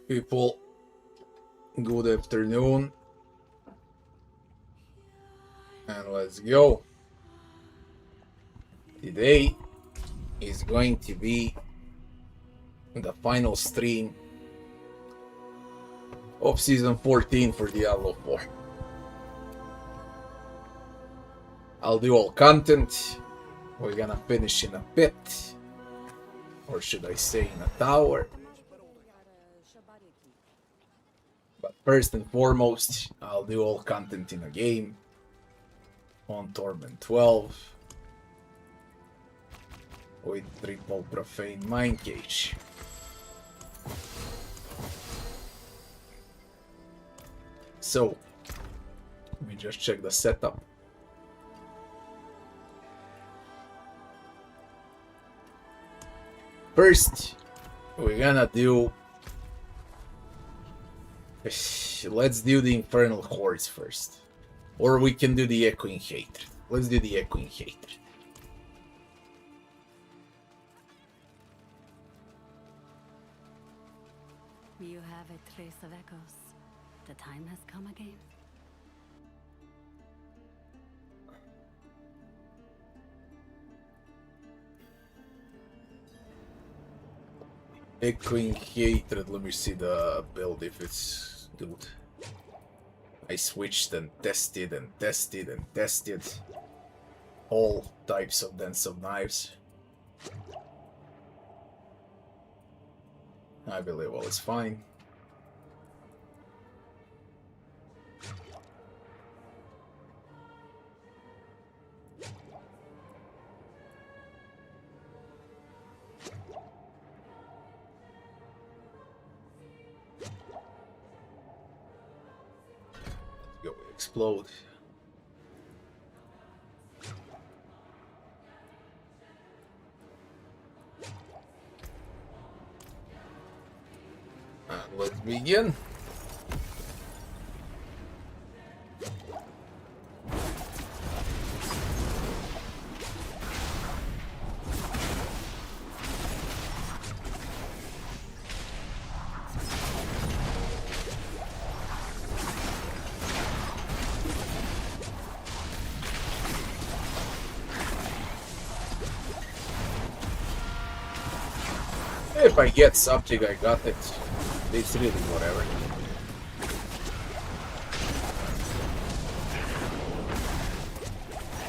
People, good afternoon, and let's go. Today is going to be the final stream of season 14 for Diablo 4. I'll do all content. We're gonna finish in a pit, or should I say in a tower. But first and foremost, I'll do all content in a game on Torment 12 with triple profane mind cage. So, let me just check the setup. First, we're gonna do... Let's do the Infernal Hordes first. Or we can do the Echoing Hatred. Let's do the Echoing Hatred. You have a trace of echoes. The time has come again. Echoing Hatred, let me see the build if it's good. I switched and tested and tested and tested all types of Dance of Knives. I believe all is fine. Go explode. And let's begin. If I get something, I got it. It's really whatever.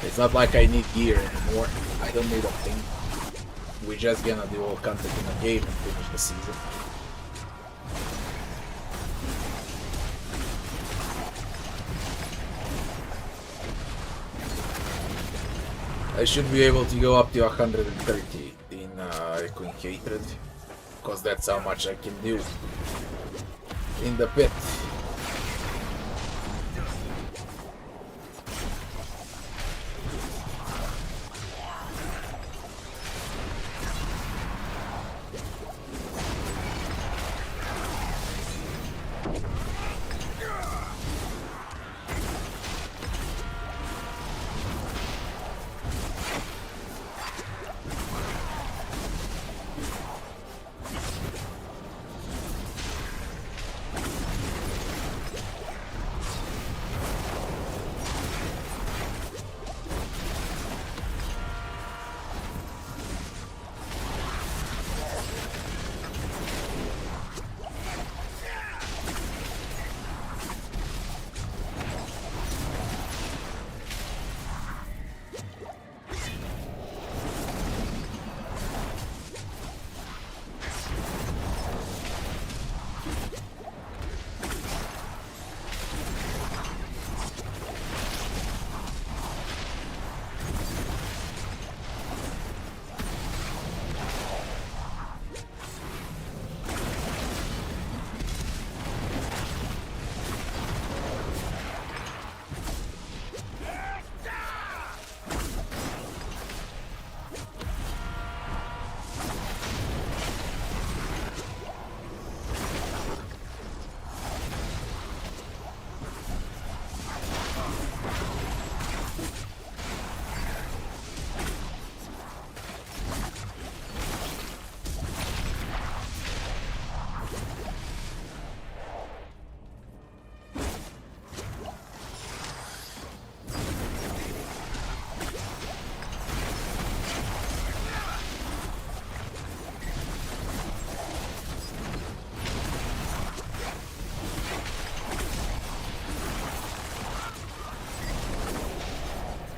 It's not like I need gear anymore. I don't need a thing. We're just gonna do all content in a game and finish the season. I should be able to go up to 130 in Echoing Hatred, because that's how much I can do in the pit.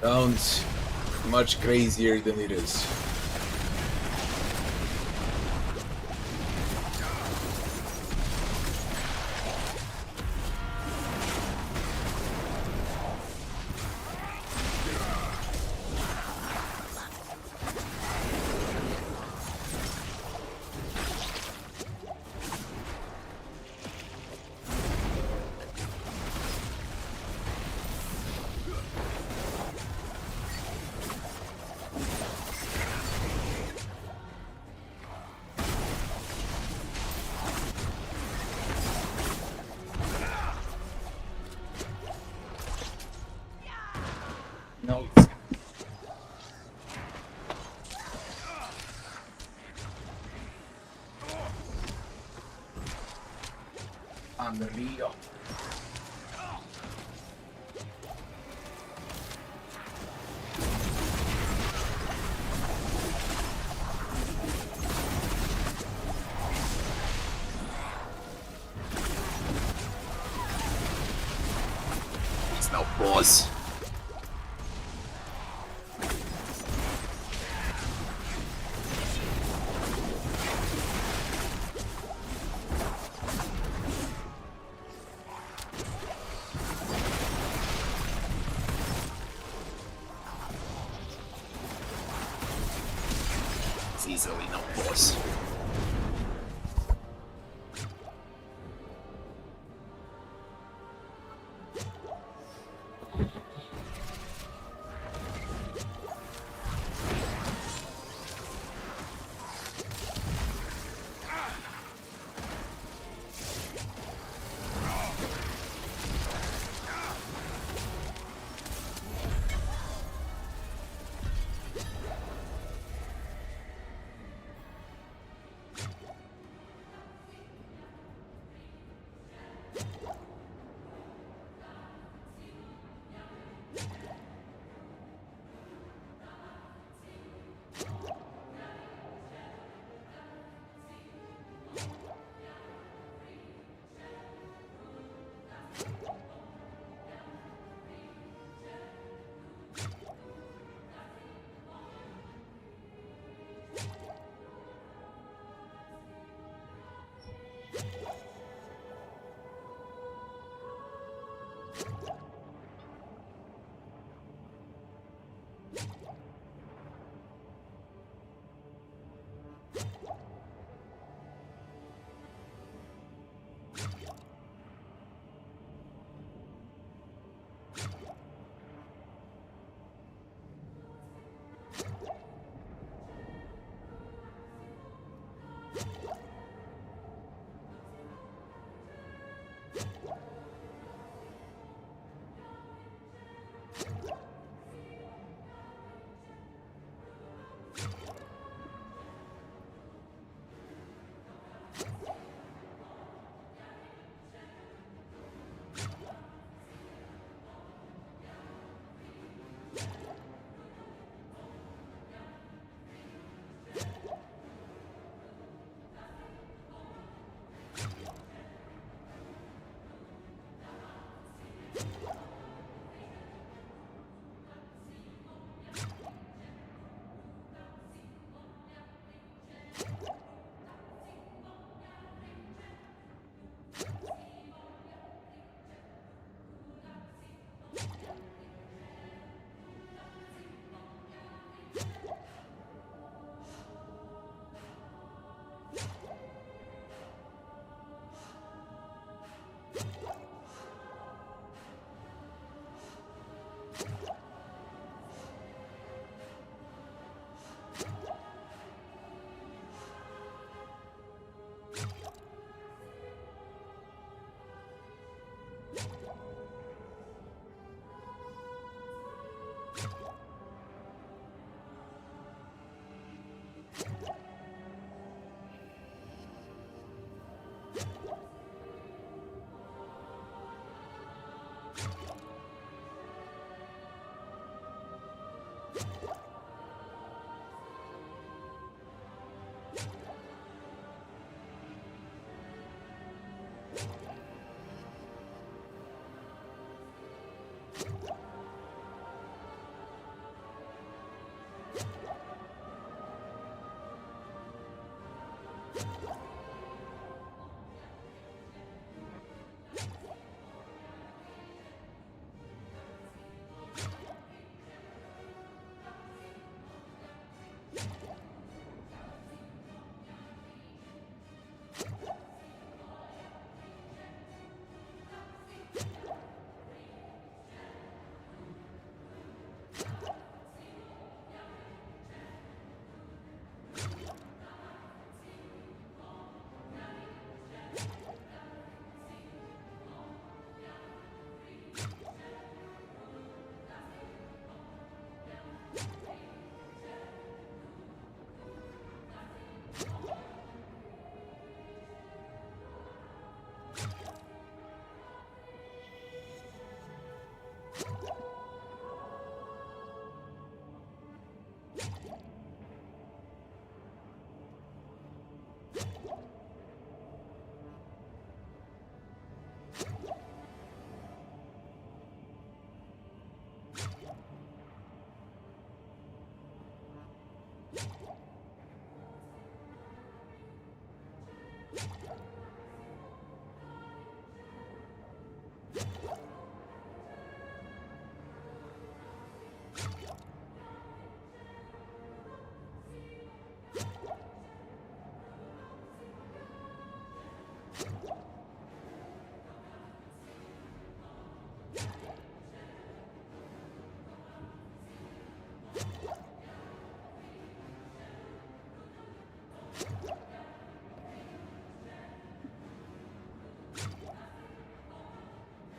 Sounds much crazier than it is. No. Unreal. It's no boss. Easily no boss.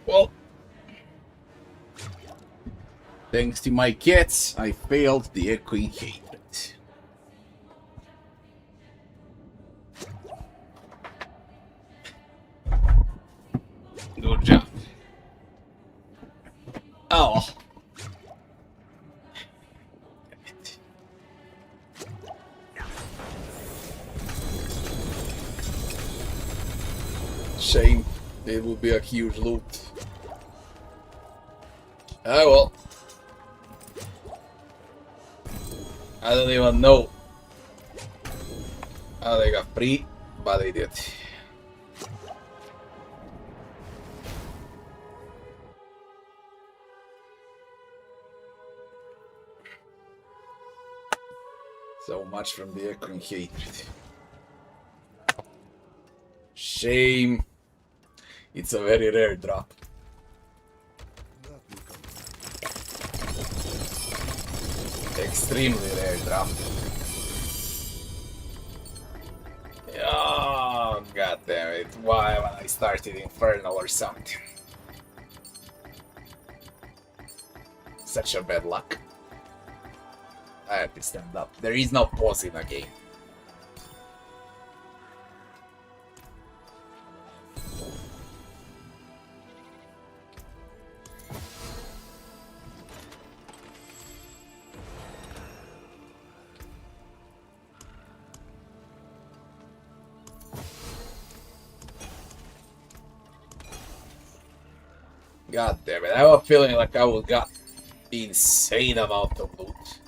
Well, thanks to my cats, I failed the echoing hatred. Good job. Oh. Shame. It would be a huge loot. Ah well. I don't even know how they got free, but they did. So much from the echoing hatred. Shame. It's a very rare drop. Extremely rare drop. Oh, god damn it. Why haven't I started Infernal or something? Such a bad luck. I have to stand up. There is no pause in a game. God damn it, I have a feeling like I would got insane amount of loot.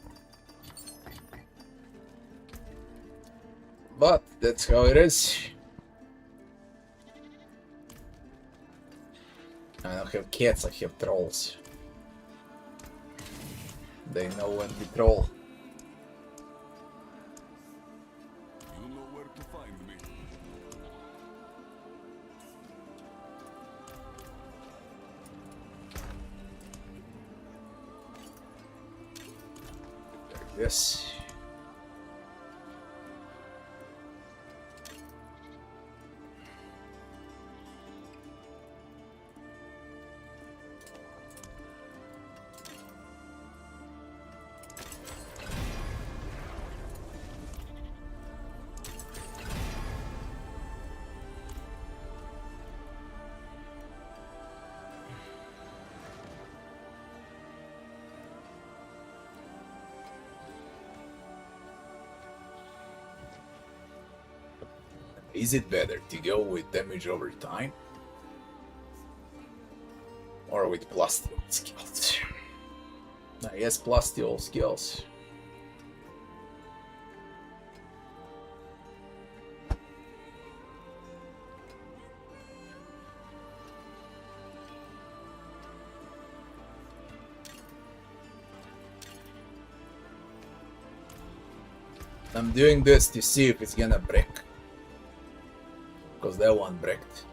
But that's how it is. I don't have cats, I have trolls. They know when to troll. You know where to find me. Yes. Is it better to go with damage over time or with plus the old skills? I guess plus the old skills. I'm doing this to see if it's gonna break. Because that one bricked.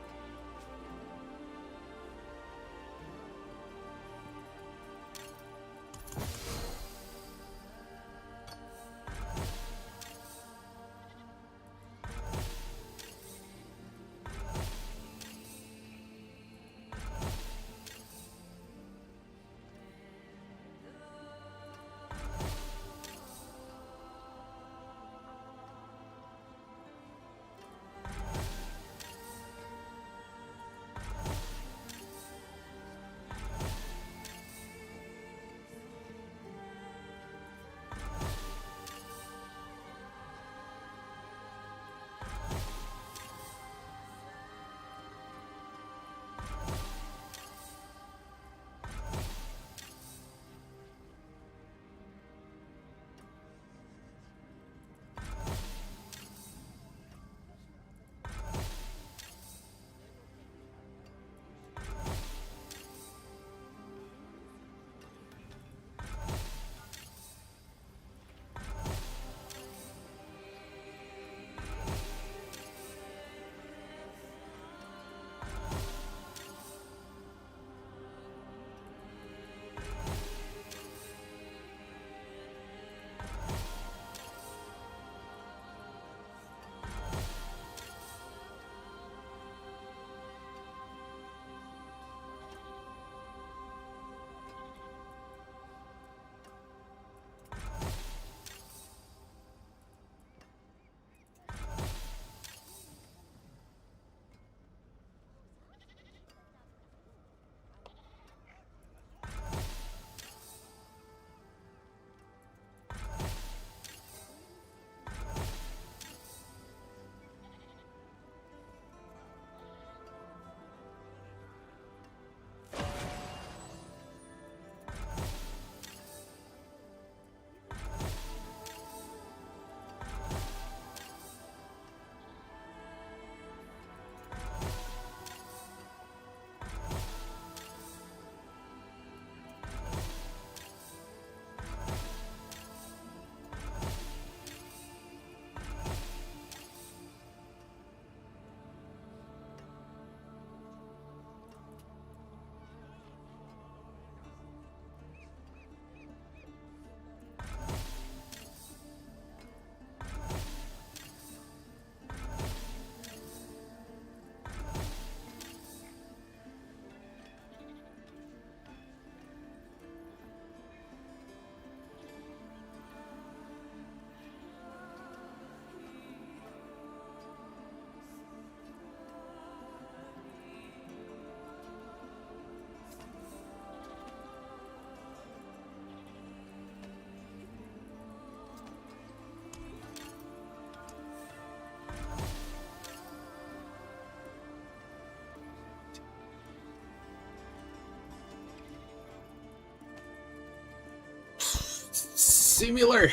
similar.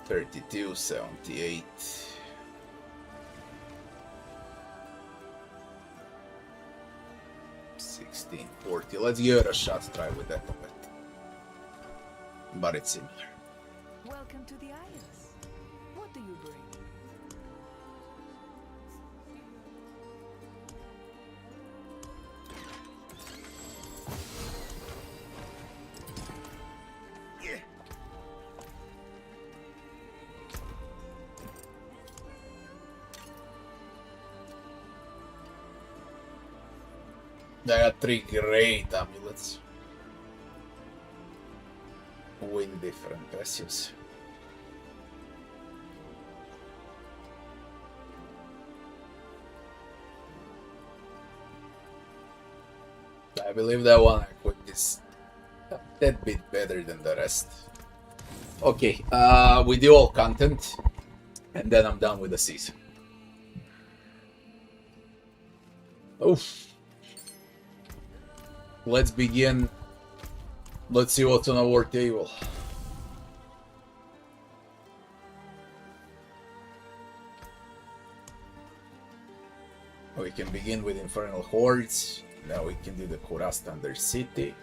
$32, $78. 1640. Let's give it a shot. Try with that puppet. But it's similar. Welcome to the Isles. What do you bring? I got 3 great amulets with different passives. I believe that one I put is a tad bit better than the rest. Okay, we do all content, and then I'm done with the season. Oof. Let's begin. Let's see what's on our table. We can begin with Infernal Hordes. Now we can do the Kurast Undercity.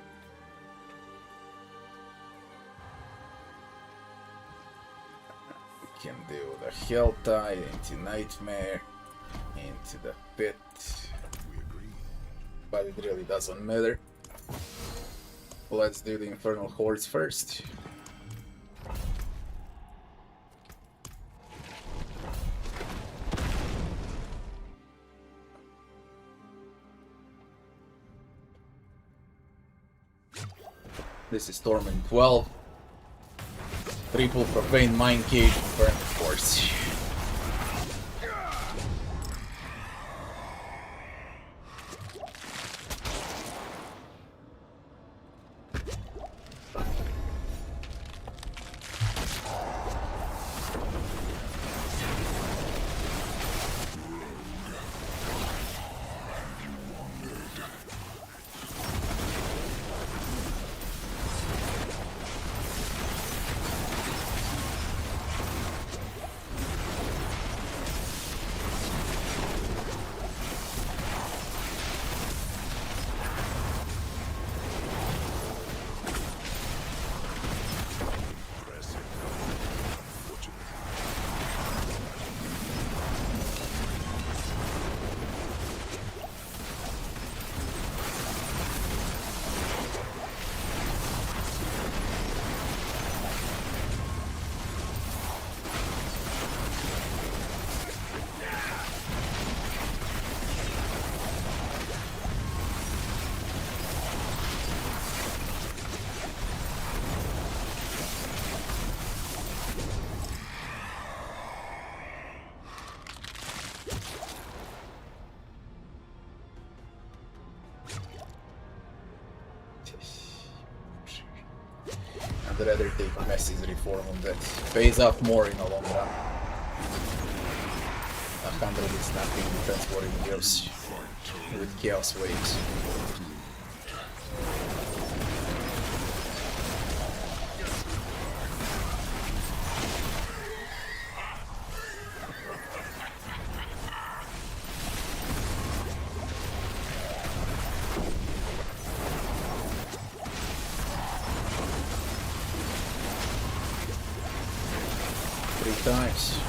We can do the Helltide, into Nightmare, into the Pit. But it really doesn't matter. Let's do the Infernal Hordes first. This is Torment 12. Triple Profane Mind Cage, Infernal Hordes. I'd rather take Messi's reform on that. Pays off more in the long run. 100 is nothing defense for Chaos with Chaos Waves. Times.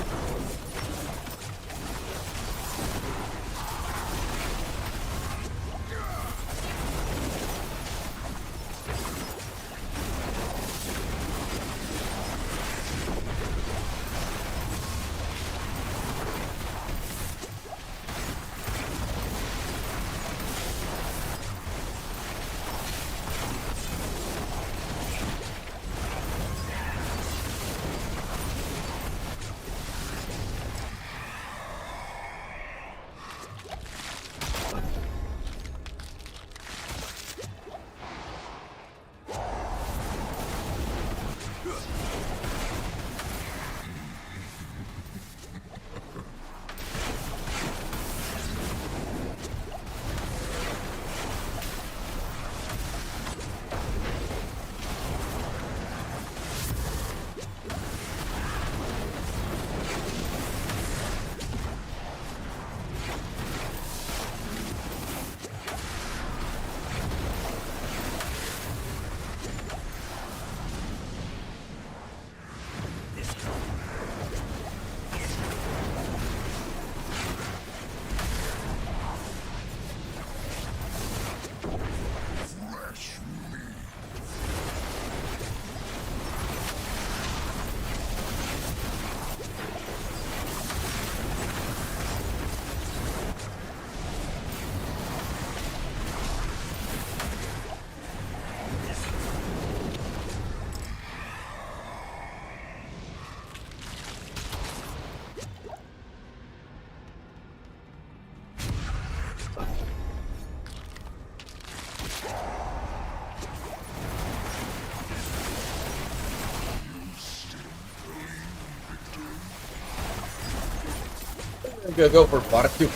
I'm gonna go for Bartuk.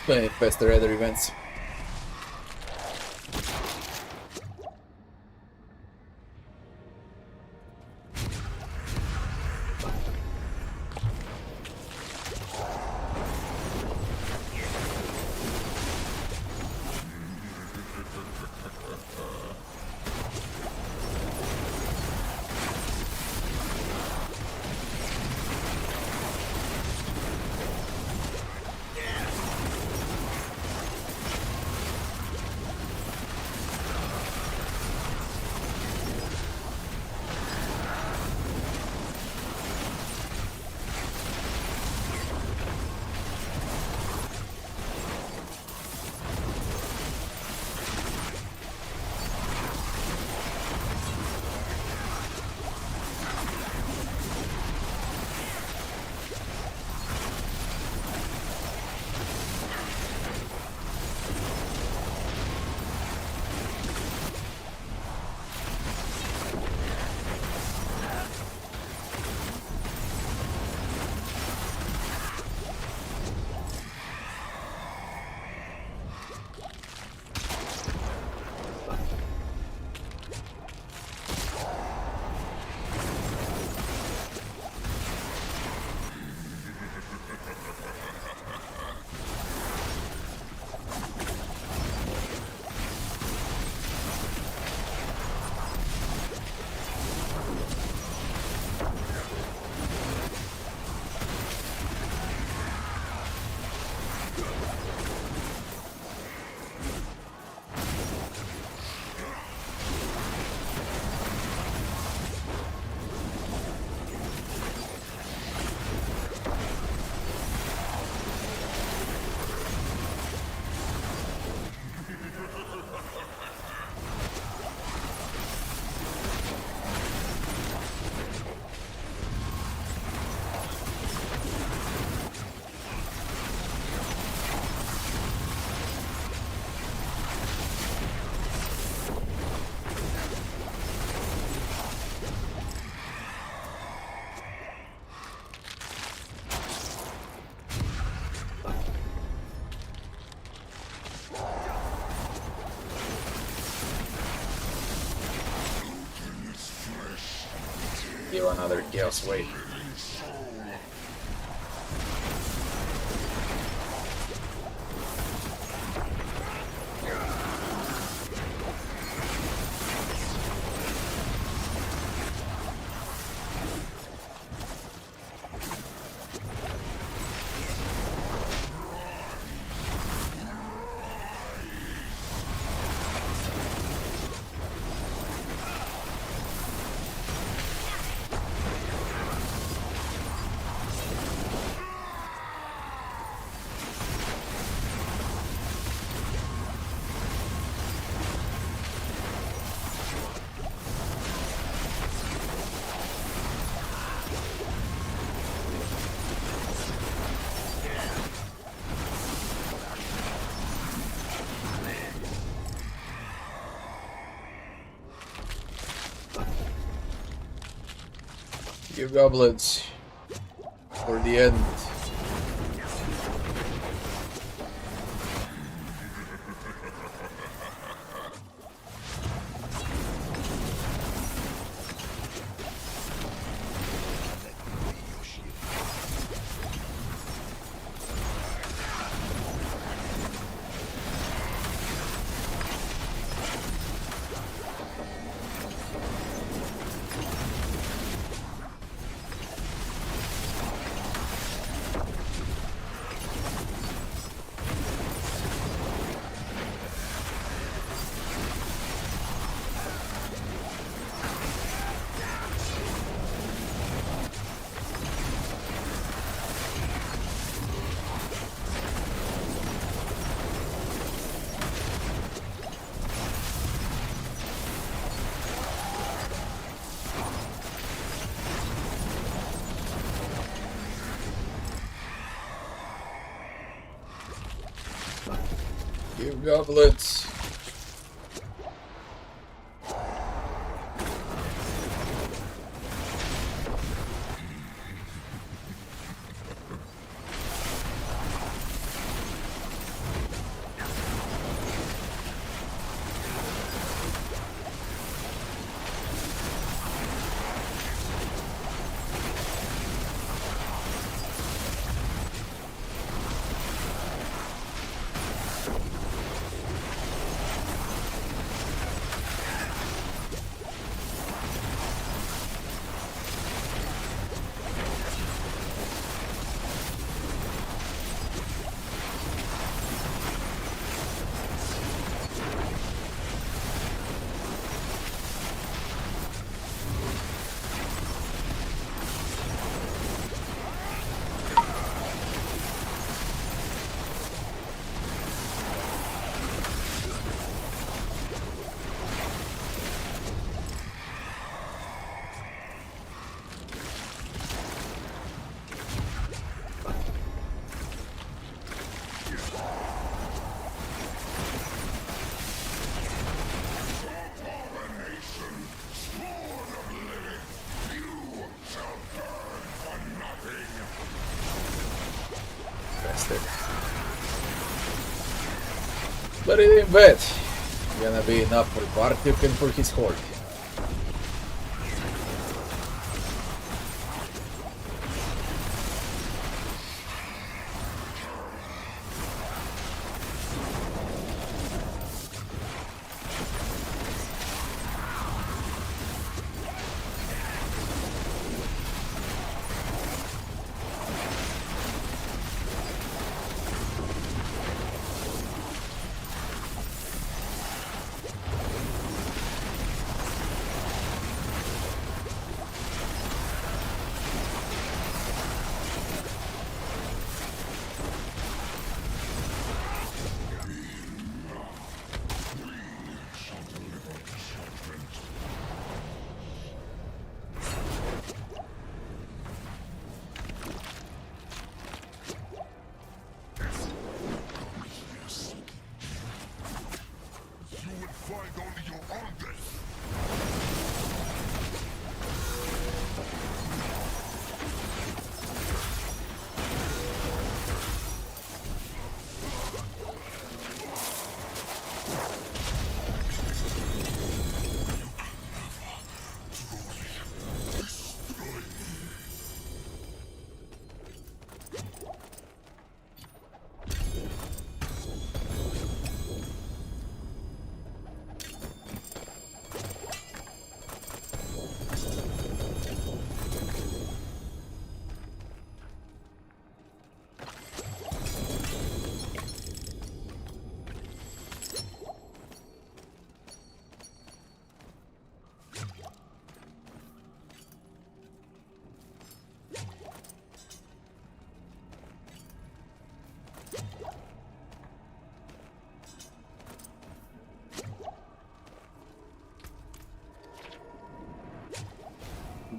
Gonna infest the other events. Give another Chaos Wave. You goblins for the end. Give goblets. But it ain't bad. Gonna be enough for Bartik and for his horde.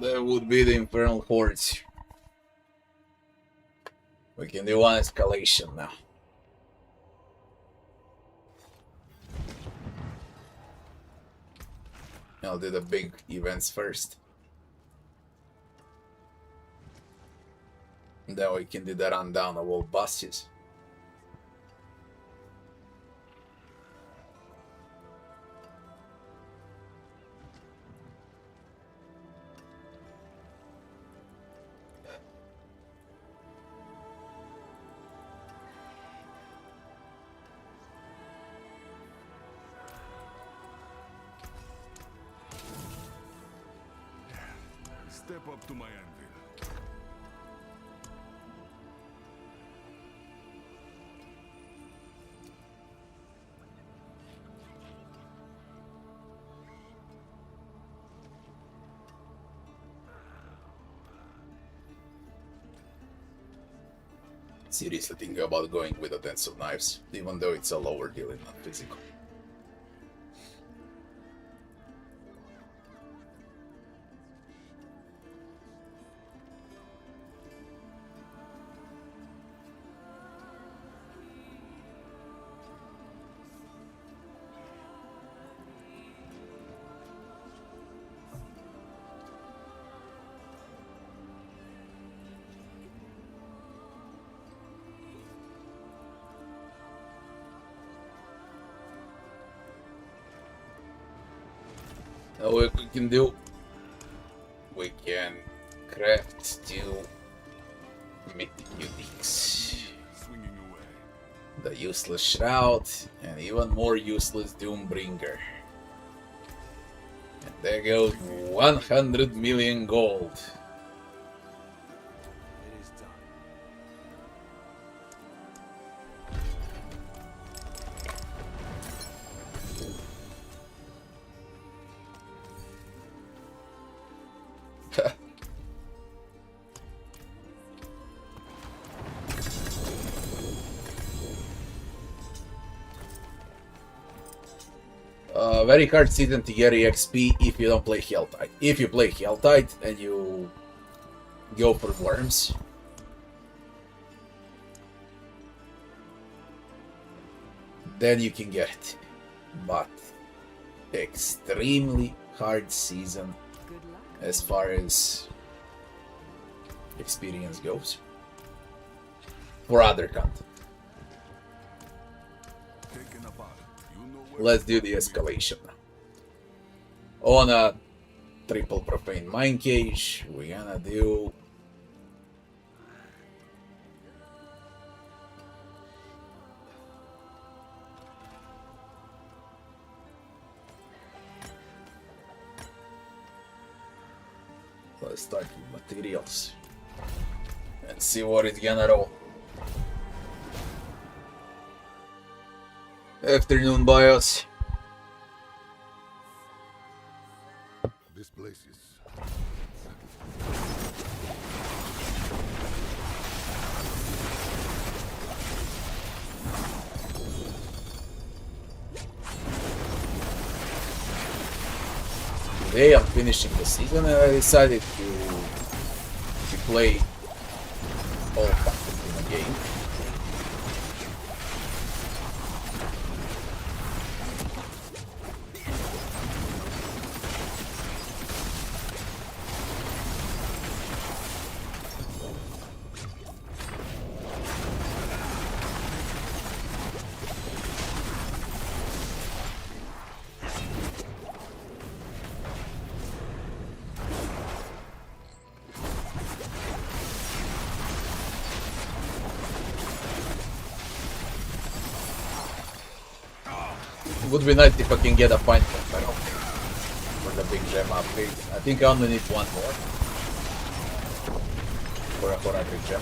That would be the Infernal Hordes. We can do one escalation now. I'll do the big events first. And then we can do the rundown of all bosses. Step up to my anvil. Seriously thinking about going with a Dance of Knives, even though it's a lower deal and not physical. Now what we can do, we can craft 2 mythic uniques. Swinging away. The useless shroud and even more useless Doombringer. And there goes 100 million gold. It is done. Very hard season to get EXP if you don't play Helltide. If you play Helltide and you go for worms, then you can get it. But extremely hard season Good luck. as far as experience goes for other content. Taken apart. You know where Let's do the escalation. On a triple profane mine cage, we're gonna do let's start with materials and see what it's gonna roll. Afternoon bios. this place is. Today I'm finishing the season and I decided to play all content in a game. It would be nice if I can get a find from Paragon for the big gem upgrade. I think I only need one more for a 400 gem.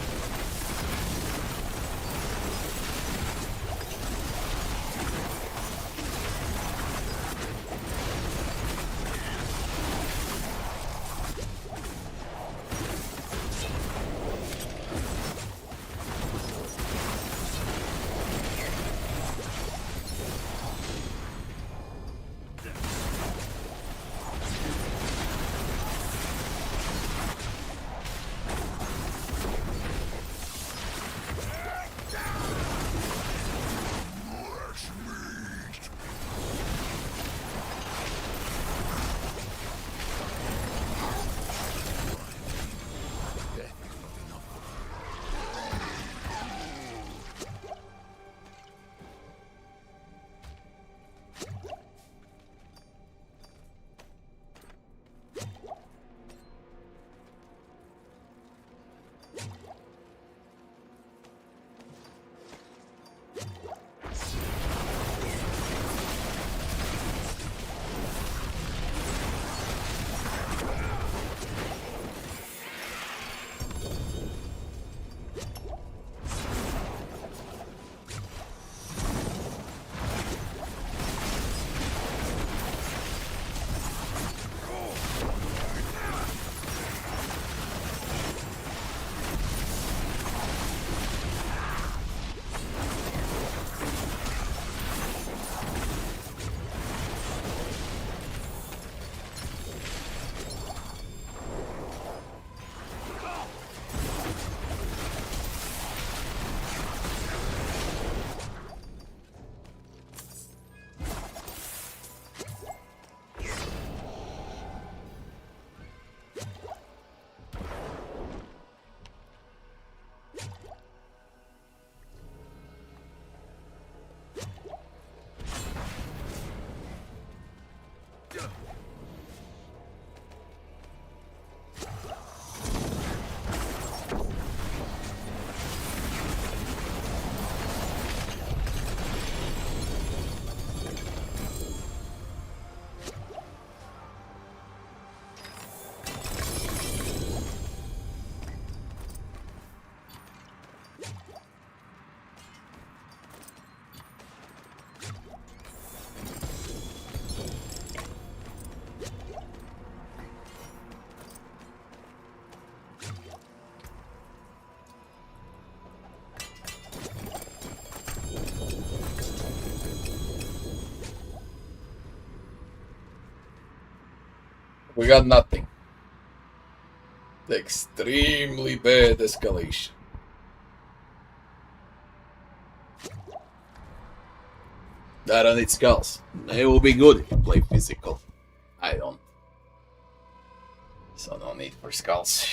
We got nothing. Extremely bad escalation. I don't need skulls. It will be good if you play physical. I don't. So no need for skulls.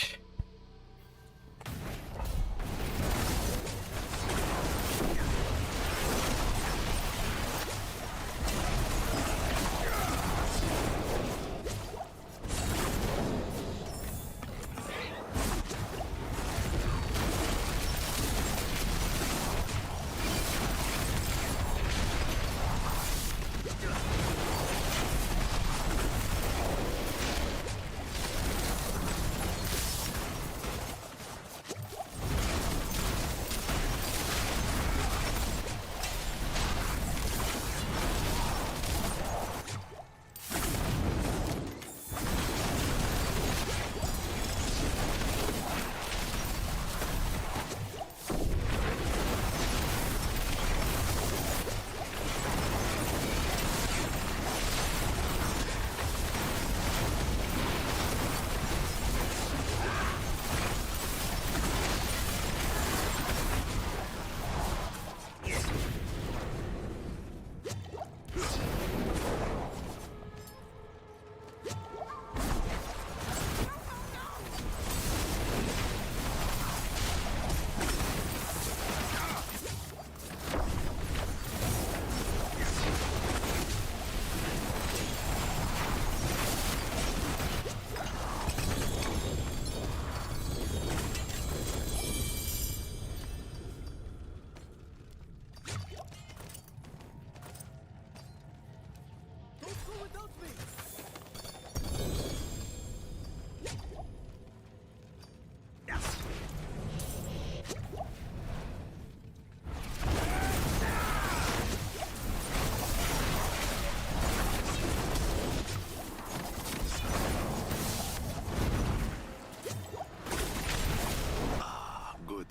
Good.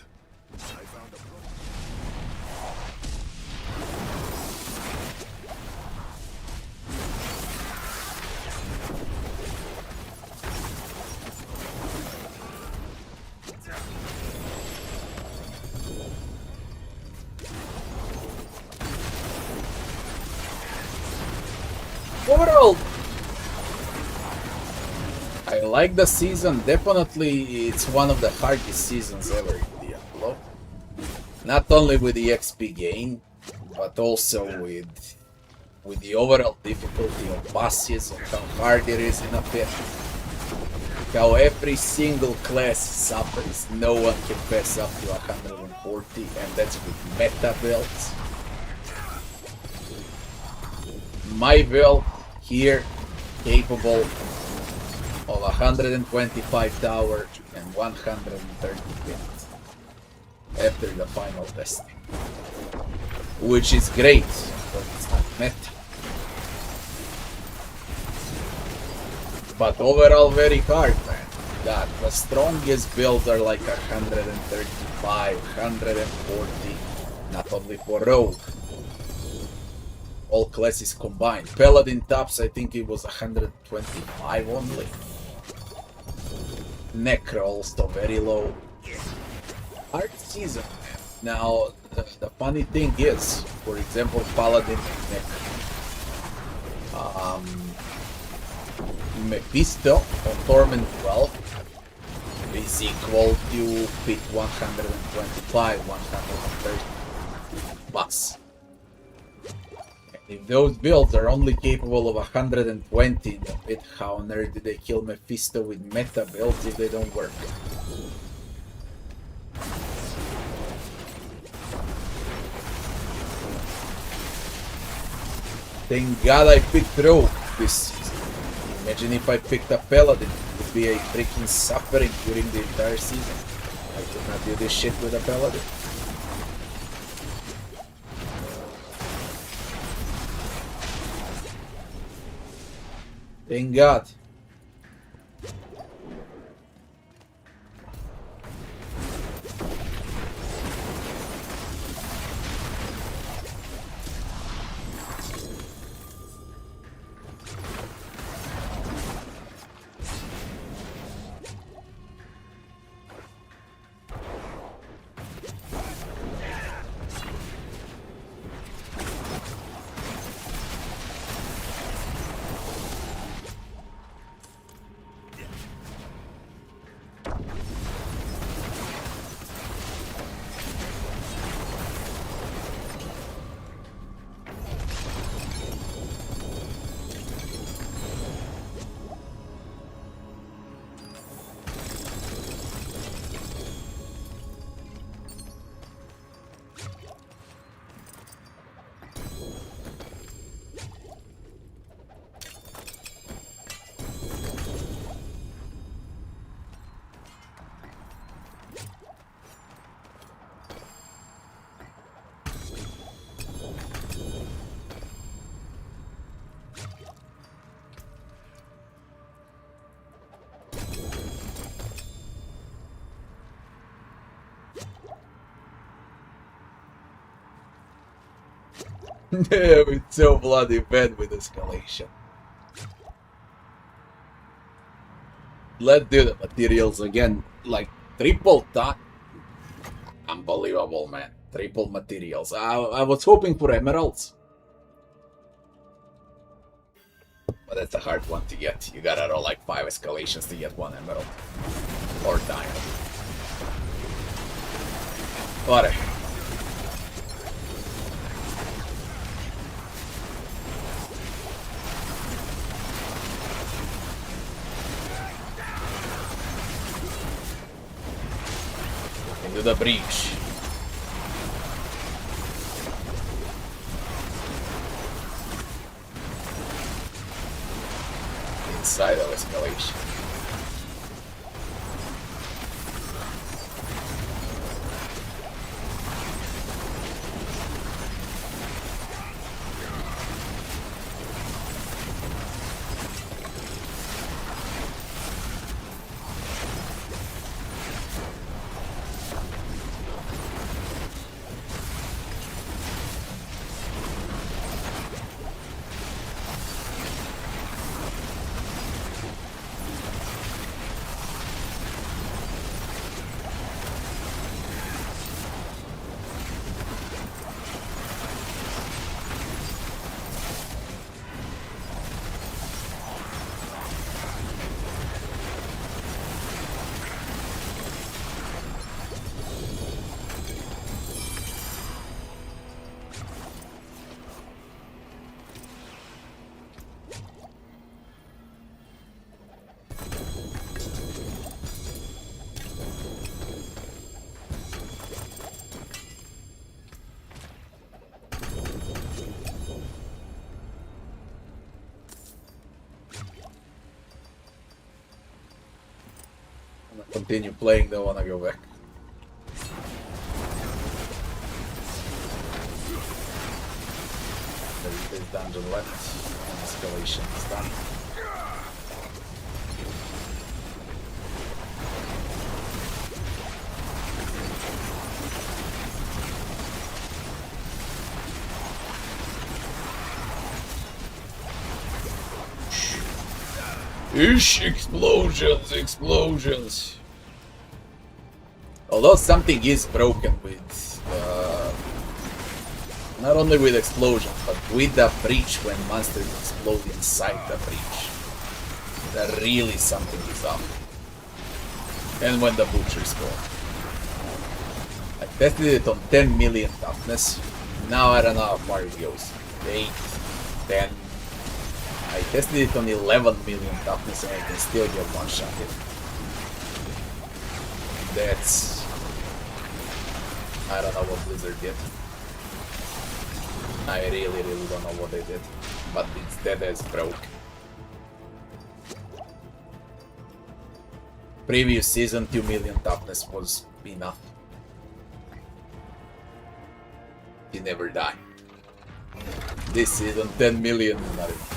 I found a problem. Overall, I like the season. Definitely, it's one of the hardest seasons ever in Diablo. Not only with the XP gain, but also with the overall difficulty of bosses and how hard it is in a pit. How every single class suffers. No one can pass up to 140, and that's with meta builds. My build here capable of 125 tower and 130 pit after the final testing, which is great, but it's not meta. But overall very hard, man. God, the strongest builds are like 135, 140, not only for rogue. All classes combined. Paladin tops, I think it was 125 only. Necro also very low. Hard season. Now, the funny thing is, for example, Paladin and Necro. Mephisto on Torment 12 is equal to pit 125, 130 bucks. If those builds are only capable of 120 in the pit, how on earth did they kill Mephisto with meta builds if they don't work? Thank God I picked Rogue this season. Imagine if I picked a Paladin, it would be a freaking suffering during the entire season. I could not do this shit with a Paladin. Thank God. It's so bloody bad with escalation. Let's do the materials again, like triple that. Unbelievable, man. Triple materials. I was hoping for emeralds. But that's a hard one to get. You gotta roll like 5 escalations to get 1 emerald. Or diamond. Whatever. Into the breach. Inside of escalation. Continue playing, don't wanna go back. There is dungeon left, and escalation is done. Ish, explosions, explosions. Although something is broken with, not only with explosions, but with the breach when monsters explode inside the breach. That really something is up. And when the butcher spawn. I tested it on 10 million toughness. Now I don't know how far it goes. 8, 10. I tested it on 11 million toughness and I can still get one shot hit. That's... I don't know what Blizzard did. I really don't know what they did. But it's dead as broke. Previous season 2 million toughness was enough. You never die. This season 10 million not enough.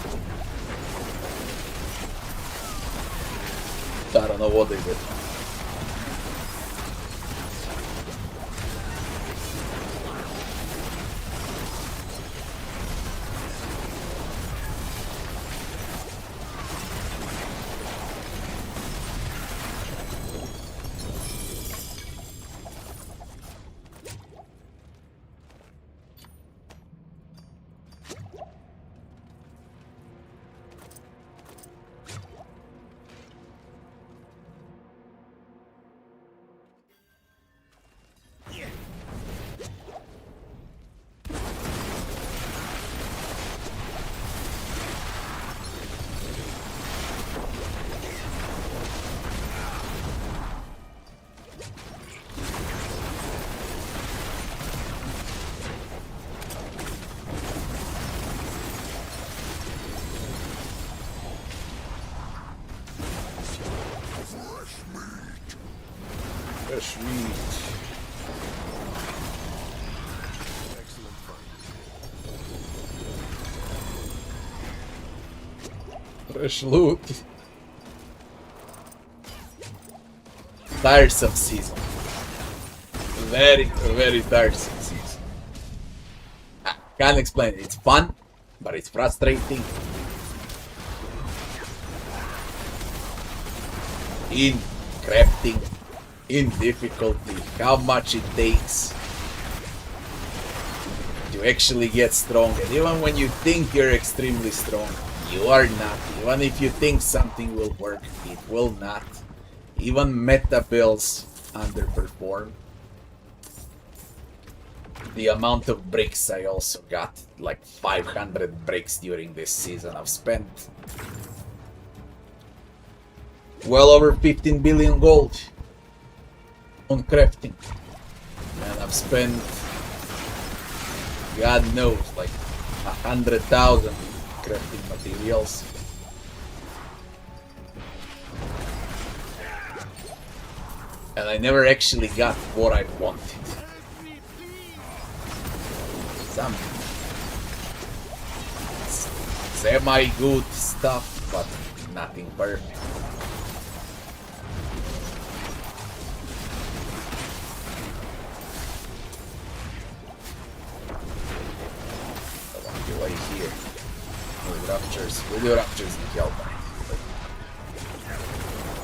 I don't know what they did. Fresh meat. Excellent fight. Fresh loot. Tiresome season. Very tiresome season. Can't explain it. It's fun, but it's frustrating. In crafting, in difficulty, how much it takes to actually get strong. And even when you think you're extremely strong, you are not. Even if you think something will work, it will not. Even meta builds underperform. The amount of bricks I also got, like 500 bricks during this season. I've spent well over 15 billion gold on crafting. And I've spent, God knows, like 100,000 crafting materials. And I never actually got what I wanted. Some semi-good stuff, but nothing perfect. I want to wait here. With Raptors. We'll do Raptors in Keltide.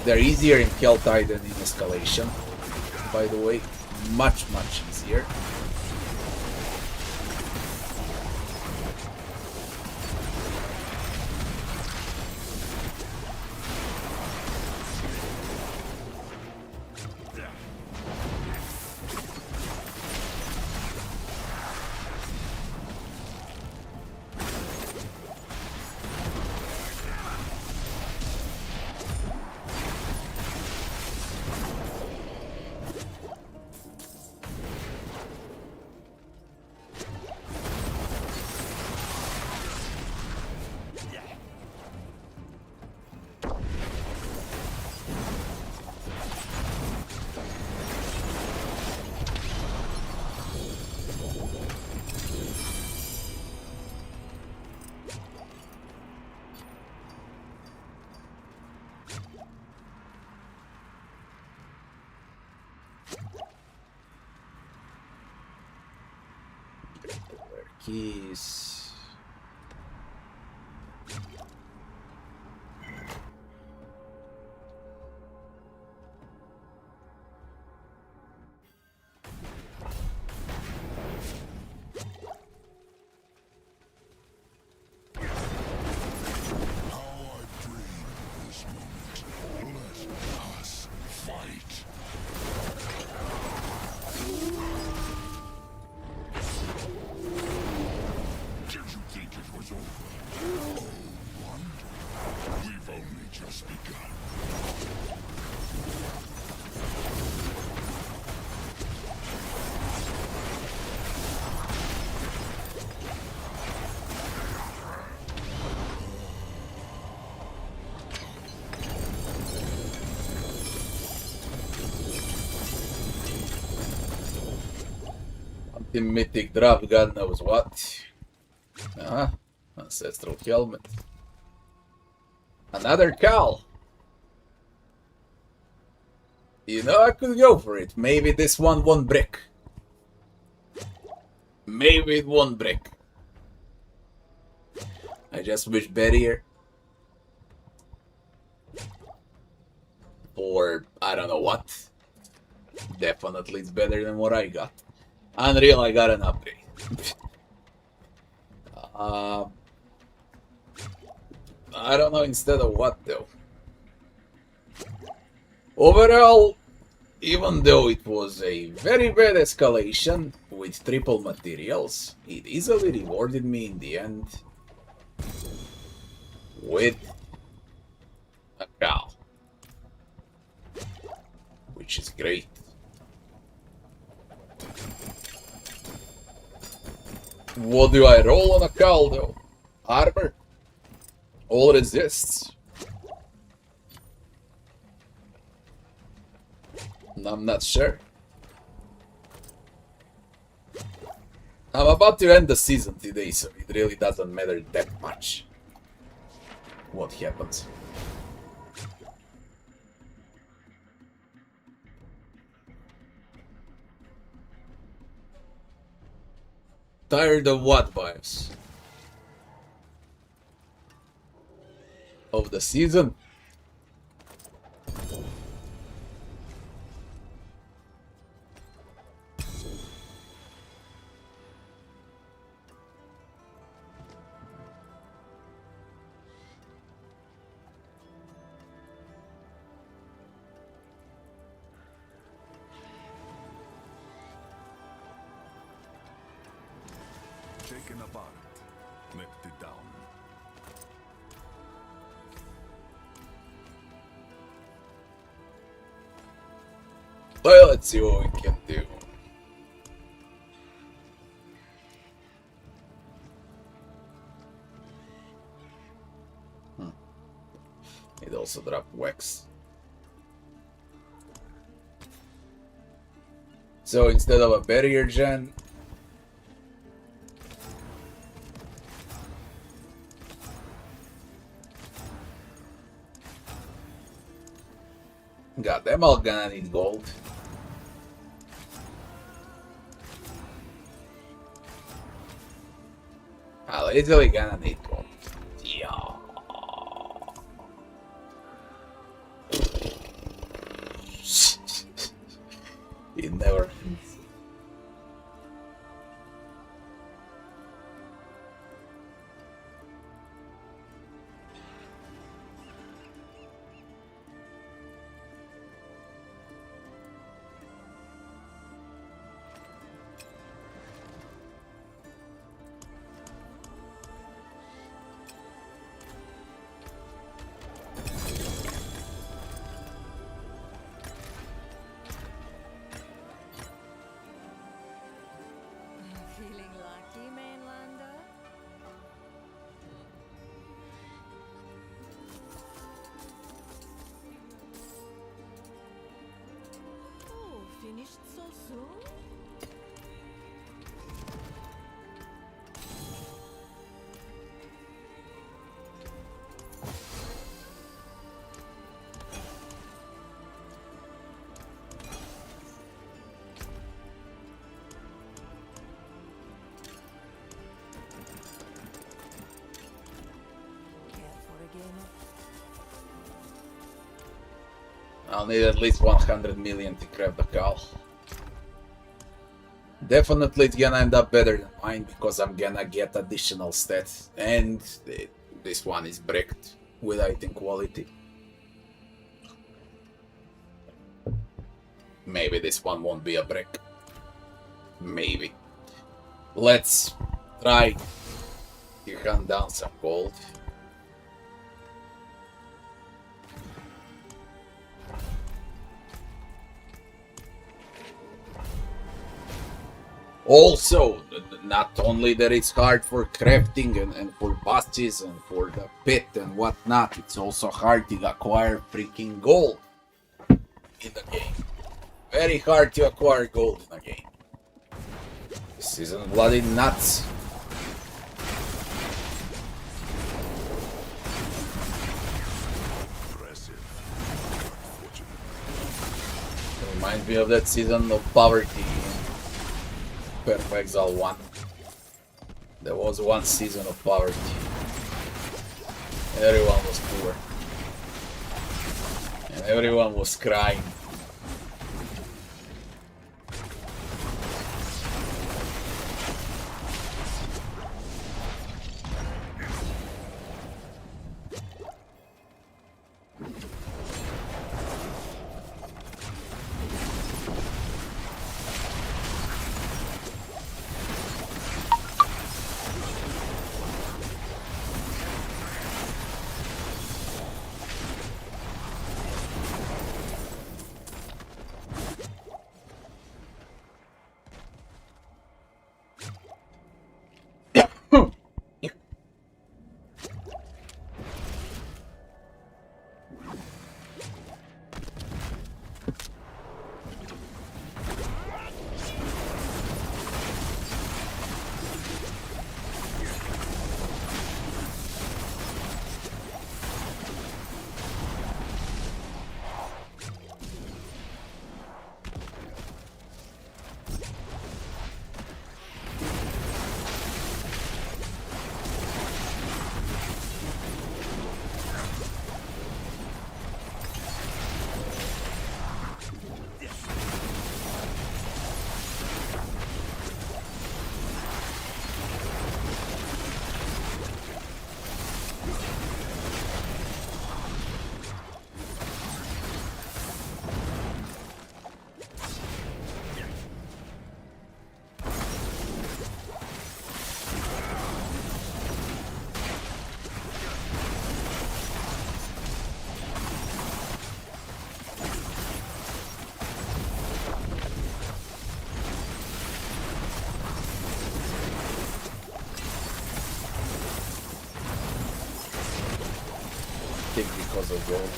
They're easier in Keltide than in Escalation, by the way. Much easier. Keys. Mythic drop, God knows what. Ancestral helmet. Another Cal. You know, I could go for it. Maybe this one won't break. Maybe it won't break. I just wish barrier. Or I don't know what. Definitely it's better than what I got. Unreal, I got an upgrade. I don't know instead of what though. Overall, even though it was a very bad escalation with triple materials, it easily rewarded me in the end with a cow, which is great. What do I roll on a cow though? Armor? All resists. I'm not sure. I'm about to end the season today, so it really doesn't matter that much what happens. Tired of what vibes? Of the season? Taken apart, lifted down. Well, let's see what we can do. It also dropped wax. So instead of a barrier gen, god damn, I'm gonna need gold. I'm literally gonna need gold. Yeah. It never ends. Feeling lucky, mainlander? Oh, finished so soon? Care for a game of I'll need at least 100 million to craft the cow. Definitely it's gonna end up better than mine because I'm gonna get additional stats and this one is bricked with I think quality. Maybe this one won't be a brick. Maybe. Let's try to hunt down some gold. Also, not only that it's hard for crafting and for bosses and for the pit and whatnot, it's also hard to acquire freaking gold in the game. Very hard to acquire gold in the game. This isn't bloody nuts. Impressive. Unfortunate. It reminds me of that season of poverty. Perfect Exile 1. There was one season of poverty. Everyone was poor. And everyone was crying. think because of gold.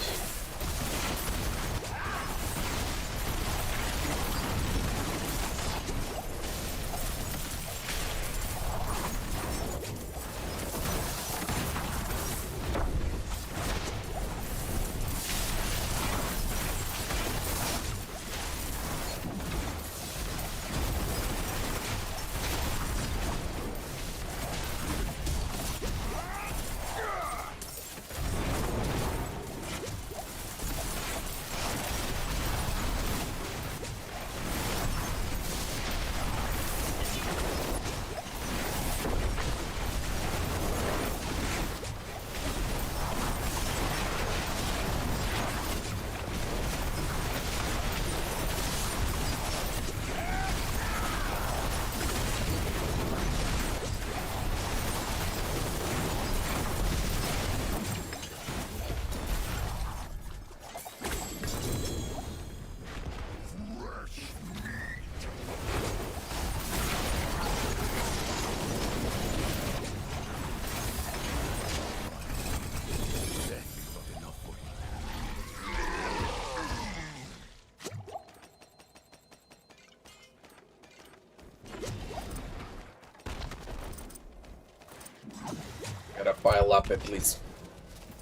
Gotta pile up at least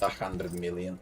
100 million.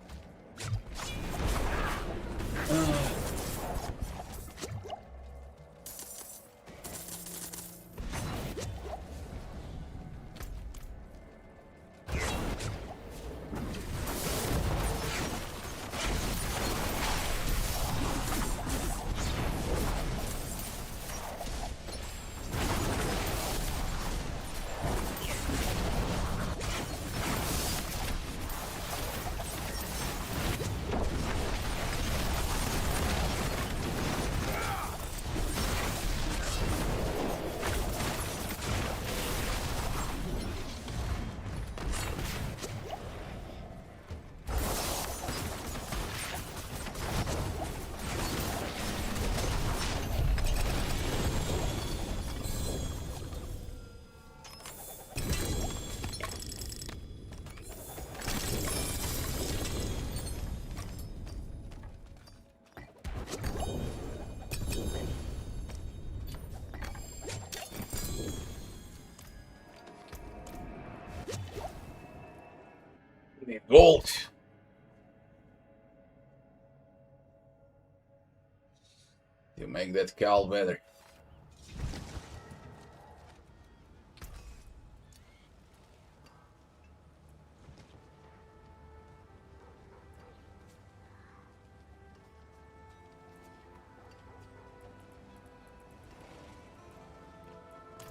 Need gold. You make that cowl better.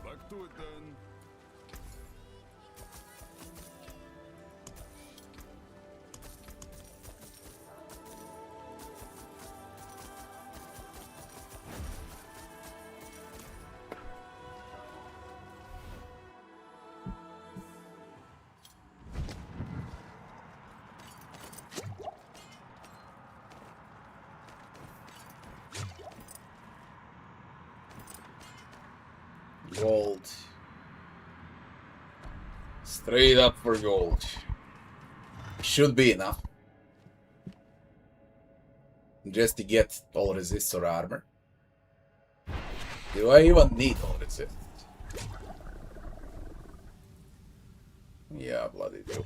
Back to it then. Gold. Straight up for gold. Should be enough. Just to get all resist or armor. Do I even need all resist? Yeah, bloody do.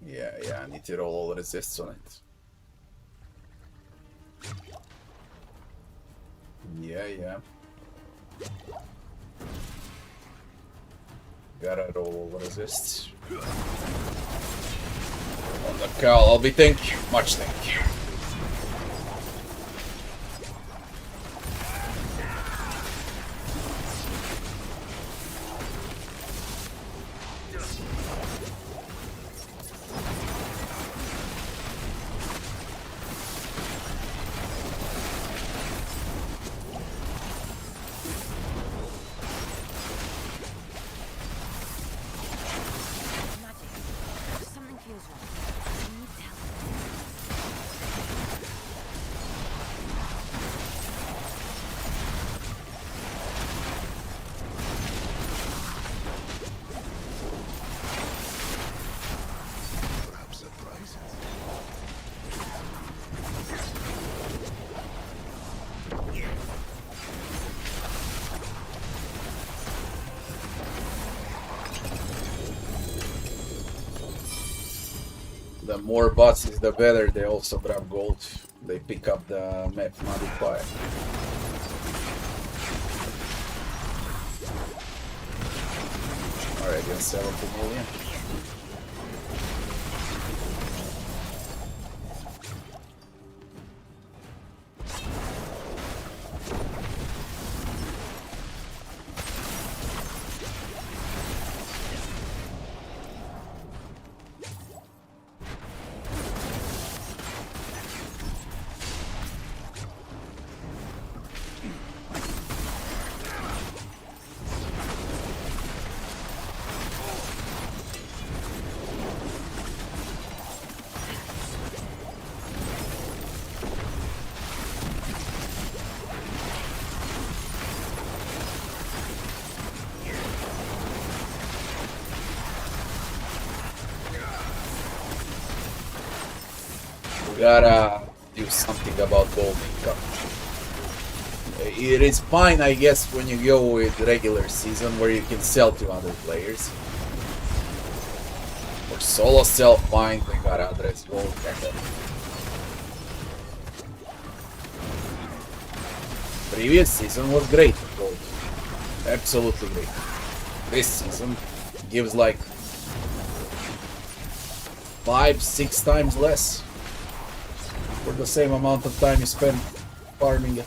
Yeah, I need to roll all resists on it. Yeah. Gotta roll all resists. On the cowl, I'll be thank you. Much thank you. Something feels wrong. I need help. The more bosses, the better. They also drop gold. They pick up the map modifier. Alright, then 70 million. Gotta do something about gold income. It is fine, I guess, when you go with regular season where you can sell to other players. For solo sell, fine, they gotta address gold kind of. Previous season was great with gold. Absolutely great. This season gives like 5-6 times less for the same amount of time you spend farming it.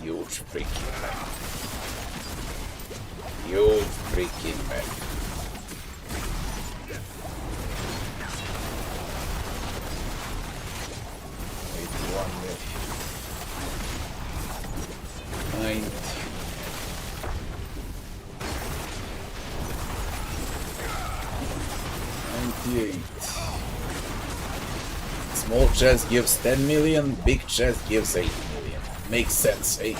Huge freaking map. Huge freaking map. Small chest gives 10 million, big chest gives 8 million. Makes sense, eh?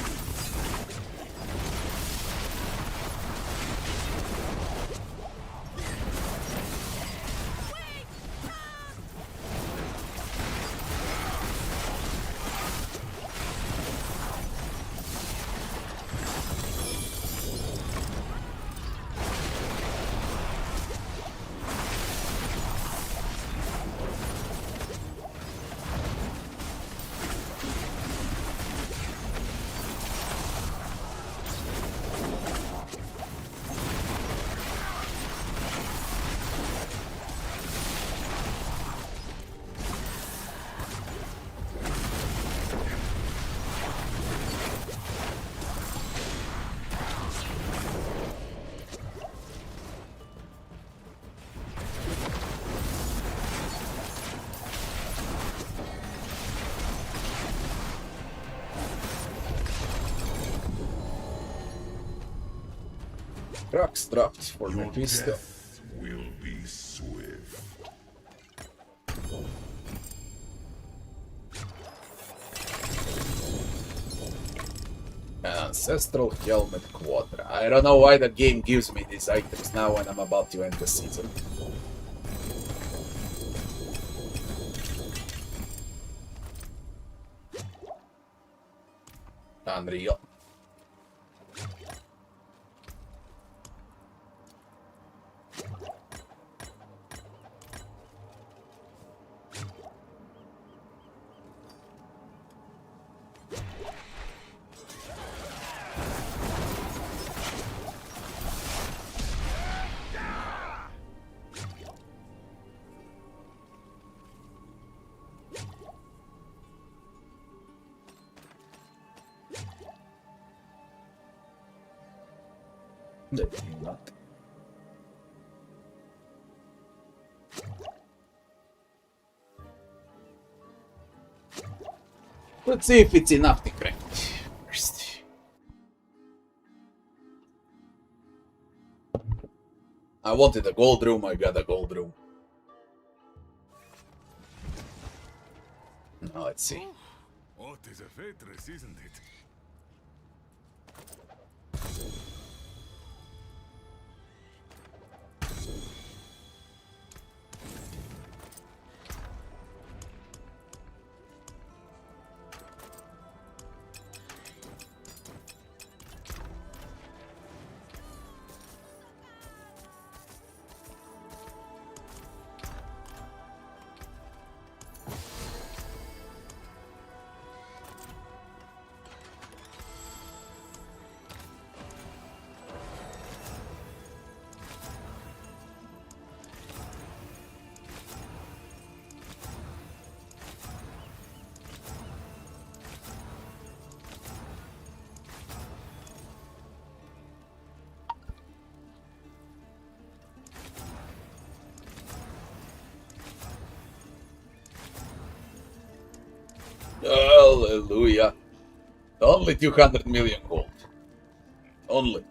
Rocks dropped for Your Mephisto. death will be swift. Ancestral Helmet Quadra. I don't know why the game gives me these items now when I'm about to end the season. Unreal. Definitely not. Let's see if it's enough to craft first. I wanted a gold room, I got a gold room. Now let's see. What is a fortress, isn't it? Hallelujah. Only 200 million gold. Only.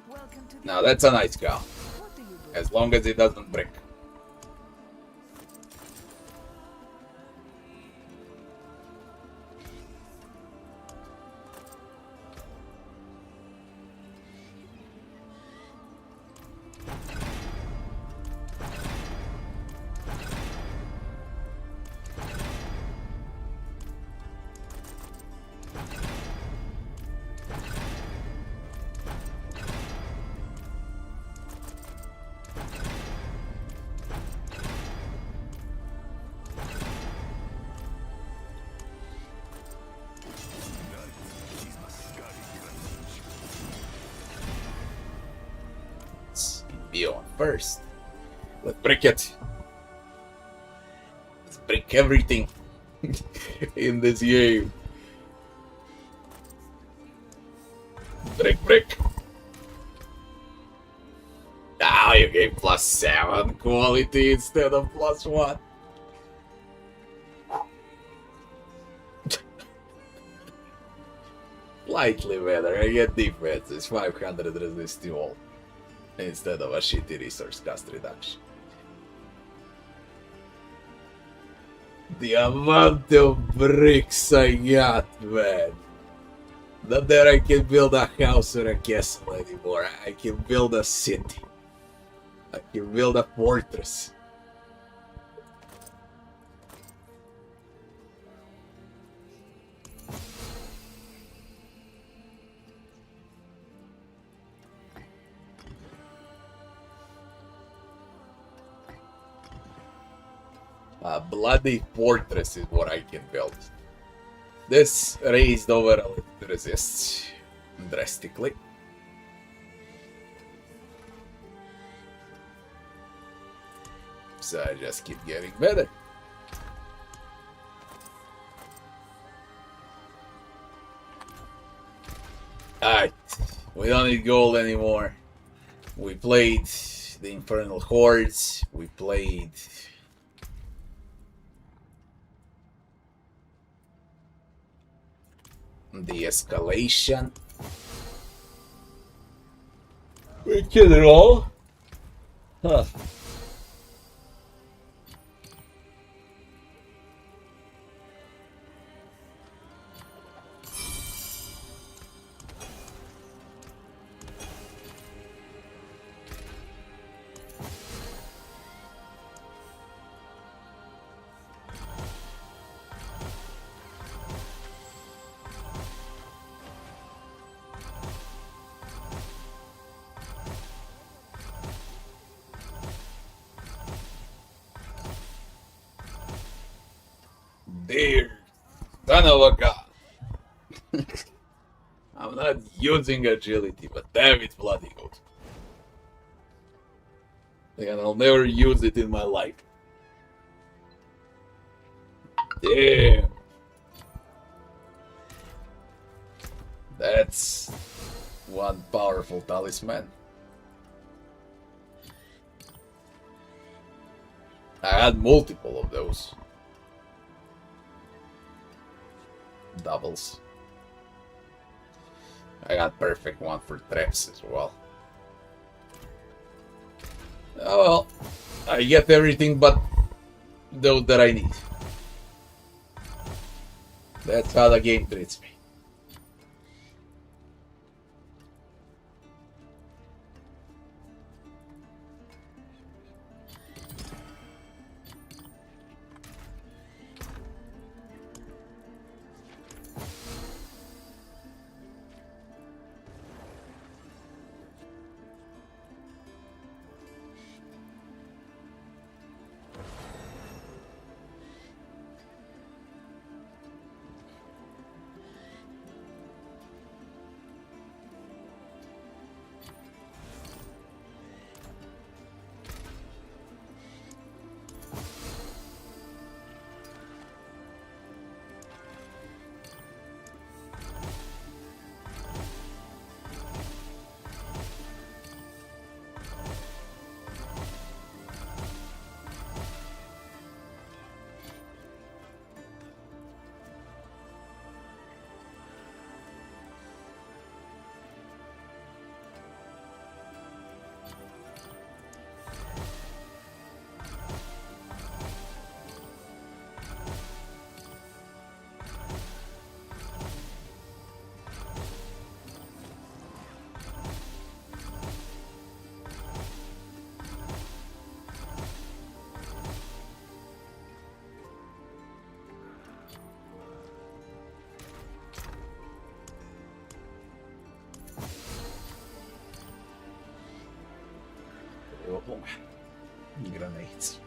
Welcome to the Now that's a nice gun. What do you do? As long as it doesn't break. Be on first. Let's break it. Let's break everything in this game. Break. Now you gave +7 quality instead of +1. Slightly better. I get defense. It's 500 resist to all. Instead of a shitty resource cost reduction. The amount of bricks I got, man. Not that I can build a house or a castle anymore. I can build a city. I can build a fortress. A bloody fortress is what I can build. This raised overall resist drastically. So I just keep getting better. Alright, we don't need gold anymore. We played the Infernal Hordes, we played the Escalation. We kill it all. Huh. Dear son of a god. I'm not using agility, but damn it, bloody good. And I'll never use it in my life. Damn. That's one powerful talisman. I had multiple of those. doubles. I got perfect one for traps as well. Oh well, I get everything but those that I need. That's how the game treats me. Oh, grenades.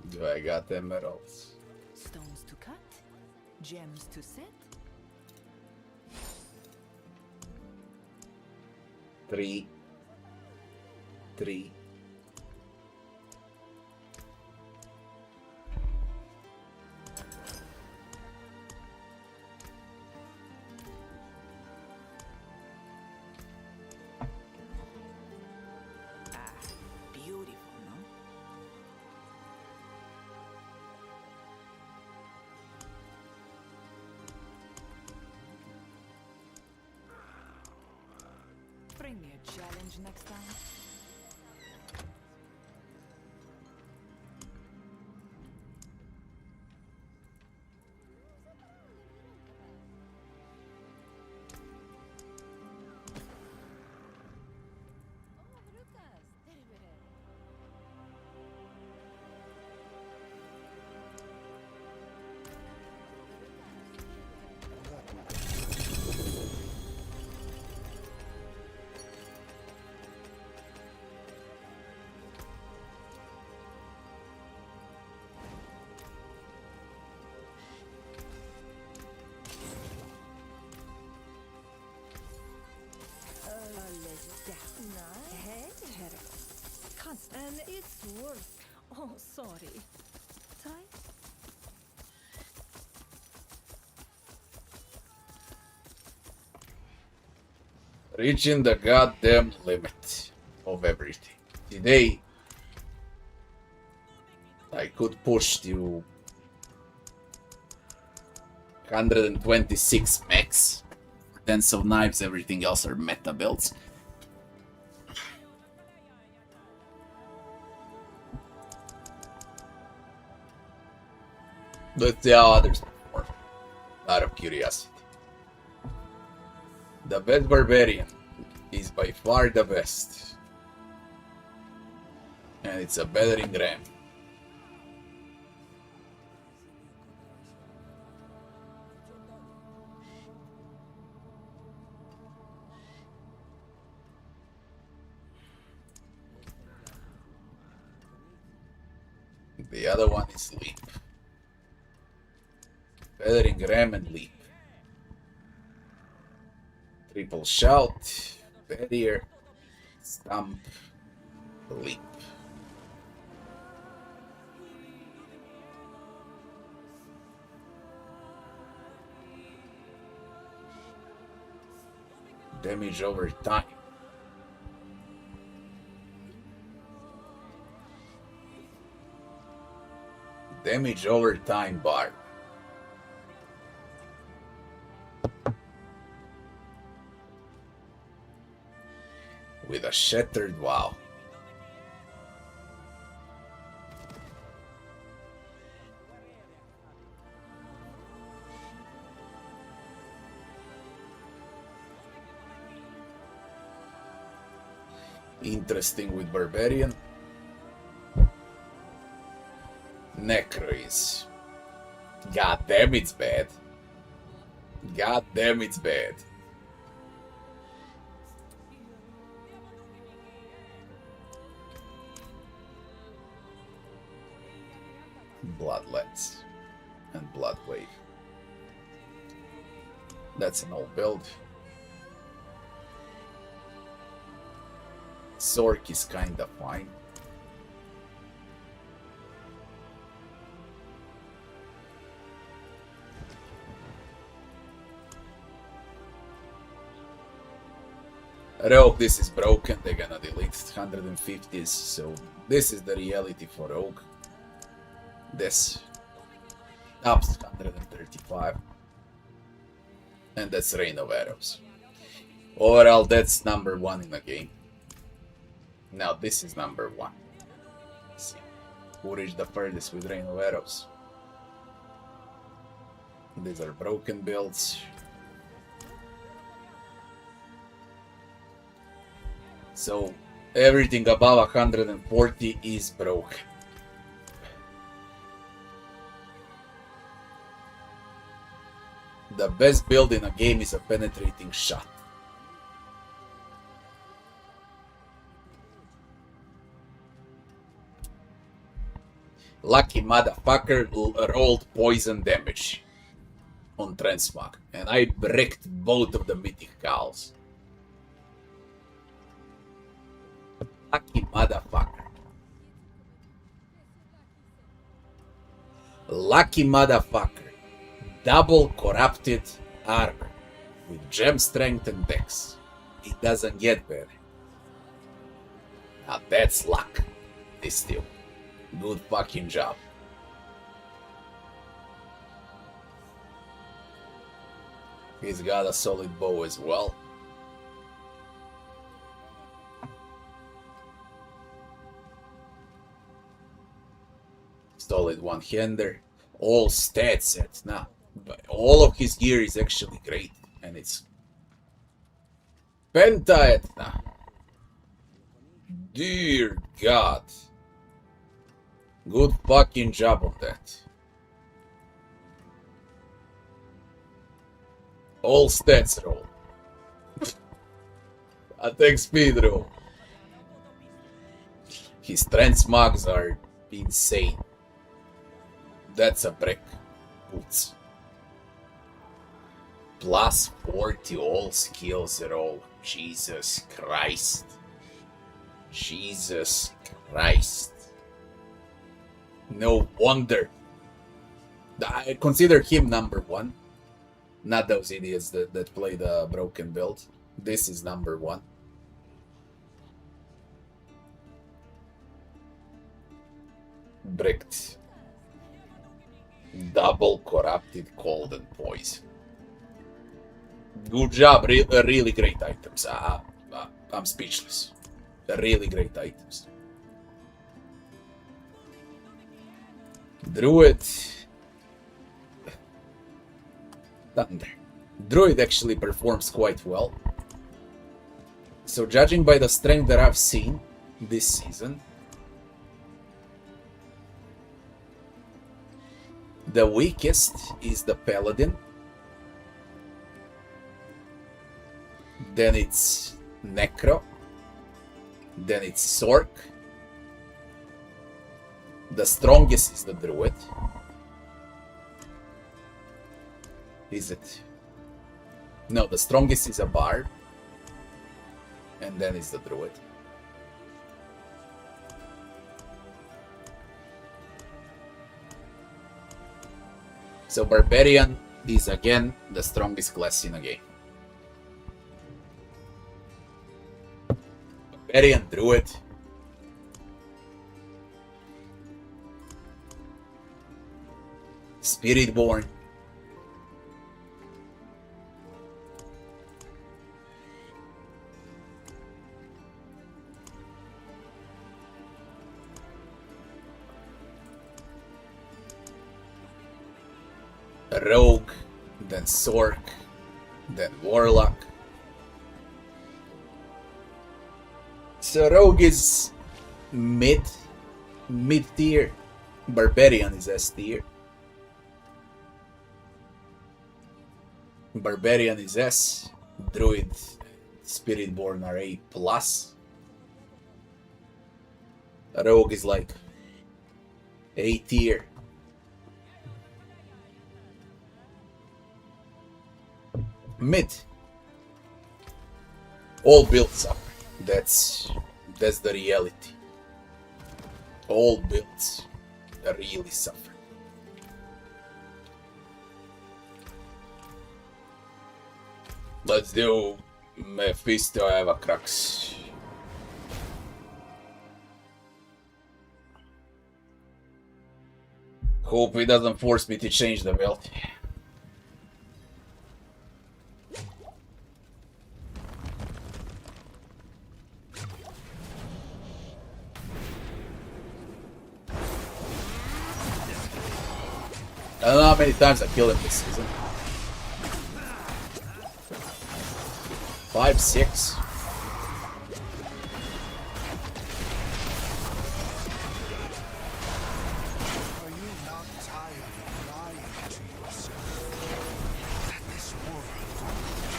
Do I got emeralds? Stones to cut, gems to set. 3. Beautiful, no? Bring me a challenge next time. And it's worth. Oh, sorry. Time? Reaching the goddamn limit of everything. Today, I could push to 126 max. Tens of knives, everything else are meta builds. But there are others before, out of curiosity. The best barbarian is by far the best. And it's a battering ram. The other one is leap. Battering ram and leap. Triple shout, barrier, stomp, leap. Damage over time. Damage over time bar. With a shattered wow. Interesting with Barbarian. Necro is. God damn, it's bad. God damn, it's bad. Bloodlets and Bloodwave. That's an old build. Zork is kinda fine. Rogue, this is broken, they're gonna delete 150s, so this is the reality for Rogue. This ups 135. And that's Rain of Arrows. Overall, that's number 1 in the game. Now this is number 1. Let's see who reached the furthest with Rain of Arrows. These are broken builds. So everything above 140 is broken. The best build in a game is a penetrating shot. Lucky motherfucker rolled poison damage on Transmog, and I bricked both of the mythic cows. Lucky motherfucker. Lucky motherfucker. Double corrupted armor with gem strength and dex. It doesn't get better. Now that's luck. It's still. Good fucking job. He's got a solid bow as well. Solid one-hander. All stats set now. But all of his gear is actually great. And it's Pentaetna. Dear God. Good fucking job on that. All stats roll. Attack speed roll. His transmogs are insane. That's a brick. Boots. Plus 40 all skills roll. Jesus Christ. Jesus Christ. No wonder. I consider him number 1. Not those idiots that play the broken build. This is number 1. Bricked. Double corrupted cold and poison. Good job. Really great items. I'm speechless. Really great items. Druid. Thunder. Druid actually performs quite well. So judging by the strength that I've seen this season, the weakest is the Paladin. Then it's Necro. Then it's Sork. The strongest is the Druid. Is it? No, the strongest is a Bard. And then it's the Druid. So Barbarian is again the strongest class in the game. Barbarian Druid. Spiritborn. Rogue, then Sork, then Warlock. So Rogue is mid tier. Barbarian is S tier. Barbarian is S. Druid, Spiritborn are A plus. Rogue is like A tier. Mid. All builds up. That's the reality. All builds really suffer. Let's do Mephisto Avacrax. Hope he doesn't force me to change the belt. I don't know how many times I killed him this season. 5, 6. Are you not tired of lying to yourself? That this world,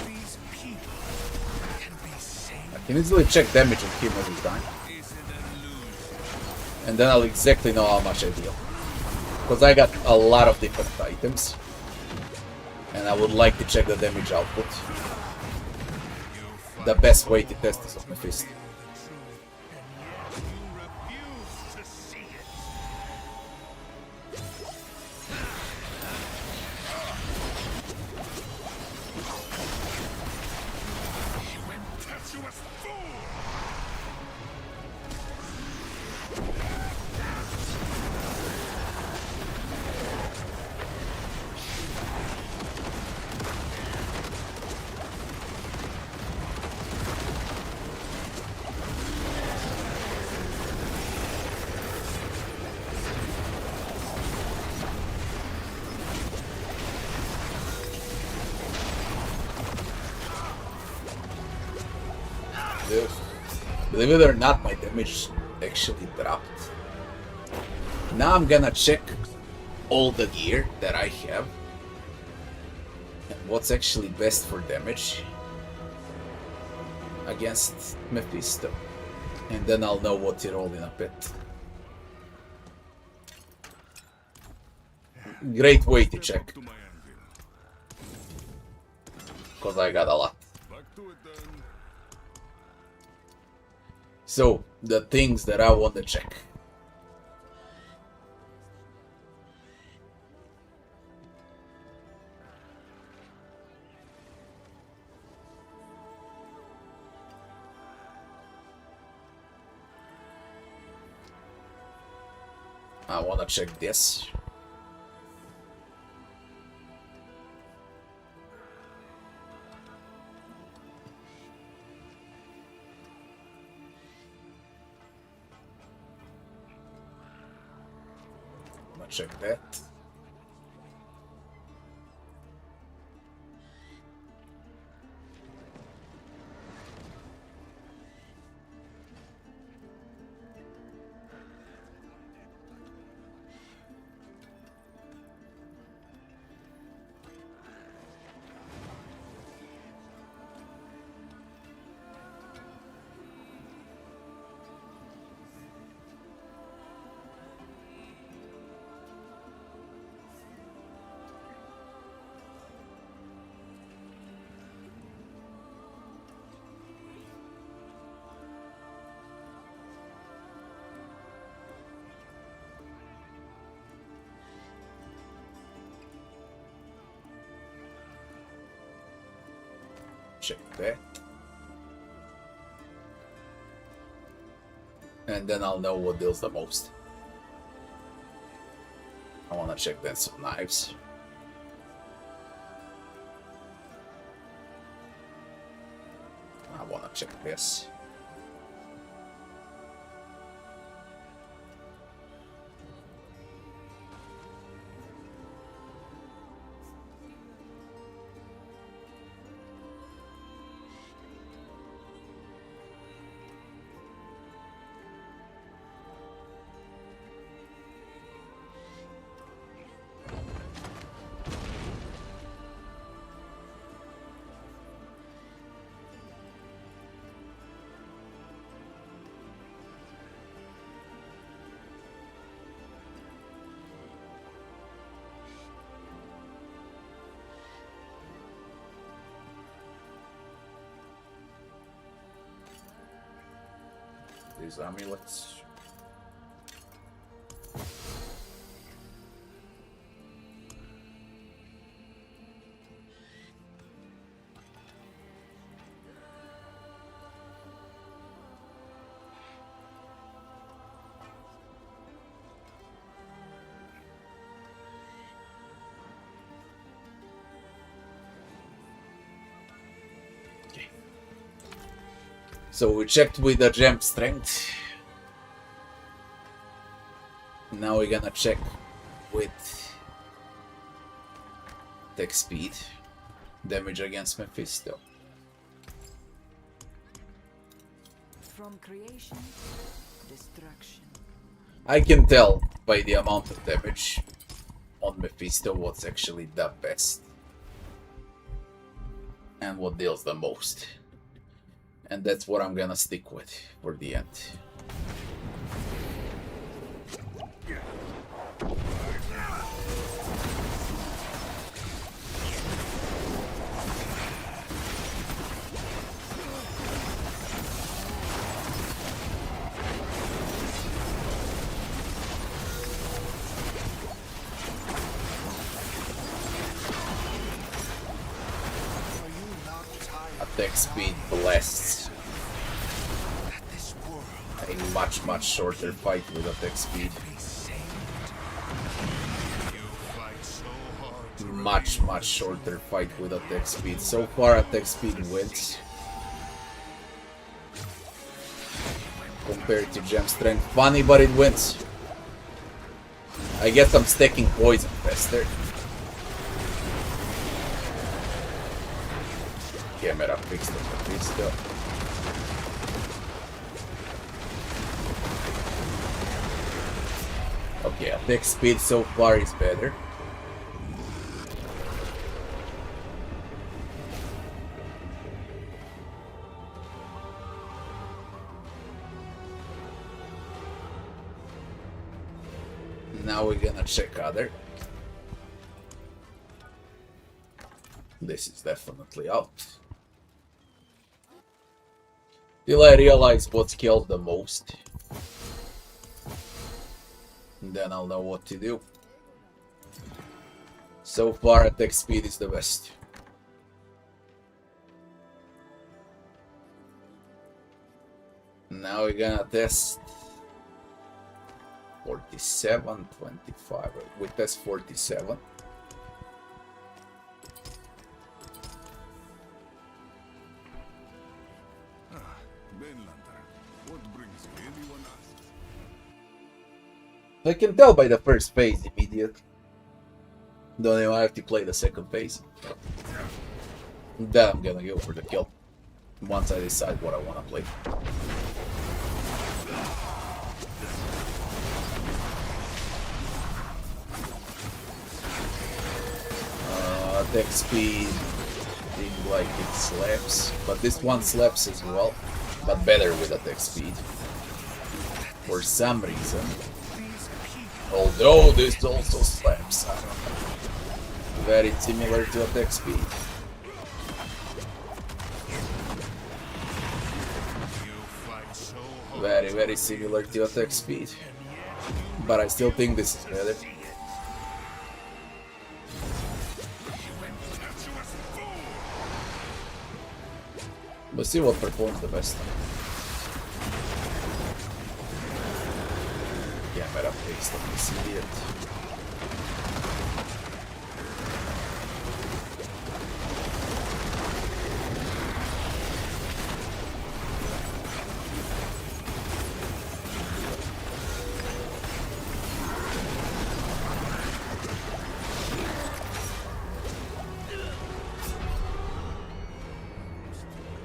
these people, can be sane I can easily check damage on him every time. is an illusion. And then I'll exactly know how much I deal. Because I got a lot of different items. And I would like to check the damage output. The best way to test this on my fist. You refuse to see it. You impetuous fool! Believe it or not, my damage actually dropped. Now I'm gonna check all the gear that I have and what's actually best for damage against Mephisto, and then I'll know what to roll in a pit. Great way to check, To my anvil. because I got a lot. Back to it then. So, the things that I want to check. I want to check this. Check that. Check that. And then I'll know what deals the most. I wanna check then some knives. I wanna check this. These amulets. Okay. So we checked with the gem strength. Now we're gonna check with attack speed, damage against Mephisto. From creation, destruction. I can tell by the amount of damage on Mephisto what's actually the best and what deals the most. And that's what I'm gonna stick with for the end. Attack speed blasts. A much shorter fight with attack speed. Much shorter fight with attack speed. So far attack speed wins compared to gem strength. Funny, but it wins. I guess I'm stacking poison faster. Camera fixed it, Mephisto. Okay, attack speed so far is better. Now we're gonna check other. This is definitely out. Till I realize what's killed the most. And then I'll know what to do. So far attack speed is the best. Now we're gonna test 47, 25. We test 47. I can tell by the first phase immediate. Don't even have to play the second phase. Then I'm gonna go for the kill. Once I decide what I wanna play. Attack speed seems like it slaps, but this one slaps as well, but better with attack speed. For some reason. Although this also slaps, I don't know. Very similar to attack speed. Very similar to attack speed. But I still think this is better. Let's see what performs the best. camera paste, let me see it.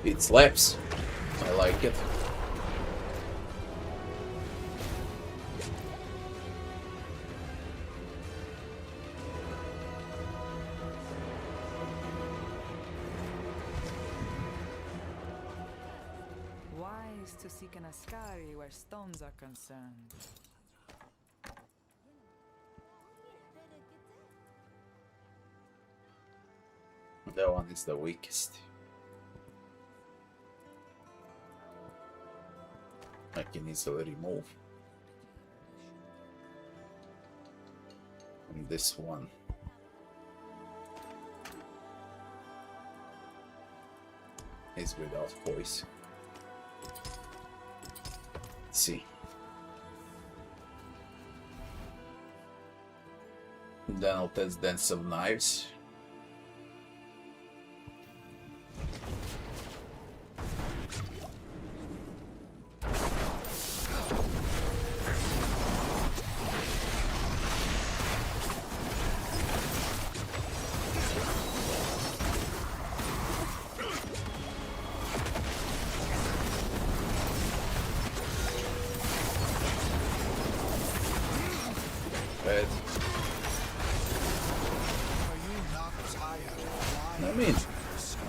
It slaps. I like it. Wise to seek an Ascari where stones are concerned. That one is the weakest. I can easily remove. And this one. Is without voice. Let's see. Then I'll test Dance of Knives. Bad. Are you not tired of I lying mean, to yourself?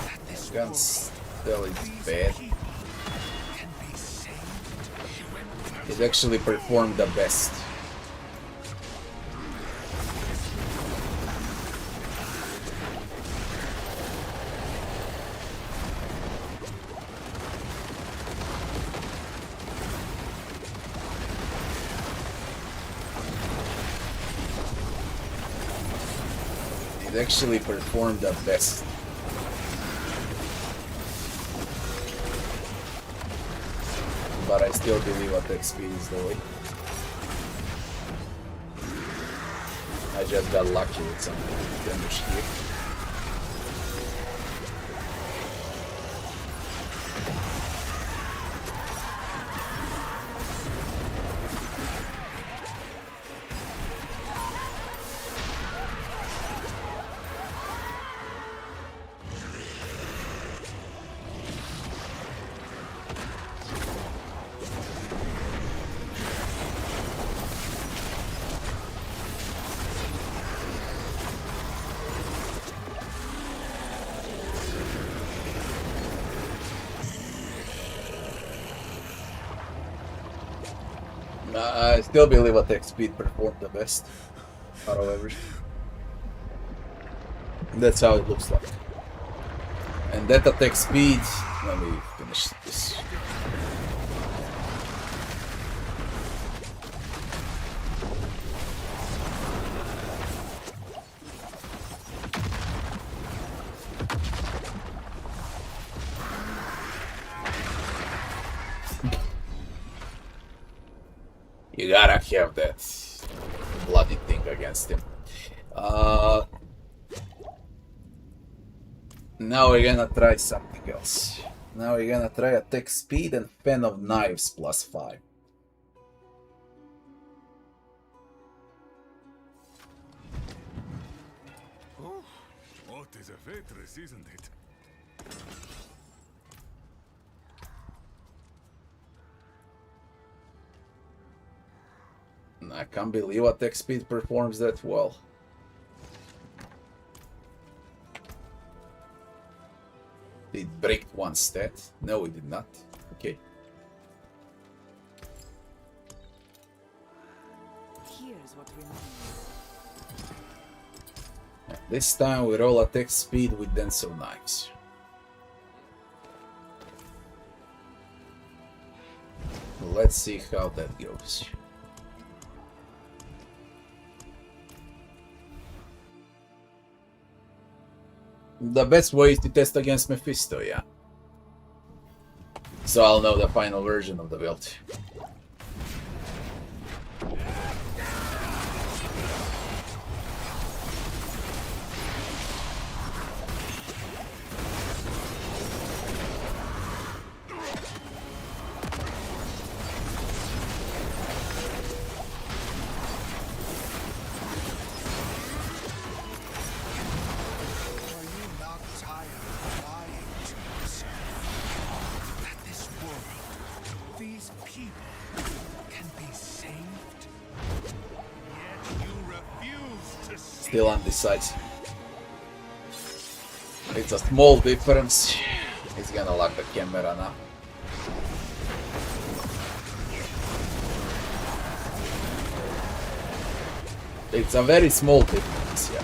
That this gun world, still is these bad. people can be saved. It actually performed the best. It actually performed the best. But I still believe attack speed is the way. I just got lucky with some damage here. I still believe attack speed performed the best out of everything. That's how it looks like. And that attack speed, let me finish this. You gotta have that bloody thing against him. Now we're gonna try something else. Now we're gonna try attack speed and Fan of Knives +5. Oh, what is a waitress, isn't it? I can't believe attack speed performs that well. Did it break one stat? No, it did not. Okay. Here's what remains. This time we roll attack speed with Dance of Knives. Let's see how that goes. The best way is to test against Mephisto, yeah. So I'll know the final version of the build. Still undecisive. It's a small difference. He's gonna lock the camera now. It's a very small difference, yeah.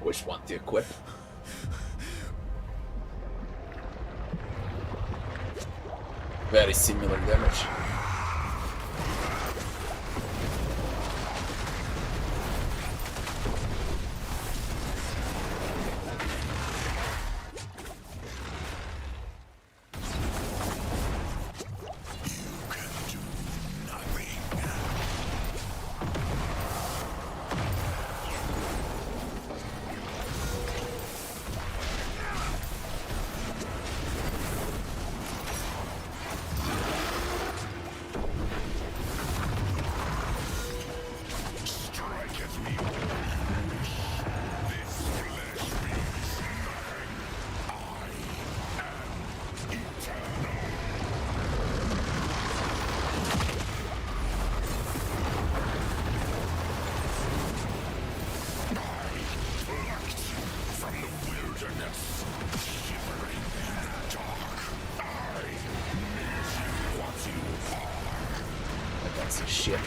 Which one to equip? Very similar damage. Shit.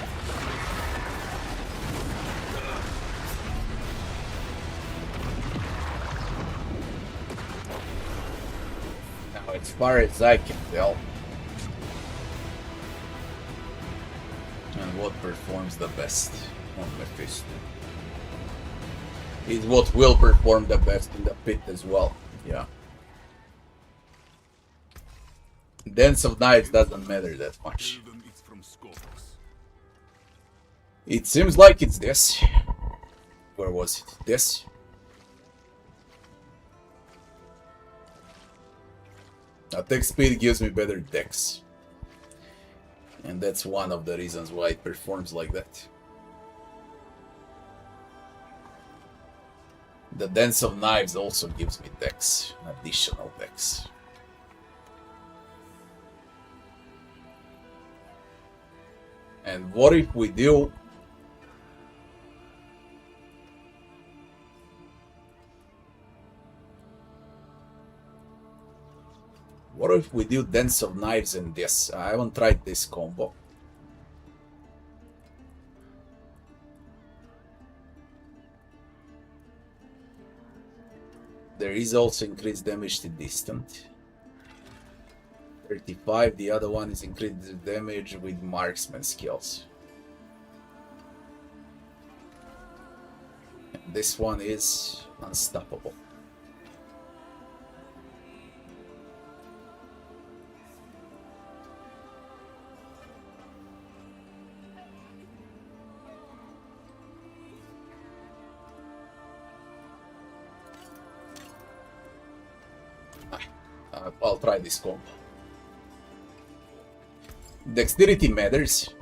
Now, as far as I can tell, and what performs the best on Mephisto is what will perform the best in the pit as well. Yeah. Dance of Knives doesn't matter that much. It seems like it's this. Where was it? This? Attack speed gives me better dex. And that's one of the reasons why it performs like that. The Dance of Knives also gives me dex. Additional dex. And what if we do... What if we do Dance of Knives and this? I haven't tried this combo. There is also increased damage to distant. 35, the other one is increased damage with marksman skills. And this one is unstoppable. I'll try this combo. Dexterity matters.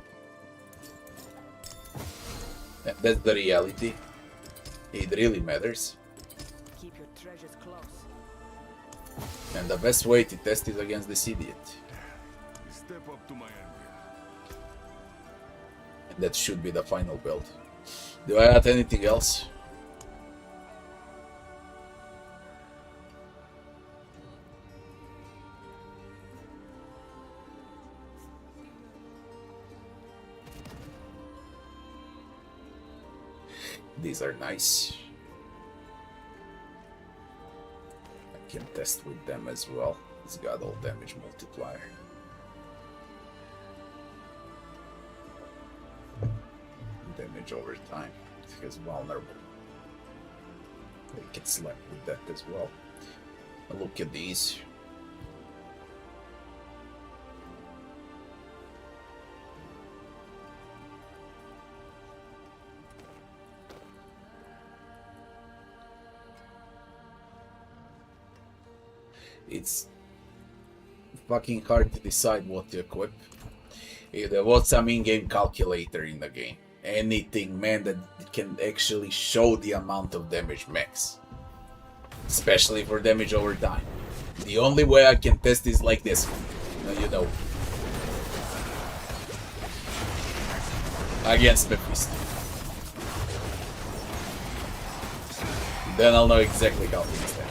And that's the reality. It really matters. Keep your treasures close. And the best way to test is against this idiot. Step up to my anvil. And that should be the final build. Do I add anything else? These are nice. can test with them as well. It's got all damage multiplier. Damage over time. It has vulnerable. We can slap with that as well. Look at these. It's fucking hard to decide what to equip. There was some in-game calculator in the game. Anything, man, that can actually show the amount of damage max. Especially for damage over time. The only way I can test is like this. You know. Against Mephisto. Then I'll know exactly how to use that.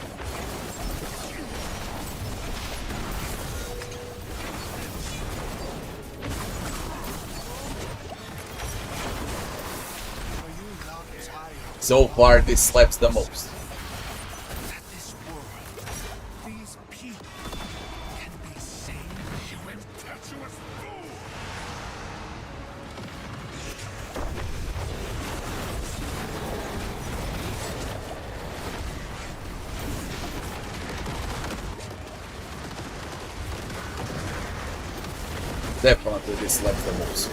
So far, this slaps the most. That this world, these people, can be saved. You impetuous fool! Definitely this slaps the most.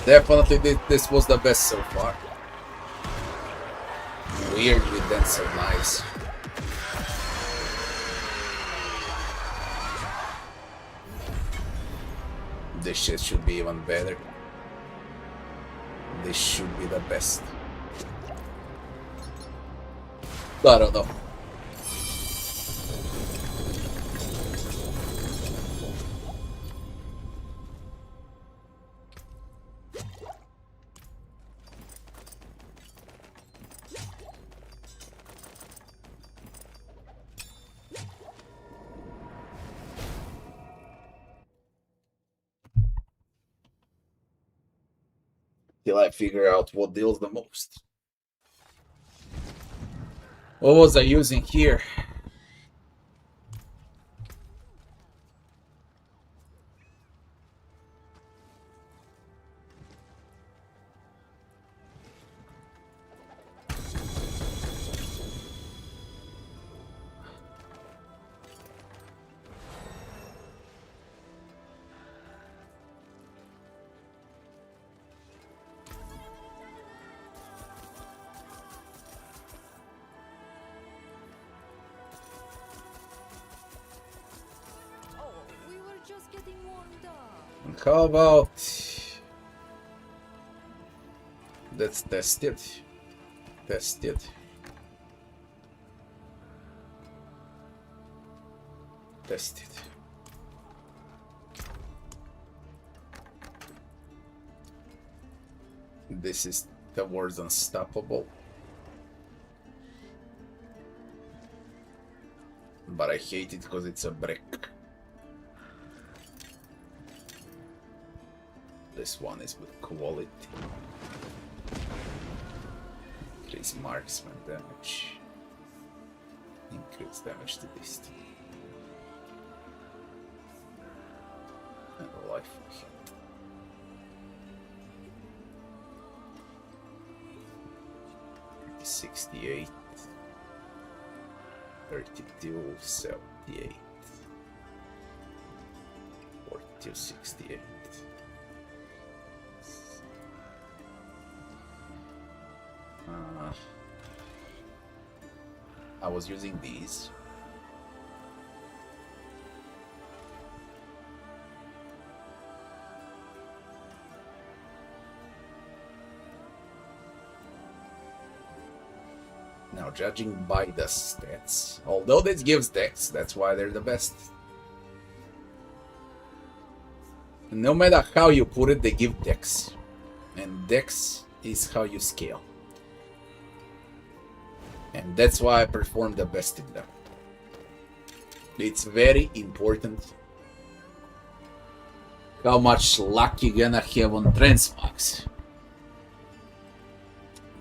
Definitely this was the best so far. Weirdly then so nice. This shit should be even better. This should be the best. I don't know. Till I figure out what deals the most. What was I using here? How about let's test it. Test it. tested. This is towards unstoppable. But I hate it because it's a brick. This one is with quality. Increase marksman damage. Increase damage to distance. And life for him. 68, 32, 78, 42, 68. I was using these. Now, judging by the stats, although this gives dex, that's why they're the best. No matter how you put it, they give dex. And dex is how you scale. And that's why I perform the best in them. It's very important how much luck you gonna have on transmogs.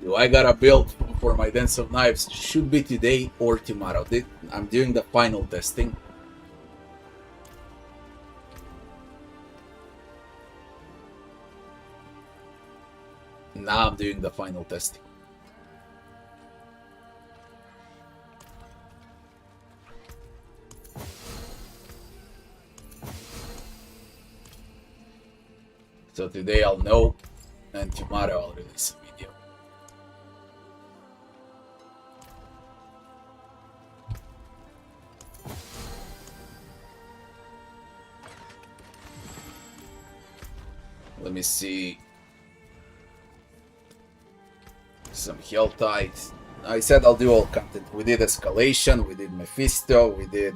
Do I gotta build for my Dance of Knives? Should be today or tomorrow. I'm doing the final testing. Now I'm doing the final testing. So today I'll know, and tomorrow I'll release a video. Let me see. Some Helltide. I said I'll do all content. We did Escalation, we did Mephisto, we did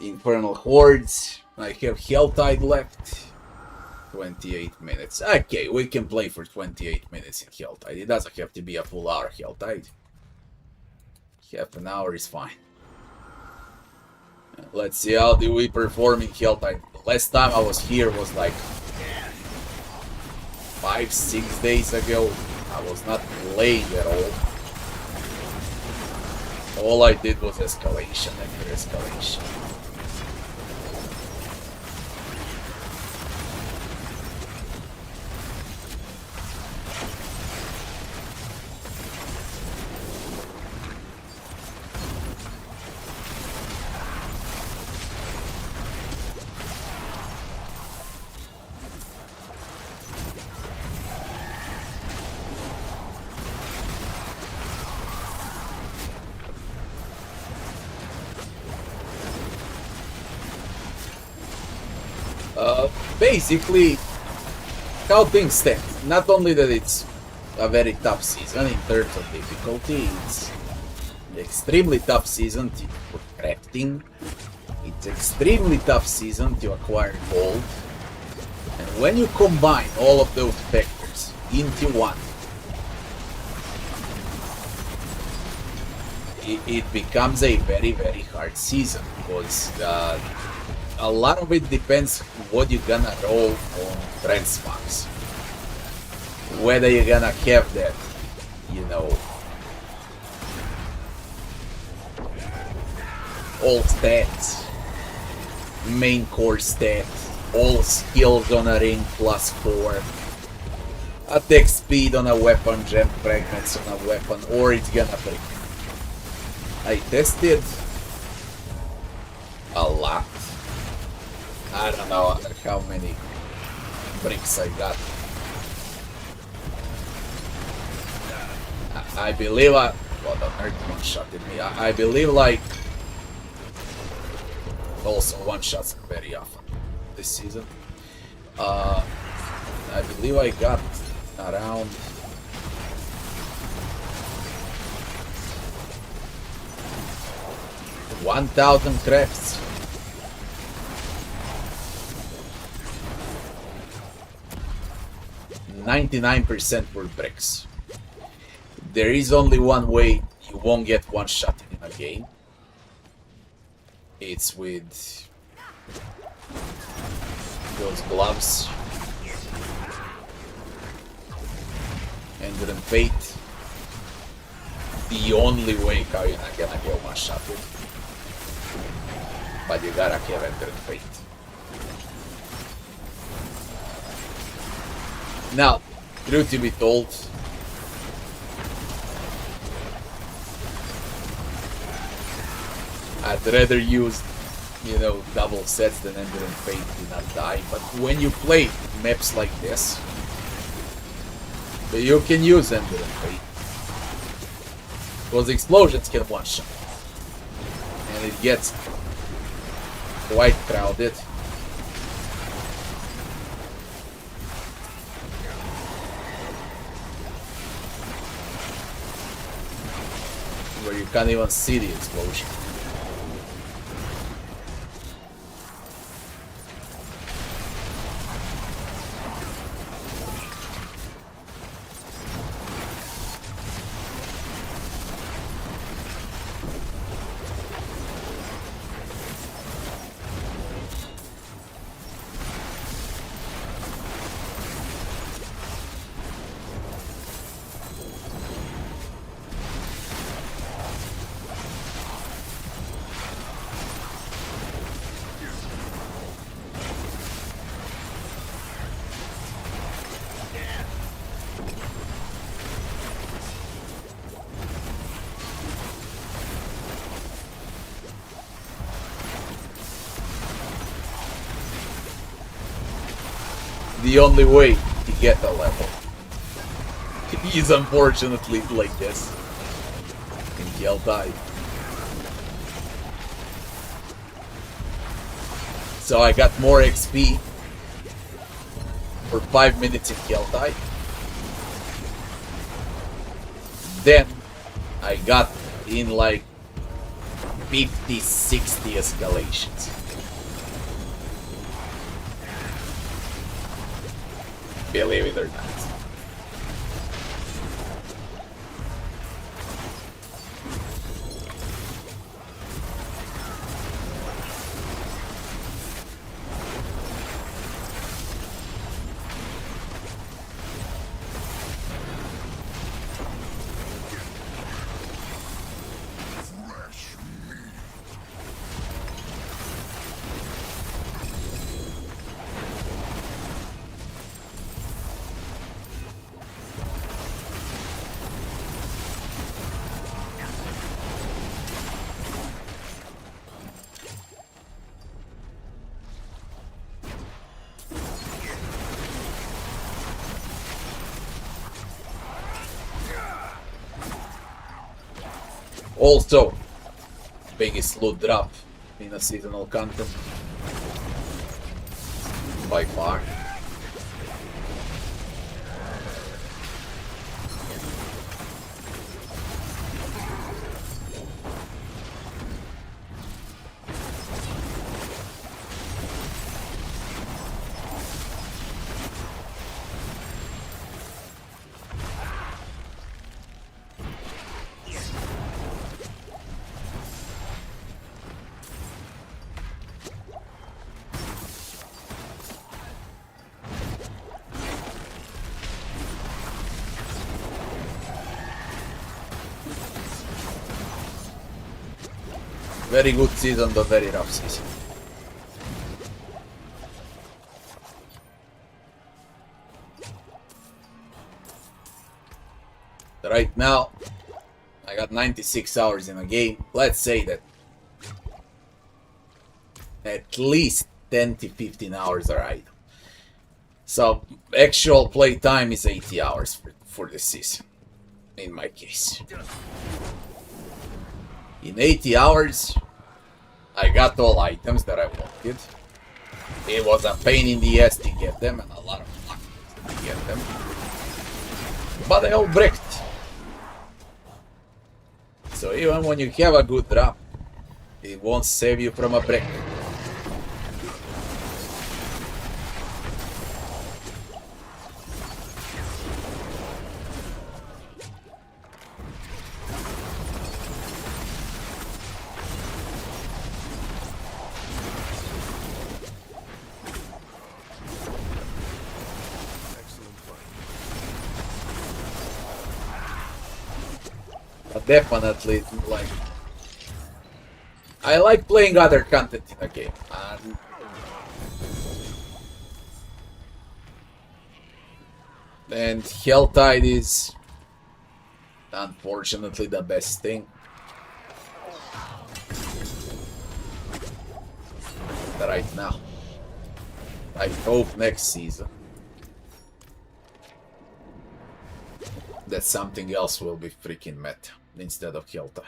Infernal Hordes. I have Helltide left. 28 minutes. Okay, we can play for 28 minutes in Helltide. It doesn't have to be a full hour Helltide. Half an hour is fine. Let's see how do we perform in Helltide. Last time I was here was like 5-6 days ago. I was not playing at all. All I did was escalation after escalation. Basically, how things stand. Not only that it's a very tough season in terms of difficulty, it's an extremely tough season for crafting. It's extremely tough season to acquire gold. And when you combine all of those factors into one, it becomes a very, very hard season because a lot of it depends what you're gonna roll on transmogs. Whether you're gonna have that, you know, all stats, main core stats, all skills on a ring +4, attack speed on a weapon, gem fragments on a weapon, or it's gonna break. I tested a lot. I don't know how many bricks I got. I believe well, the nerd one-shotted me. I believe like also one-shots very often this season. I believe I got around 1,000 crafts. %99% were bricks. There is only one way you won't get one shot in a game. It's with those gloves. Ender and Fate. The only way how you're not gonna get one shot with. But you gotta have Ender and Fate. Now, truth to be told, I'd rather use, you know, double sets than Ender and Fate do not die. But when you play maps like this, you can use Ender and Fate. Because explosions can one-shot. And it gets quite crowded. Where you can't even see the explosion. The only way to get a level is unfortunately like this. And Yell died. So I got more XP for 5 minutes in Keltai. Then I got in like 50, 60 escalations. Believe it or not. Also, biggest loot drop in a seasonal content by far. Very good season, but very rough season. Right now, I got 96 hours in a game. Let's say that at least 10 to 15 hours are idle. So, actual play time is 80 hours for this season, in my case. In 80 hours, I got all items that I wanted. It was a pain in the ass to get them, and a lot of luck to get them. But they all bricked. So even when you have a good drop, It won't save you from a brick. But definitely, like, I like playing other content in a game. And Helltide is unfortunately the best thing. Right now. I hope next season that something else will be freaking meta instead of Helltide.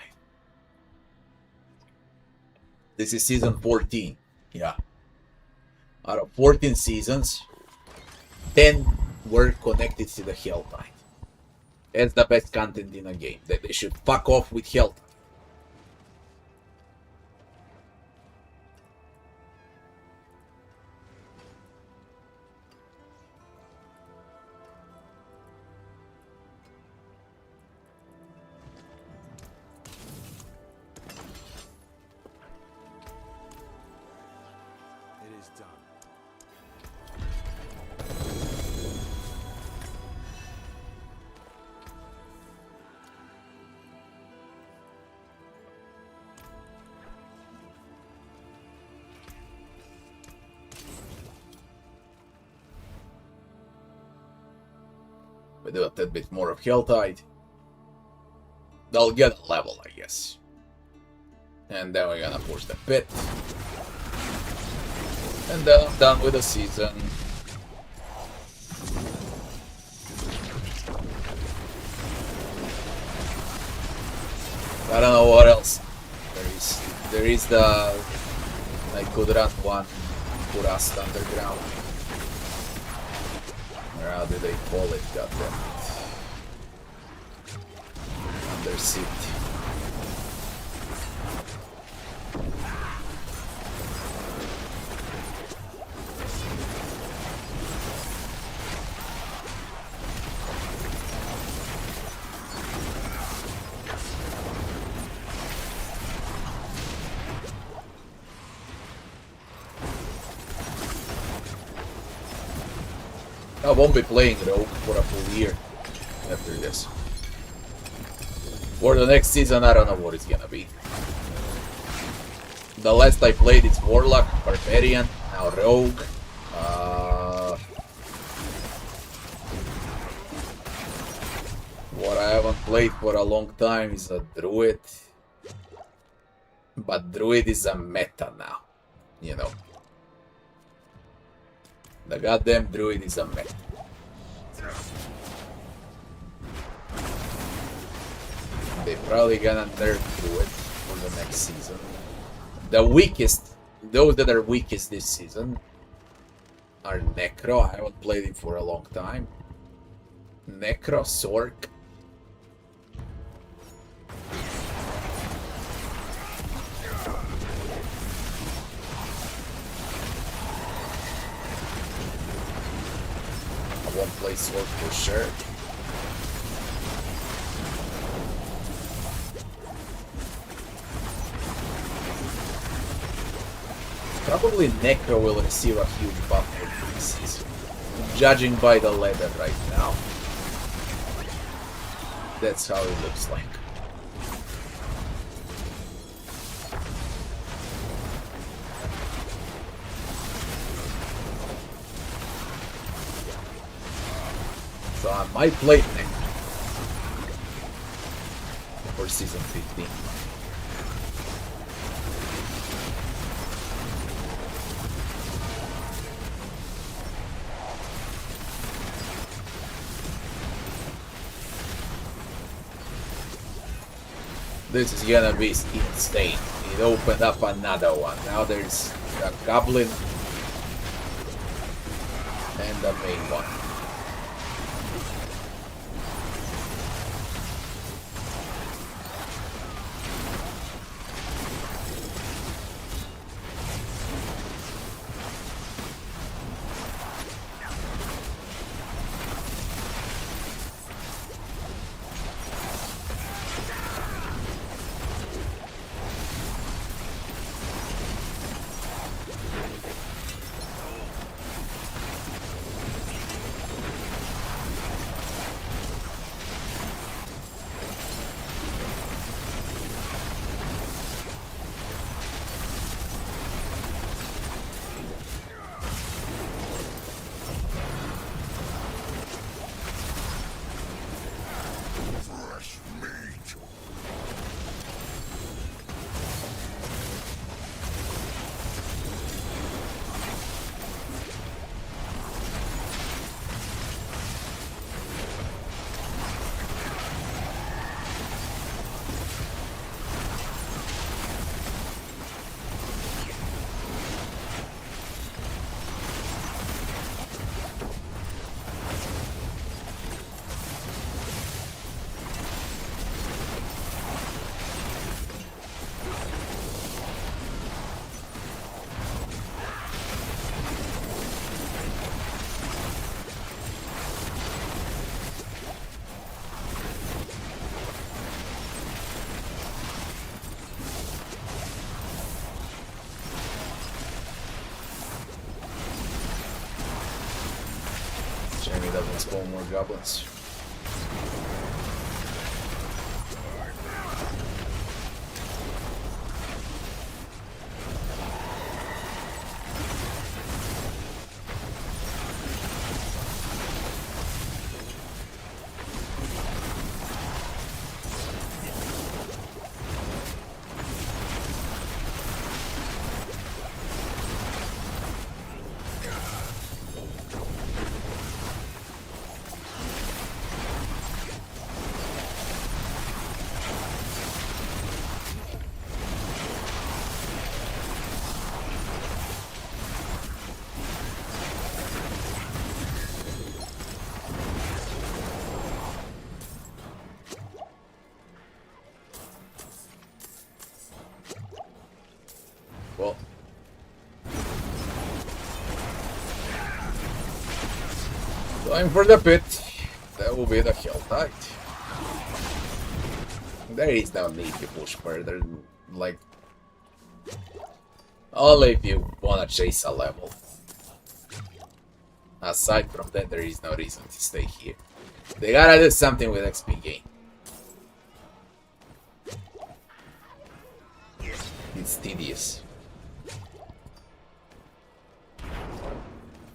This is season 14. Yeah. Out of 14 seasons, 10 were connected to the Helltide. That's the best content in a game. That they should fuck off with Helltide. It is done. We do a tad bit more of Helltide. They'll get a level, I guess. And then we're gonna push the pit. And then I'm done with the season. I don't know what else there is the I could run one Kurast Underground. Or how do they call it? Goddammit. Undercity. I won't be playing Rogue for a full year after this. For the next season, I don't know what it's gonna be. The last I played is Warlock, Barbarian, now Rogue. What I haven't played for a long time is a Druid. But Druid is a meta now, you know. The goddamn Druid is a meta. They're probably gonna nerf Druid for the next season. The weakest, those that are weakest this season are Necro. I haven't played him for a long time. Necro, Sork. I won't play Sork for sure. Probably Necro will receive a huge buff for this season, judging by the leather right now. That's how it looks like. So I might play Necro for season 15. This is gonna be insane. It opened up another one. Now there's a goblin and the main one. spawn more goblins. Well, time for the pit. That will be the Hell Tide. There is no need to push further. Like, only if you wanna chase a level. Aside from that, there is no reason to stay here. They gotta do something with XP gain. It's tedious.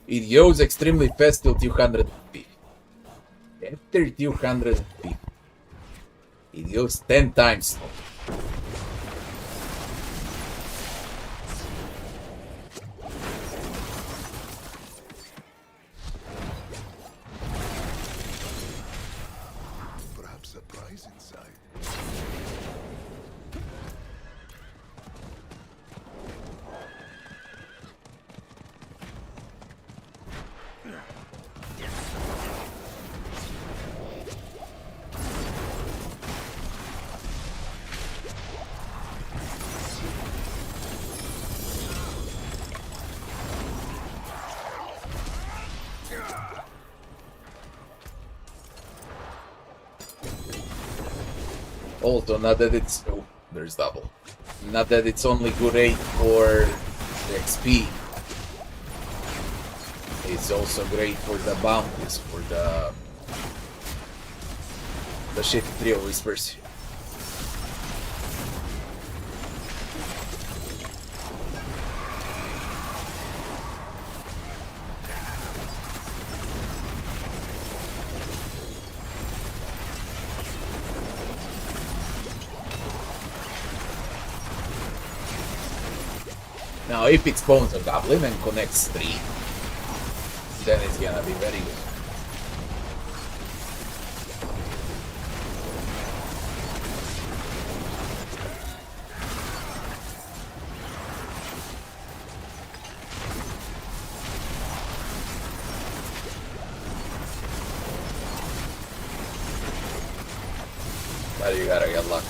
It goes extremely fast till 250. After 250, it goes 10 times slow. Perhaps a prize inside. Also, not that it's... oh, there's double. Not that it's only good aid for the XP. It's also great for the bounties, for the shitty trio whispers. Now, if it spawns a goblin and connects 3, then it's gonna be very good. But you gotta get lucky.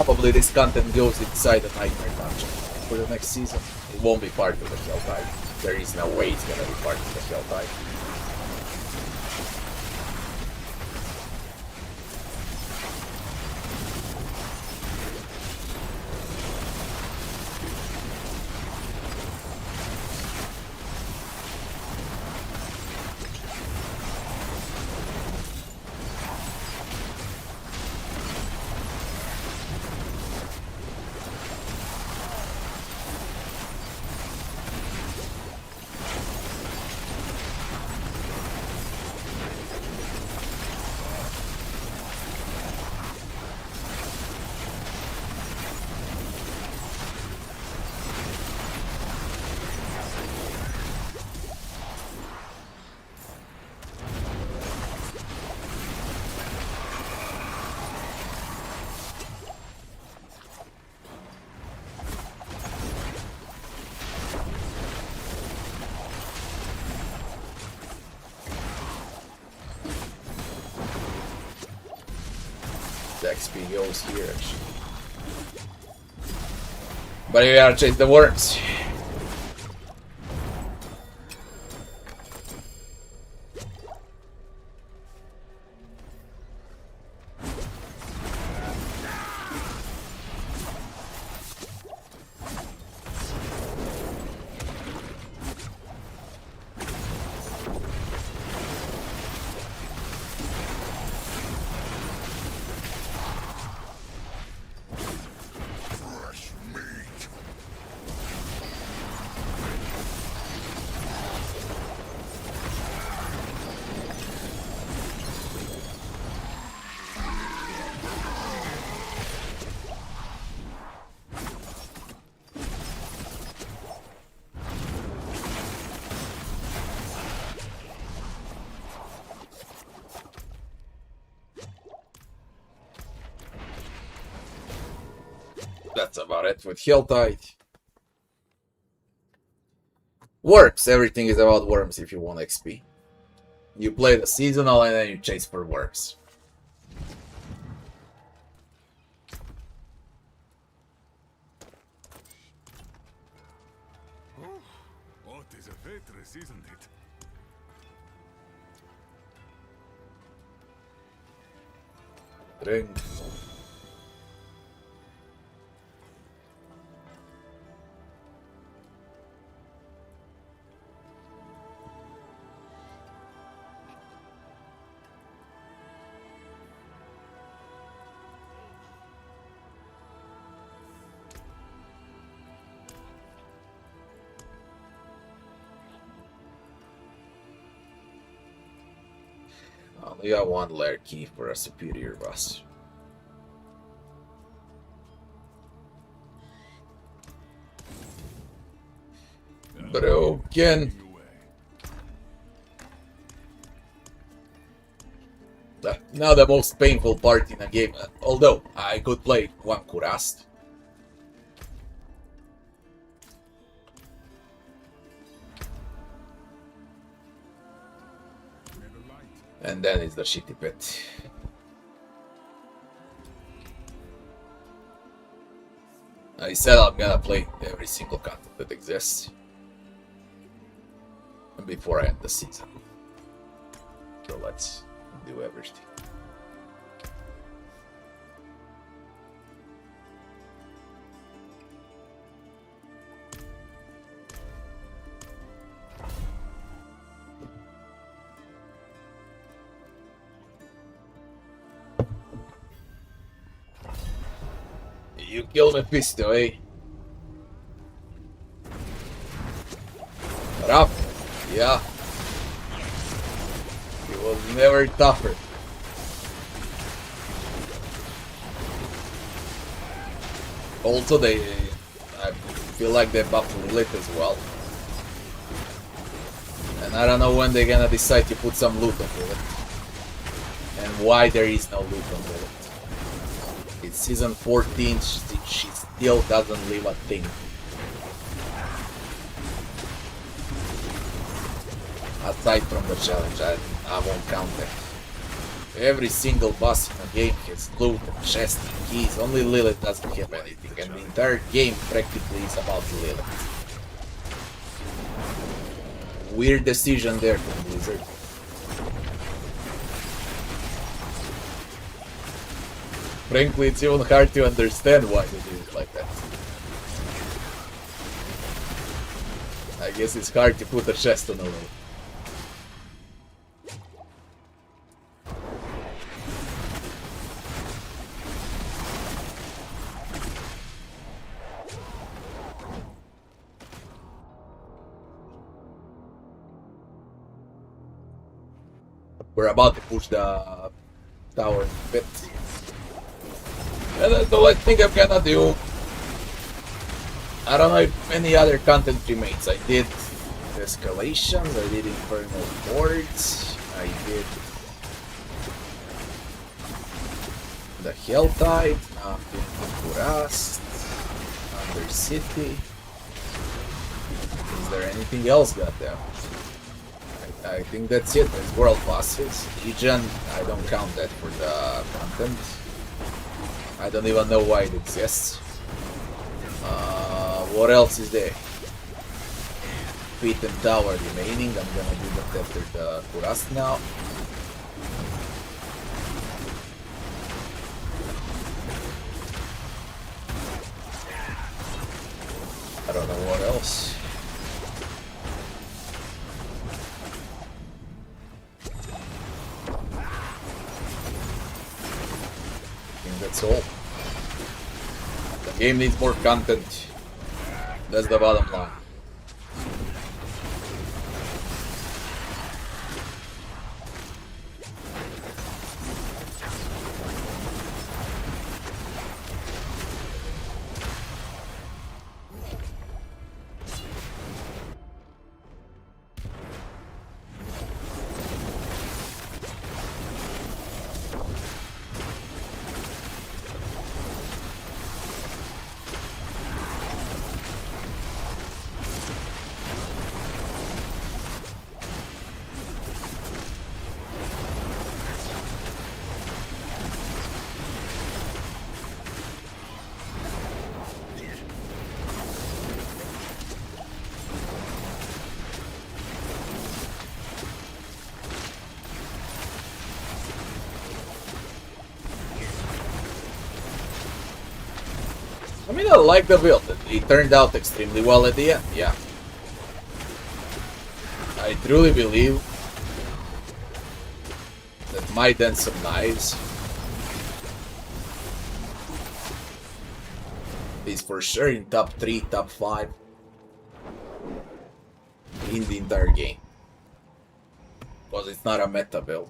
Probably this content goes inside the Nightmare Dungeon for the next season. It won't be part of the Hell Tide. There is no way it's gonna be part of the Hell Tide. the XP goes here actually. But you gotta chase the worms. That's about it with Helltide. Worms. Everything is about worms if you want XP. You play the seasonal and then you chase for worms. Oh, what is a waitress, isn't it? Drink. Only got one lair key for a superior boss. Broken. Now the most painful part in a game, although I could play one Kurast. And then it's the shitty pit. I said I'm gonna play every single content that exists before I end the season. So let's do everything. You killed Mephisto, eh? Rough, yeah. He was never tougher. Also, I feel like they buffed Lilith as well. And I don't know when they're gonna decide to put some loot on Lilith. And why there is no loot on Lilith. It's season 14, she still doesn't leave a thing. Aside from the challenge, I won't count that. Every single boss in the game has loot and chest and keys, only Lilith doesn't have anything, and the entire game practically is about Lilith. Weird decision there from Blizzard. Frankly, it's even hard to understand why they do it like that. I guess it's hard to put a chest on a road. We're about to push the tower pit. And that's all I think I'm gonna do. I don't know if any other content remains. I did Escalations, I did Infernal Hordes, I did the Helltide, now I'm doing the Kurast Undercity. Is there anything else, goddamn? I think that's it. There's world bosses. Legion, I don't count that for the content. I don't even know why it exists. What else is there? Pit and Tower remaining. I'm gonna do that after the Kurast now. I don't know what else. I think that's all. The game needs more content. That's the bottom line. I mean, I like the build. It turned out extremely well at the end, yeah. I truly believe that Might and some Knives is for sure in top 3, top 5 in the entire game. Because it's not a meta build.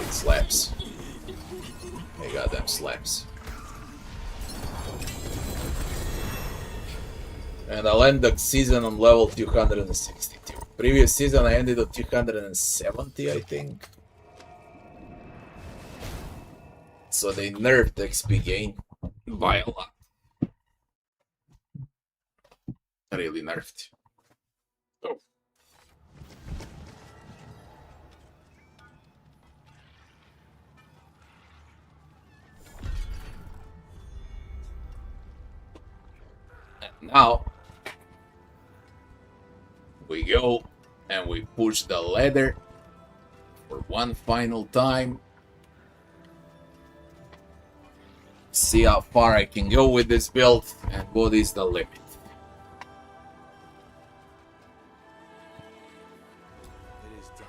It slaps. Hey, goddamn slaps. And I'll end the season on level 262. Previous season I ended at 270, I think. So they nerfed XP gain by a lot. Really nerfed. Oh. And now we go and we push the ladder for one final time. See how far I can go with this build and what is the limit. It is done.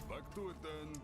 Back to it then.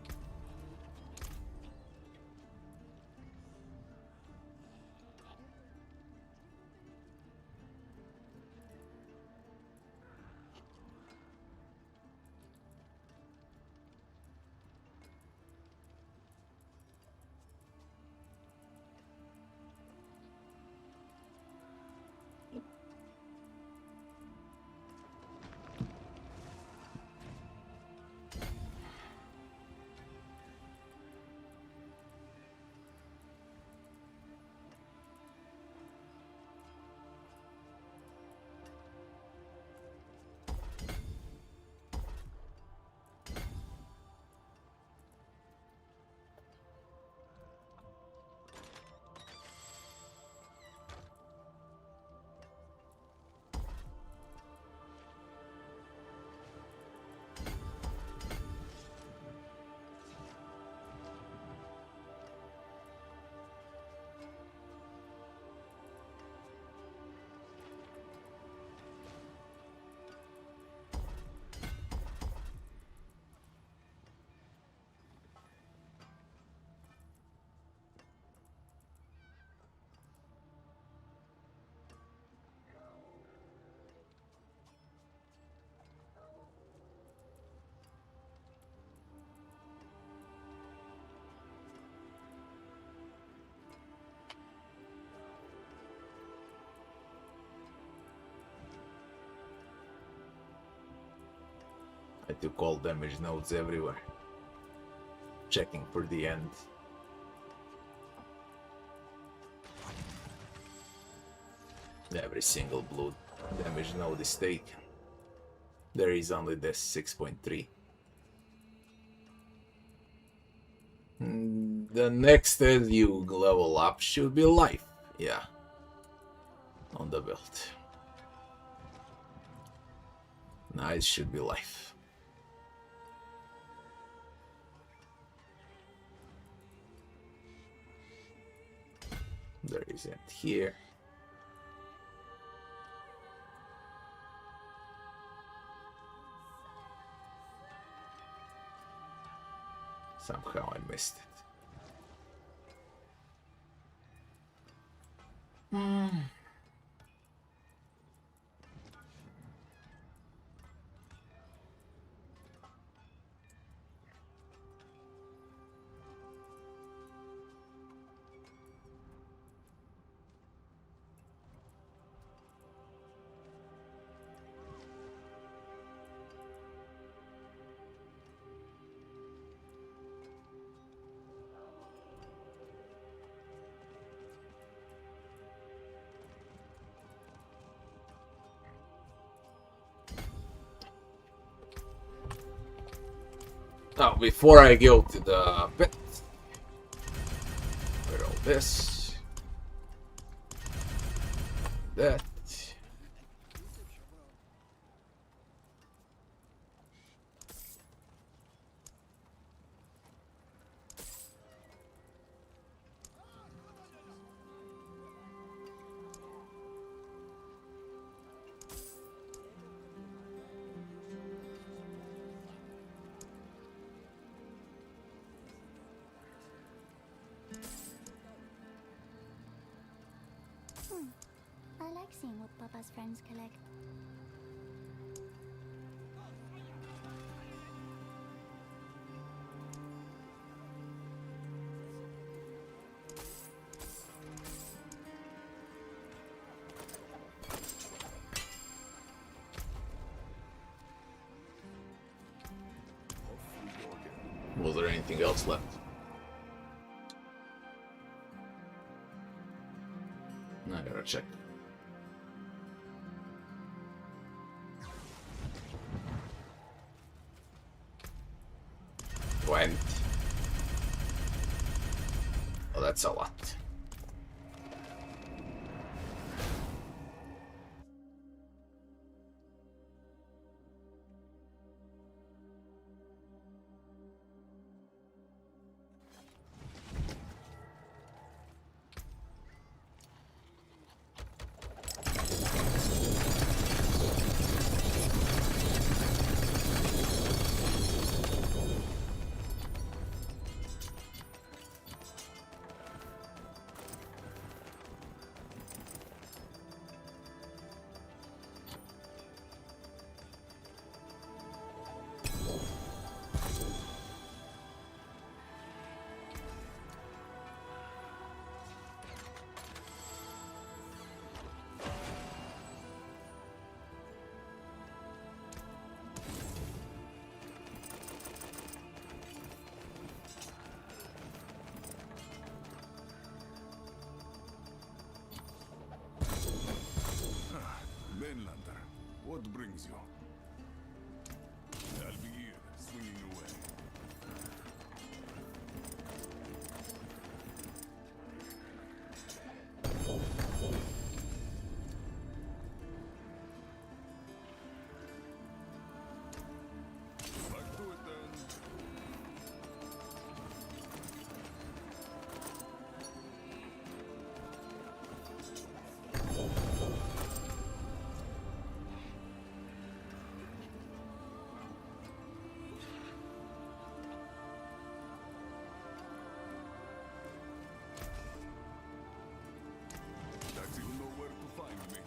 I took all damage nodes everywhere. Checking for the end. Every single blue damage node is taken. There is only this 6.3. The next as you level up should be life. Yeah. On the belt. Now it should be life. There is it here. Somehow I missed it. Now, before I go to the pit, put all this, that. I like seeing what Papa's friends collect. Was there anything else left? I gotta check. Went. Oh, that's a lot. Mainlander, what brings you? I'll be here, swinging away. Back to it then. That's you know where to find me.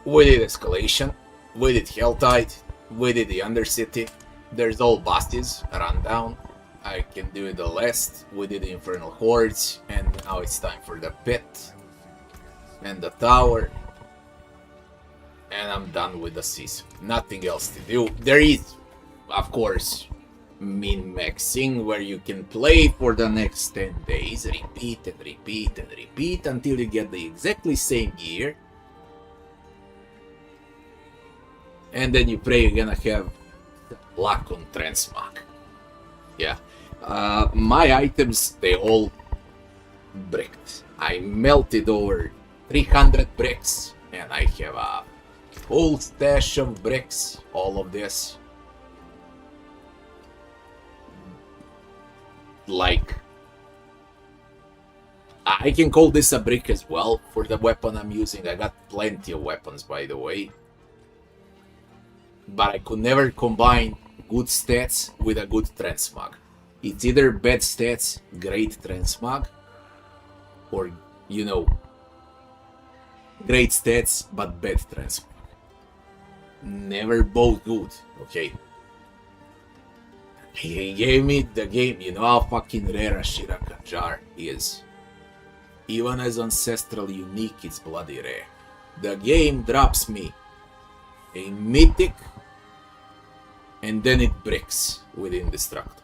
We did Escalation, we did Helltide, we did the Undercity. There's all bosses run down. I can do the last. We did the Infernal Hordes, and now it's time for the pit and the tower. And I'm done with the season. Nothing else to do. There is, of course, min-maxing, where you can play for the next 10 days, repeat and repeat and repeat until you get the exactly same gear. And then you pray you're gonna have luck on transmog. Yeah. My items, they all bricked. I melted over 300 bricks, and I have a full stash of bricks, all of this. Like, I can call this a brick as well for the weapon I'm using. I got plenty of weapons, by the way. But I could never combine good stats with a good transmog. It's either bad stats, great transmog, or, you know, great stats but bad transmog. Never both good, okay? He gave me the game, you know how fucking rare a Shiraka jar is. Even as ancestral unique, it's bloody rare. The game drops me a mythic, and then it breaks with indestructible.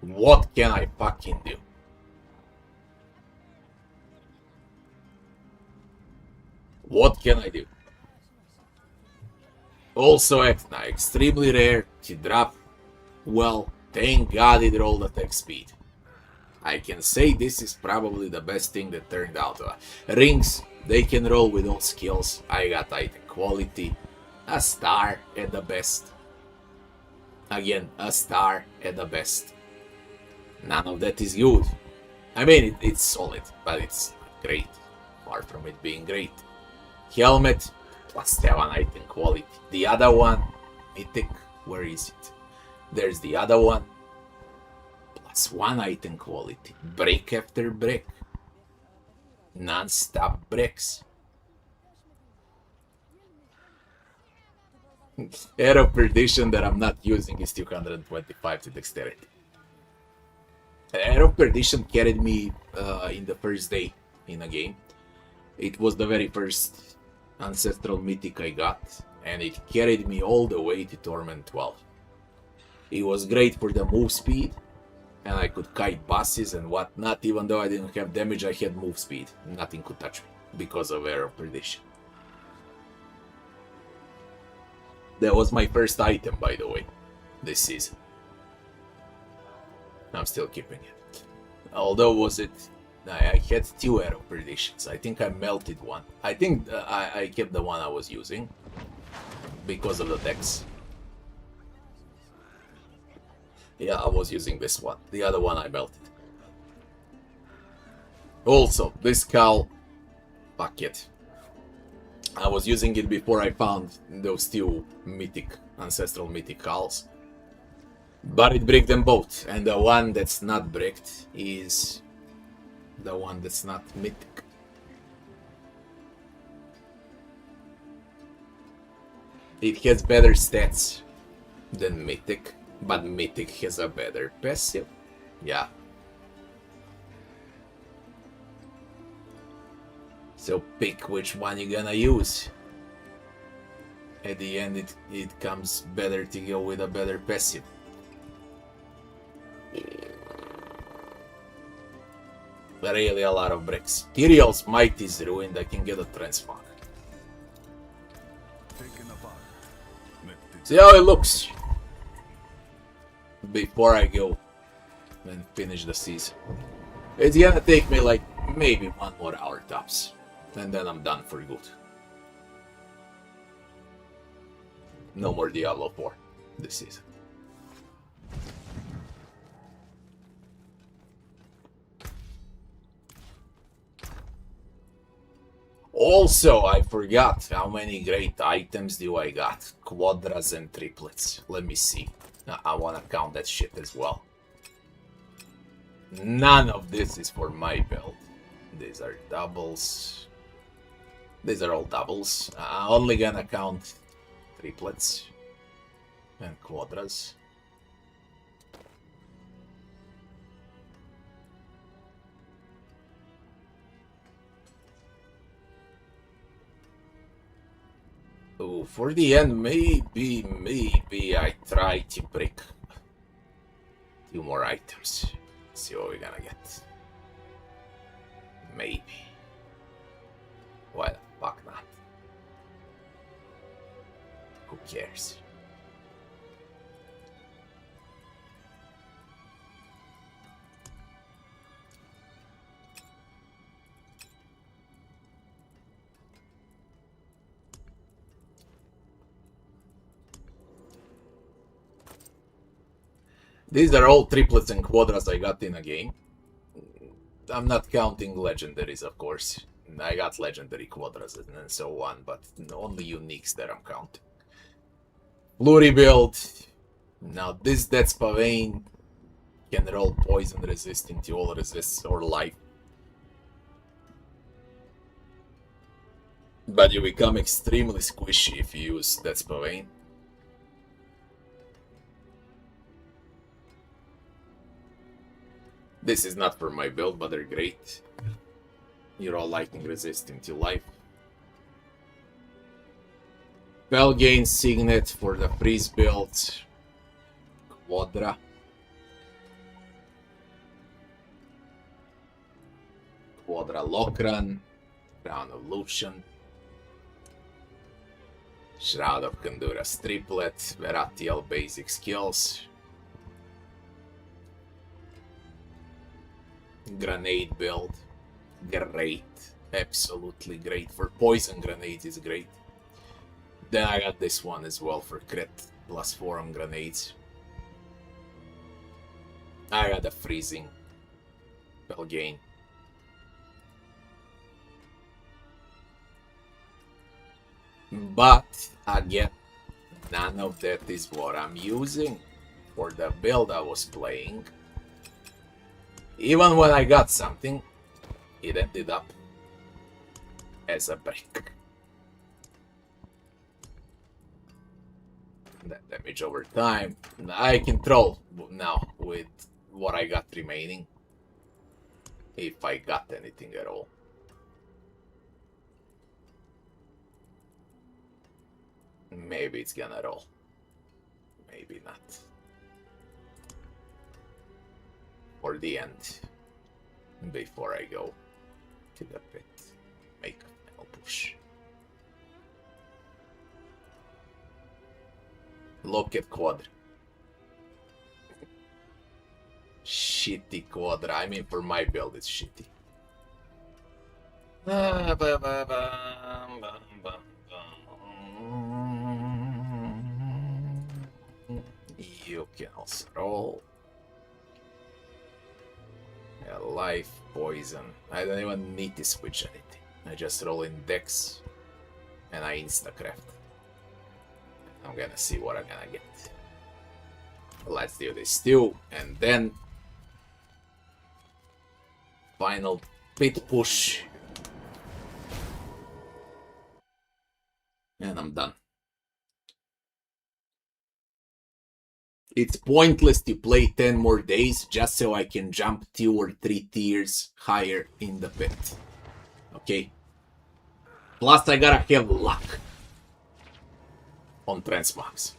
What can I fucking do? What can I do? Also Etna, extremely rare to drop. Well, thank God it rolled attack speed. I can say this is probably the best thing that turned out. Rings, they can roll with all skills. I got item quality. A star at the best. Again, a star at the best. None of that is good. I mean, it's solid, but it's not great. Far from it being great. Helmet, +7 item quality. The other one, mythic, where is it? There's the other one. +1 item quality. Break after break. Non-stop breaks. Arrow Perdition that I'm not using is 225 to dexterity. Arrow Perdition carried me in the first day in a game. It was the very first Ancestral Mythic I got, and it carried me all the way to Torment 12. It was great for the move speed, and I could kite bosses and whatnot. Even though I didn't have damage, I had move speed. Nothing could touch me because of Arrow Perdition. That was my first item, by the way, this season. I'm still keeping it. Although I had 2 Arrow Perditions. I think I melted one. I think I kept the one I was using because of the dex. Yeah, I was using this one. The other one I melted. Also, this cowl, fuck it. I was using it before I found those 2 ancestral mythic cowls. But it bricked them both, and the one that's not bricked is the one that's not mythic. It has better stats than mythic, but mythic has a better passive. Yeah. So pick which one you're gonna use. At the end it comes better to go with a better passive. Really a lot of bricks. Tyriel's might is ruined, I can get a transmog. See how it looks before I go and finish the season. It's gonna take me like maybe 1 more hour tops, and then I'm done for good. No more Diablo 4 this season. Also, I forgot how many great items do I got. Quadras and triplets. Let me see. I wanna count that shit as well. None of this is for my build. These are doubles. These are all doubles. I'm only gonna count triplets and quadras. Ooh, for the end, maybe I try to break 2 more items. See what we're gonna get. Maybe. Why the fuck not? Who cares? These are all triplets and quadras I got in a game. I'm not counting legendaries, of course. I got legendary quadras and so on, but only uniques that I'm counting. Flurry build. Now this Death's Pavane can roll poison resisting to all resists or life. But you become extremely squishy if you use Death's Pavane. This is not for my build, but they're great. You're all lightning resisting to life. Belgain Signet for the freeze build. Quadra. Quadra Lokran. Crown of Lucian. Shroud of Kandura's triplet. Veratiel basic skills. Grenade build. Great. Absolutely great. For poison grenades is great. Then I got this one as well for crit. +4 on grenades. I got a freezing Belgain. But again, none of that is what I'm using for the build I was playing. Even when I got something, it ended up as a brick. That damage over time. I can troll now with what I got remaining. If I got anything at all. Maybe it's gonna roll. Maybe not. For the end. Before I go to the pit. Make a final push. Look at Quadra. Shitty Quadra. I mean, for my build, it's shitty. You can also roll. Yeah, life, poison. I don't even need to switch anything. I just roll in Dex and I insta-craft. I'm gonna see what I'm gonna get. Let's do this too, and then final pit push. And I'm done. It's pointless to play 10 more days just so I can jump 2 or 3 tiers higher in the pit. Okay? Plus I gotta have luck on transmogs.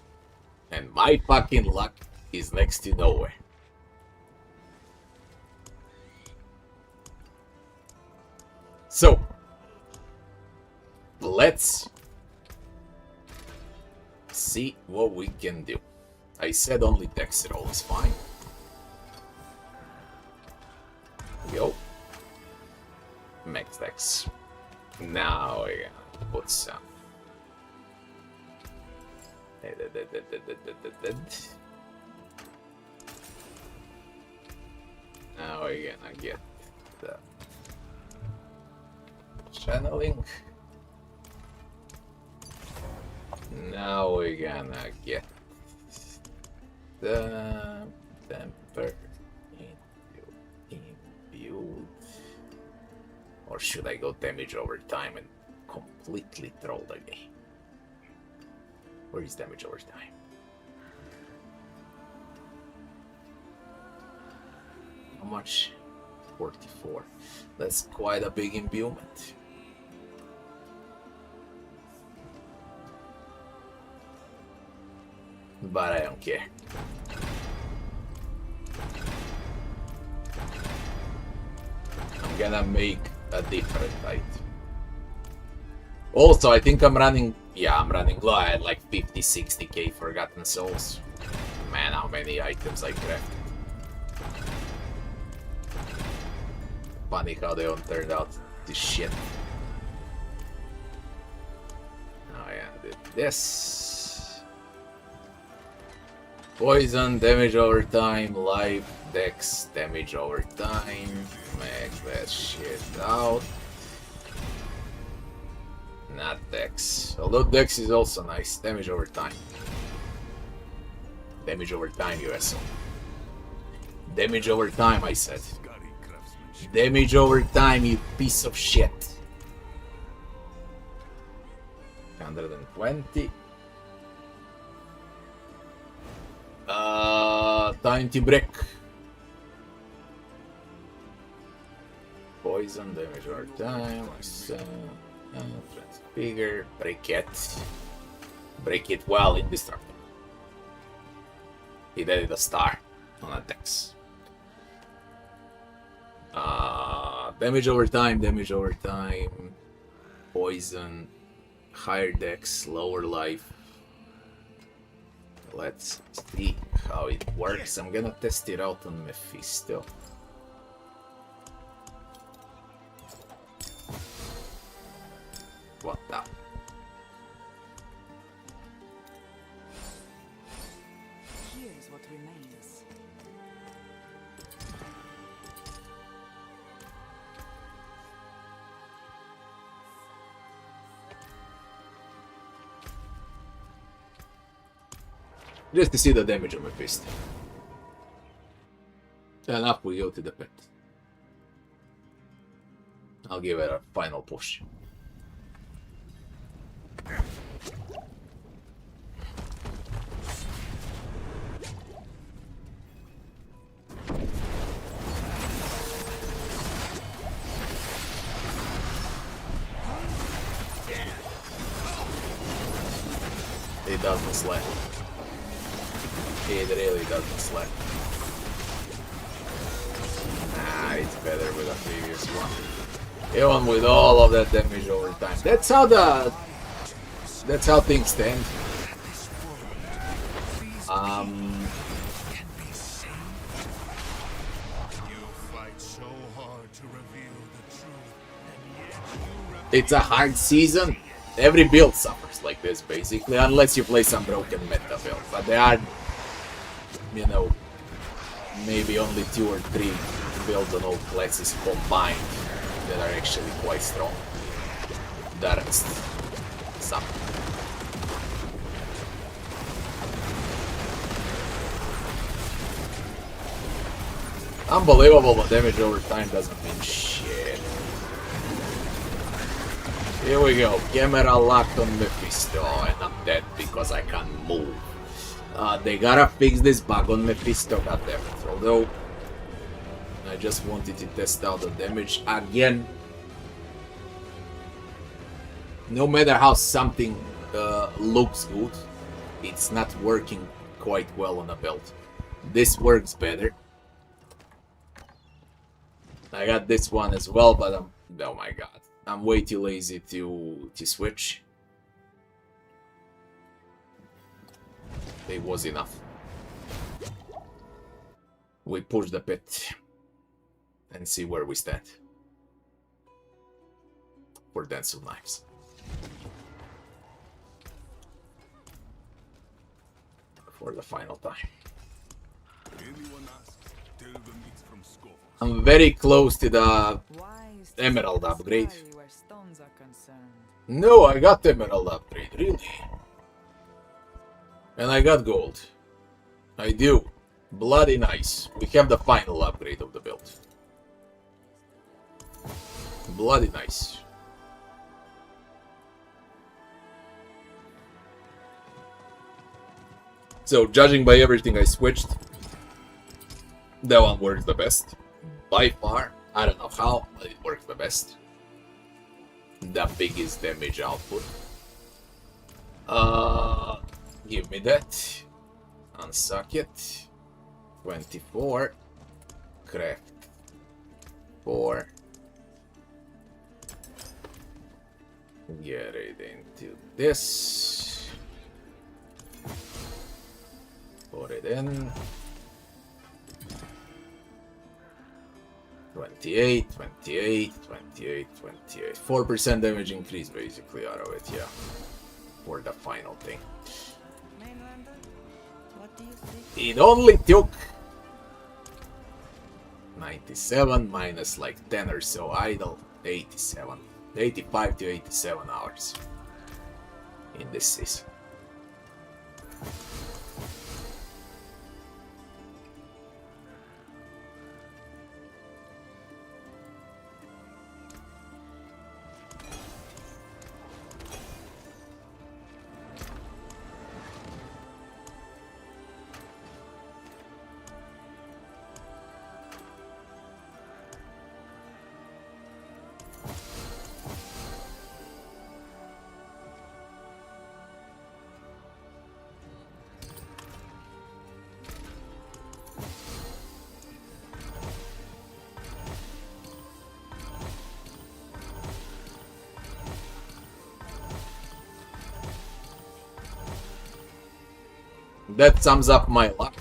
And my fucking luck is next to nowhere. So, let's see what we can do. I said only Dex roll is fine. Yo. Max Dex. Now we're gonna put some. Now we're gonna get the channeling. Now we're gonna get the temper imbued. Or should I go damage over time and completely troll the game? Where is damage over time? How much? 44. That's quite a big imbuement. but I don't care. I'm gonna make a different item. Also, I think I'm running... Yeah, I'm running low. I had like 50-60k Forgotten Souls. Man, how many items I crafted. Funny how they all turned out this shit. Oh yeah, did this. Poison, damage over time, life, dex, damage over time. Make that shit out. Not dex. Although dex is also nice. Damage over time. Damage over time, you asshole. Damage over time, I said. Damage over time, you piece of shit. 120. Time to break. Poison, damage over time. Transfigure, break it. Break it well, indestructible. He added a star on attacks. Damage over time, poison, higher dex, lower life. Let's see how it works. I'm gonna test it out on Mephisto. What the? Here's what remains. Just to see the damage on my fist. And up we go to the pit. I'll give it a final push. It doesn't slap. It really doesn't slap. Nah, it's better with a previous one. Even with all of that damage over time. That's how things stand. It's a hard season. Every build suffers like this, basically, unless you play some broken meta build. But there are, you know, maybe only 2 or 3 builds on all classes combined that are actually quite strong. The rest suffer. Unbelievable, but damage over time doesn't mean shit. Here we go, camera locked on Mephisto, and I'm dead because I can't move. They gotta fix this bug on Mephisto, goddammit. Although, I just wanted to test out the damage again. No matter how something looks good, it's not working quite well on a build. This works better. I got this one as well, but oh my god. I'm way too lazy to switch. It was enough. We push the pit and see where we stand for Dance of Knives. For the final time. Anyone asks, tell them it's from Scoville. I'm very close to the Emerald upgrade. Where stones are concerned. No, I got Emerald upgrade, really. And I got gold. I do. Bloody nice. We have the final upgrade of the build. Bloody nice. So, judging by everything I switched, that one works the best. By far. I don't know how, but it works the best. The biggest damage output. Give me that. Unsuck it. 24. Craft 4. Get it into this. Put it in. 28, 28, 28, 28. 4% damage increase basically out of it, yeah. For the final thing. Mainlander, what do you think? It only took 97 minus like 10 or so idle. 87. 85 to 87 hours in this season. That sums up my luck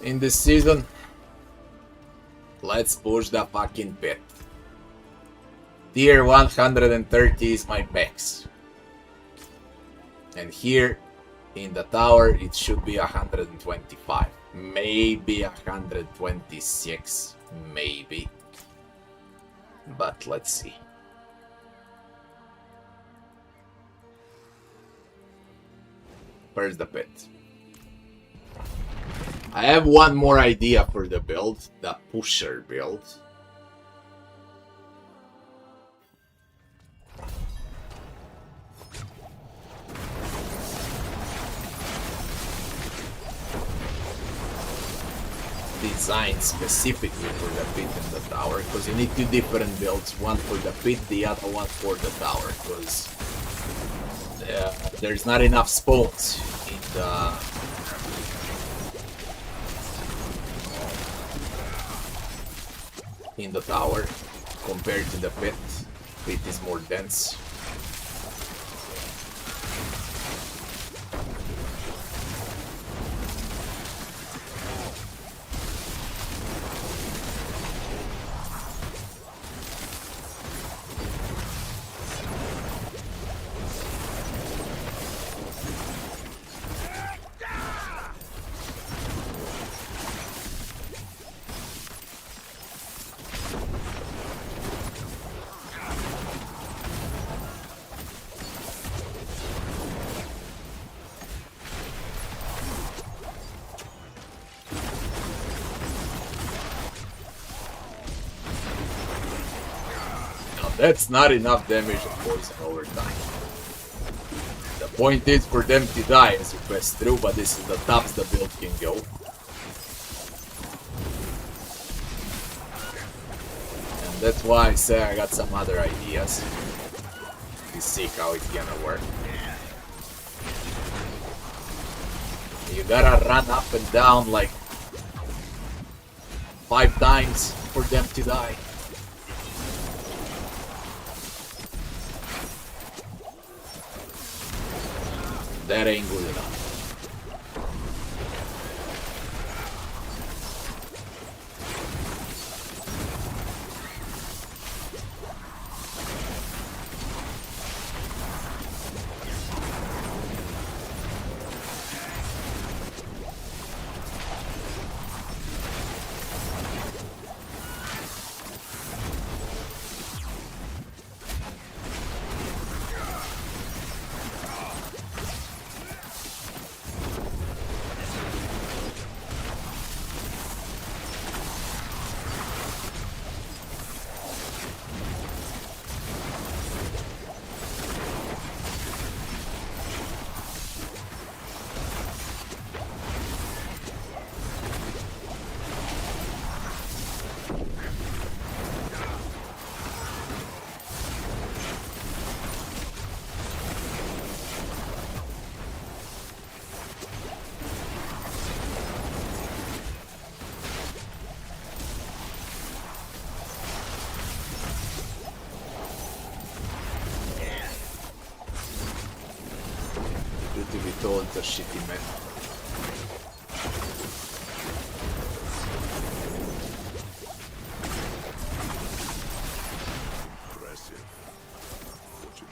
in this season. Let's push the fucking pit. Tier 130 is my max. And here in the tower it should be 125. Maybe 126. Maybe. But let's see. Where's the pit? I have one more idea for the build, the pusher build. Designed specifically for the pit and the tower, because you need two different builds, one for the pit, the other one for the tower, because there's not enough spawns in the tower compared to the pit. Pit is more dense. That's not enough damage of poison over time. The point is for them to die as you pass through, but this is the tops the build can go. And that's why I say I got some other ideas to see how it's gonna work. You gotta run up and down like 5 times for them to die. That ain't good enough. Controls are shitty, man. Impressive. What you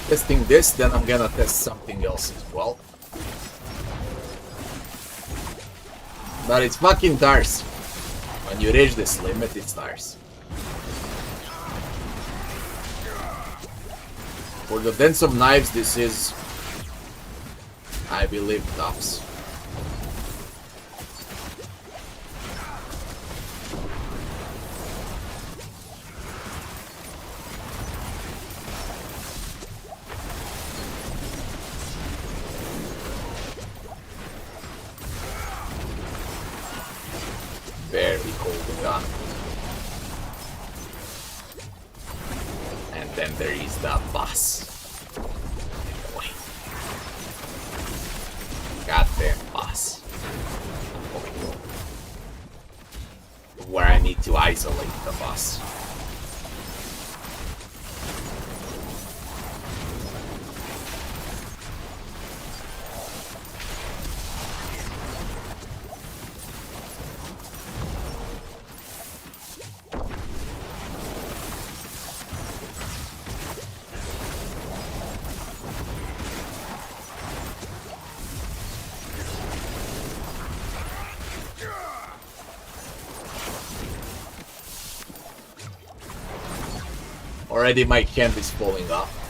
Testing this, then I'm gonna test something else as well. But it's fucking Tars. When you reach this limit, it's Tars. For the Dance of Knives, this is, I believe, tops. Barely holding on. And then there is the boss. Wait. Goddamn boss. Where I need to isolate the boss. Already my camp is falling off.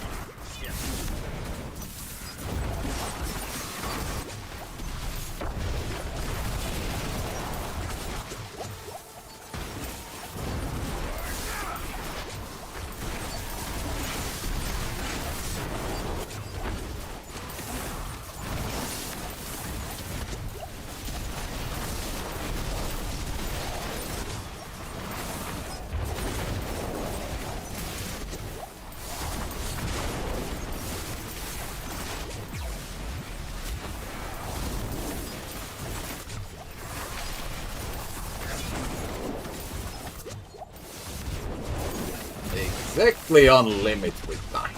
Exactly on limit with time.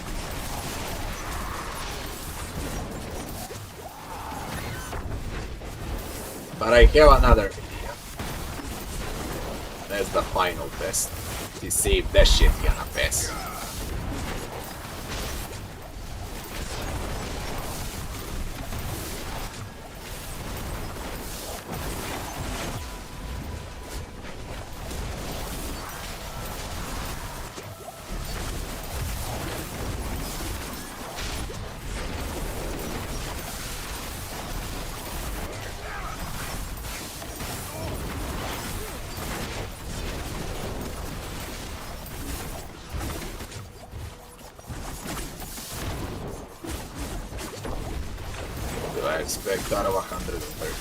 But I have another video. That's the final test. To see if that shit gonna pass. I expect out of 130.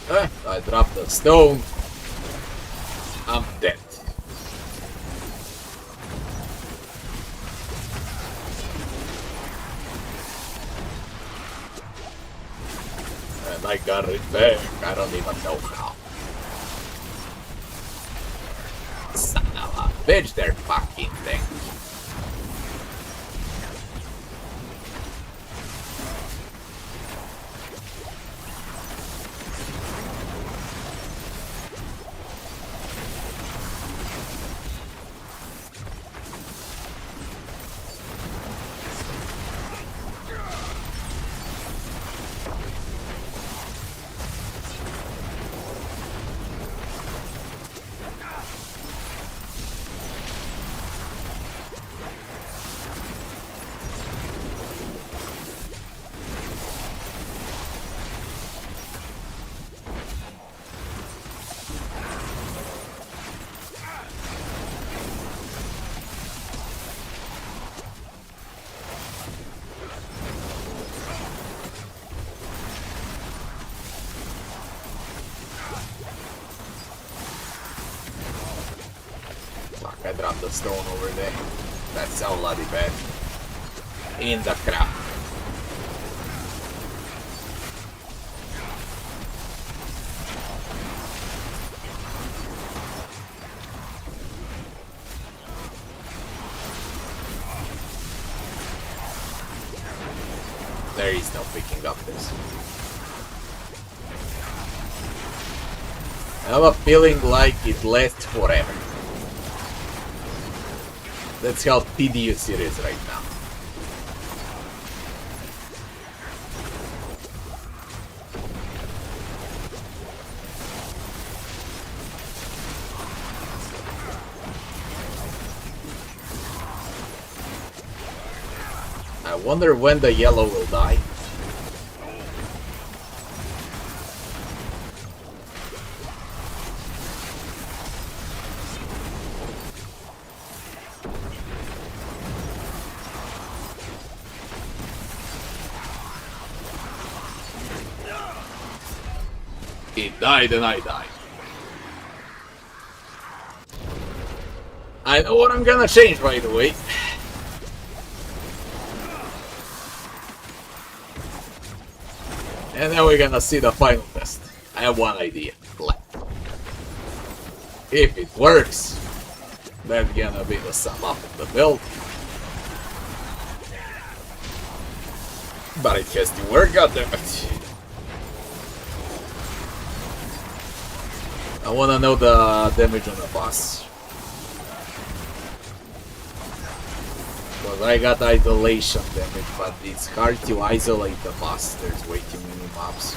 I dropped the stone. I'm dead. And I got it back. I don't even know how. Son of a bitch, they're fucking thing. I dropped the stone over there. That's so bloody bad. In the crap. There is no picking up this. I have a feeling like it lasts forever. That's how tedious it is right now. I wonder when the yellow will die. It died and I died. I know what I'm gonna change right away. And then we're gonna see the final test. I have one idea left. If it works, that's gonna be the sum up of the build. But it has to work, goddammit. I wanna know the damage on the boss. Because I got isolation damage, but it's hard to isolate the boss. There's way too many mobs.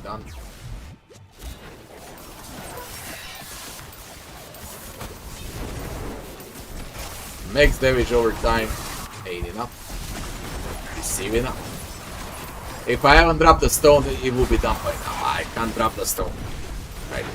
Done. Max damage over time, 8 enough. Receive enough. If I haven't dropped the stone, it will be done by now. I can't drop the stone. Right.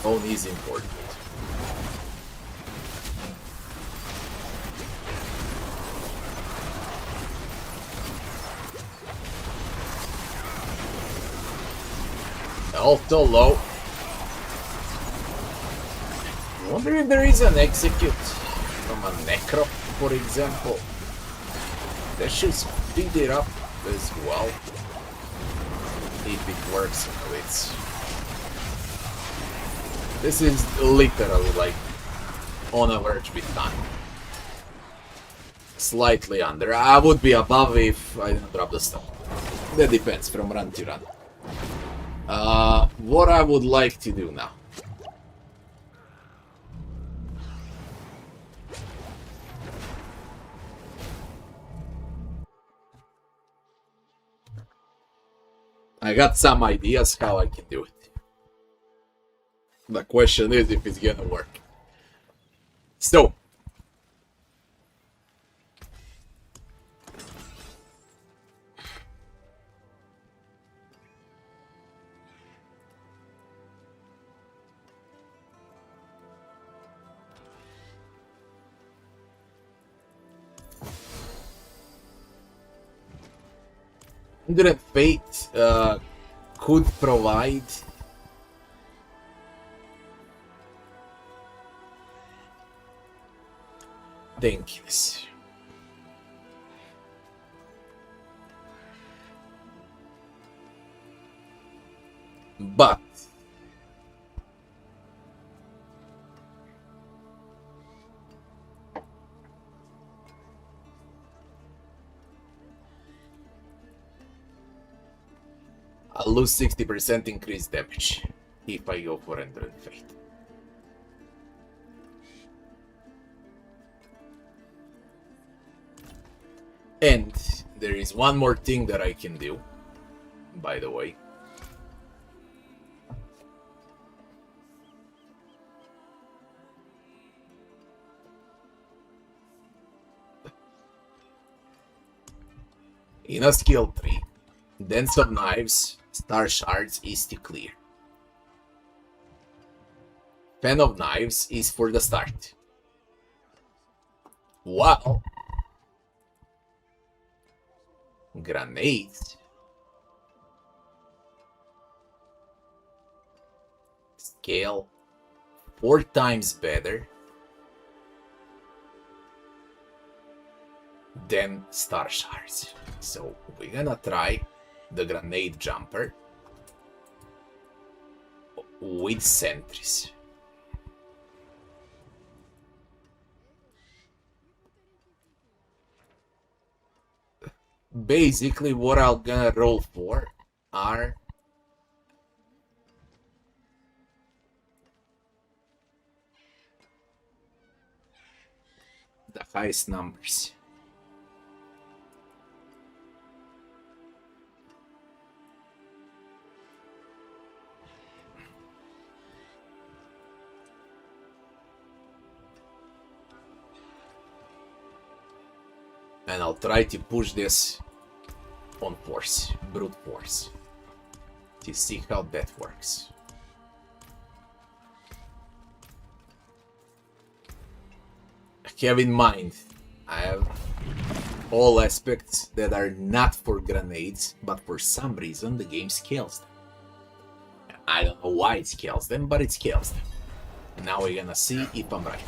Own is important. Also low. I wonder if there is an execute from a Necro, for example. That should speed it up as well. If it works, you know, it's... This is literally like on a verge with time. Slightly under. I would be above if I didn't drop the stuff. That depends from run to run. What I would like to do now. I got some ideas how I can do it. The question is if it's gonna work. So, Kindred Fate could provide tankiness. But I'll lose 60% increased damage if I go for Kindred Fate. And there is one more thing that I can do, by the way. In a skill tree, Dance of Knives, Star Shards is to clear. Fan of Knives is for the start. Wow! Grenades. Scale 4 times better than Star Shards. So we're gonna try the Grenade Jumper with Sentries. Basically, what I'm gonna roll for are the highest numbers. And I'll try to push this on force, brute force, to see how that works. Have in mind, I have all aspects that are not for grenades, but for some reason the game scales them. I don't know why it scales them, but it scales them. Now we're gonna see if I'm right.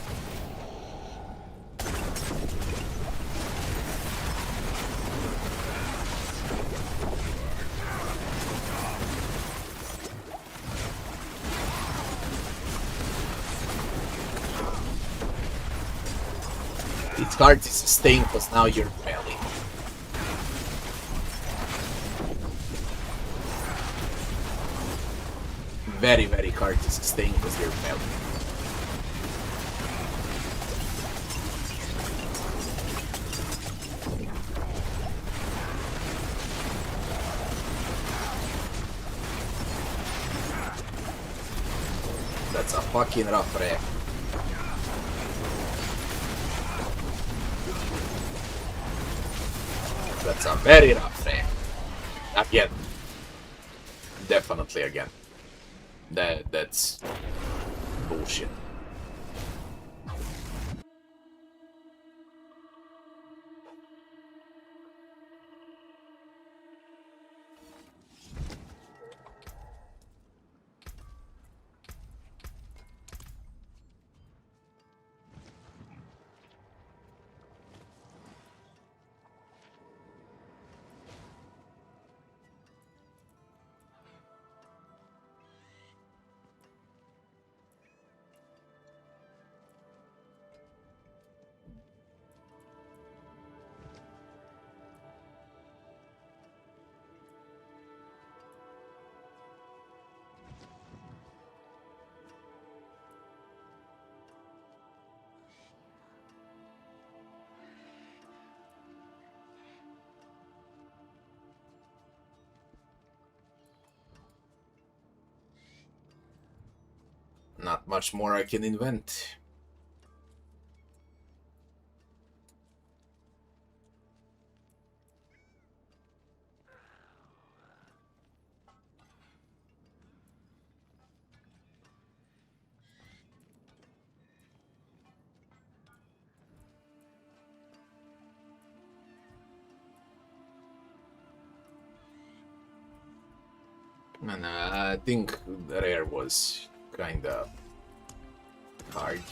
It's hard to sustain because now you're melee. Very, very hard to sustain because you're melee. That's a fucking rough wreck. That's a very rough wreck. Again. Definitely again. That's bullshit. Not much more I can invent. And I think rare was kinda hard.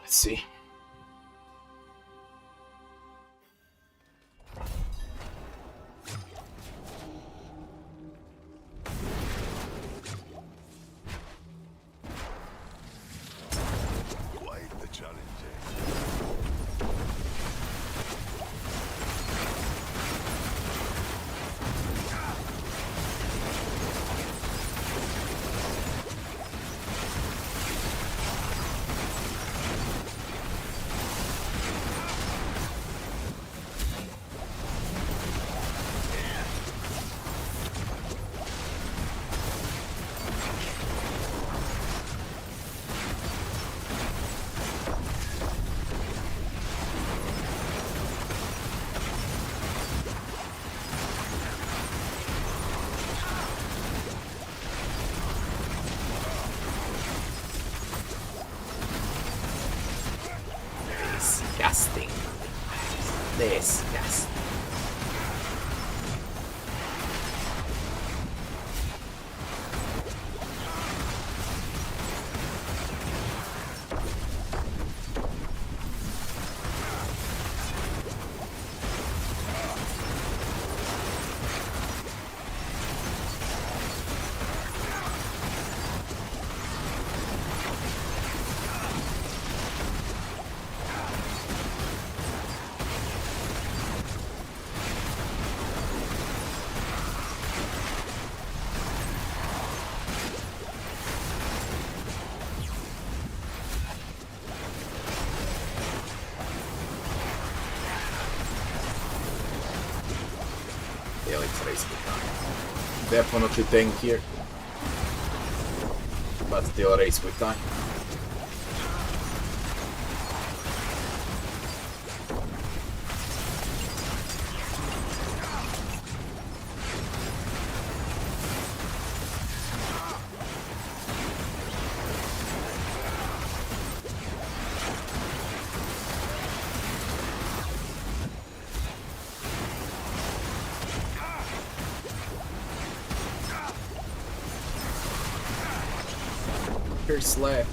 Let's see. Quite the challenge, Yeah, let's race with time. Definitely tank here. But still race with time. Slap.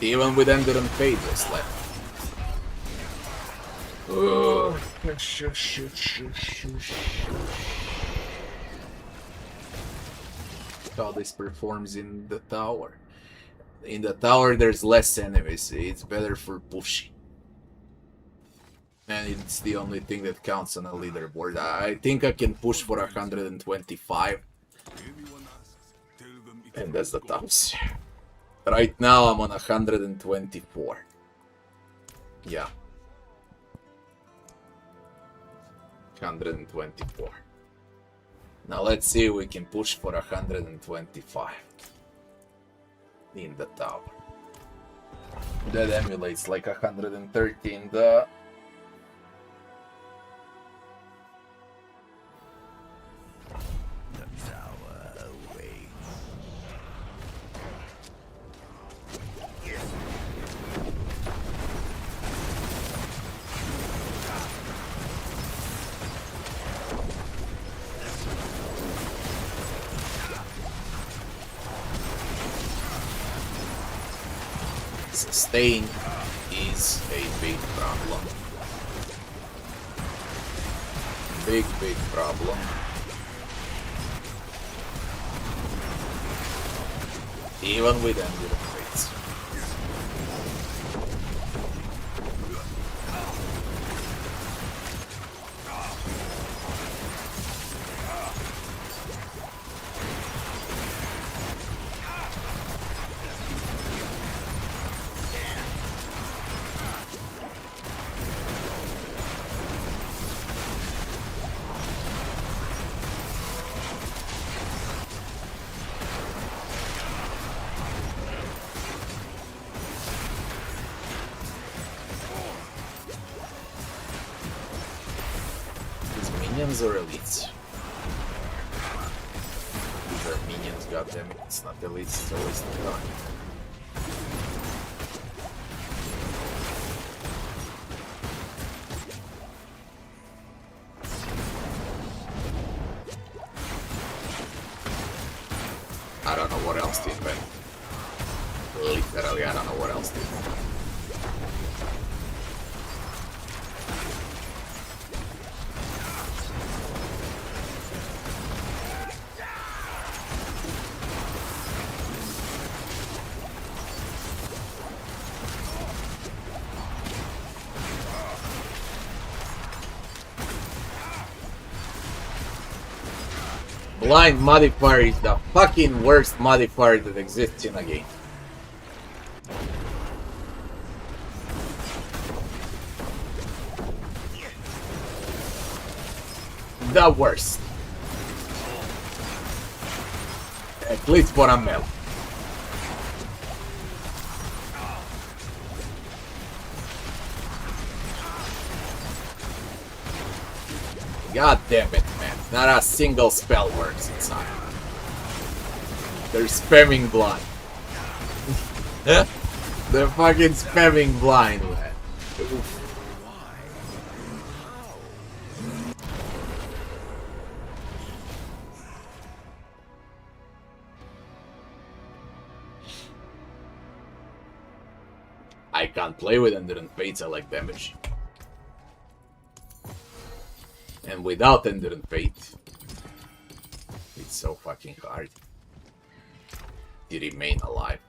Even with Ender and Fate, they slap. Oh. How this performs in the tower. In the tower, there's less enemies. It's better for pushing. And it's the only thing that counts on a leaderboard. I think I can push for 125. And that's the tops. Right now I'm on 124. Yeah. 124. Now let's see if we can push for 125. In the tower. That emulates like 130 in the... Sustain is a big problem. Big problem. Even with Endure Fates. Minions or elites? These are minions, goddammit. It's not elites, it's a waste of time. I don't know what else to invent. Literally, I don't know what else to invent. Blind modifier is the fucking worst modifier that exists in a game. The worst. At least for a male. God damn it, man. Not a single spell works inside. They're spamming blind. They're fucking spamming blind, man. I can't play with Endurance Fates, I like damage. And without Endurance Fate, it's so fucking hard to remain alive.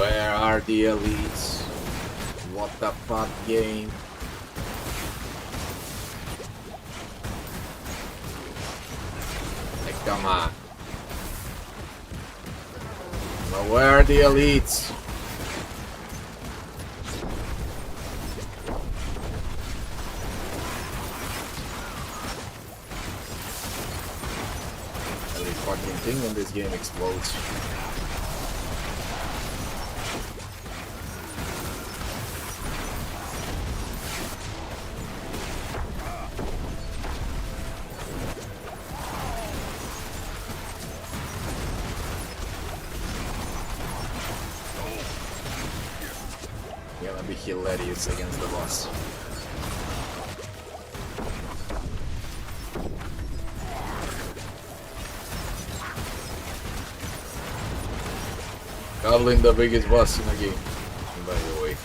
Where are the elites? What the fuck, game? Like, come on. But where are the elites? Every fucking thing in this game explodes. Gonna be hilarious against the boss. Goblin, the biggest boss in the game, by the way.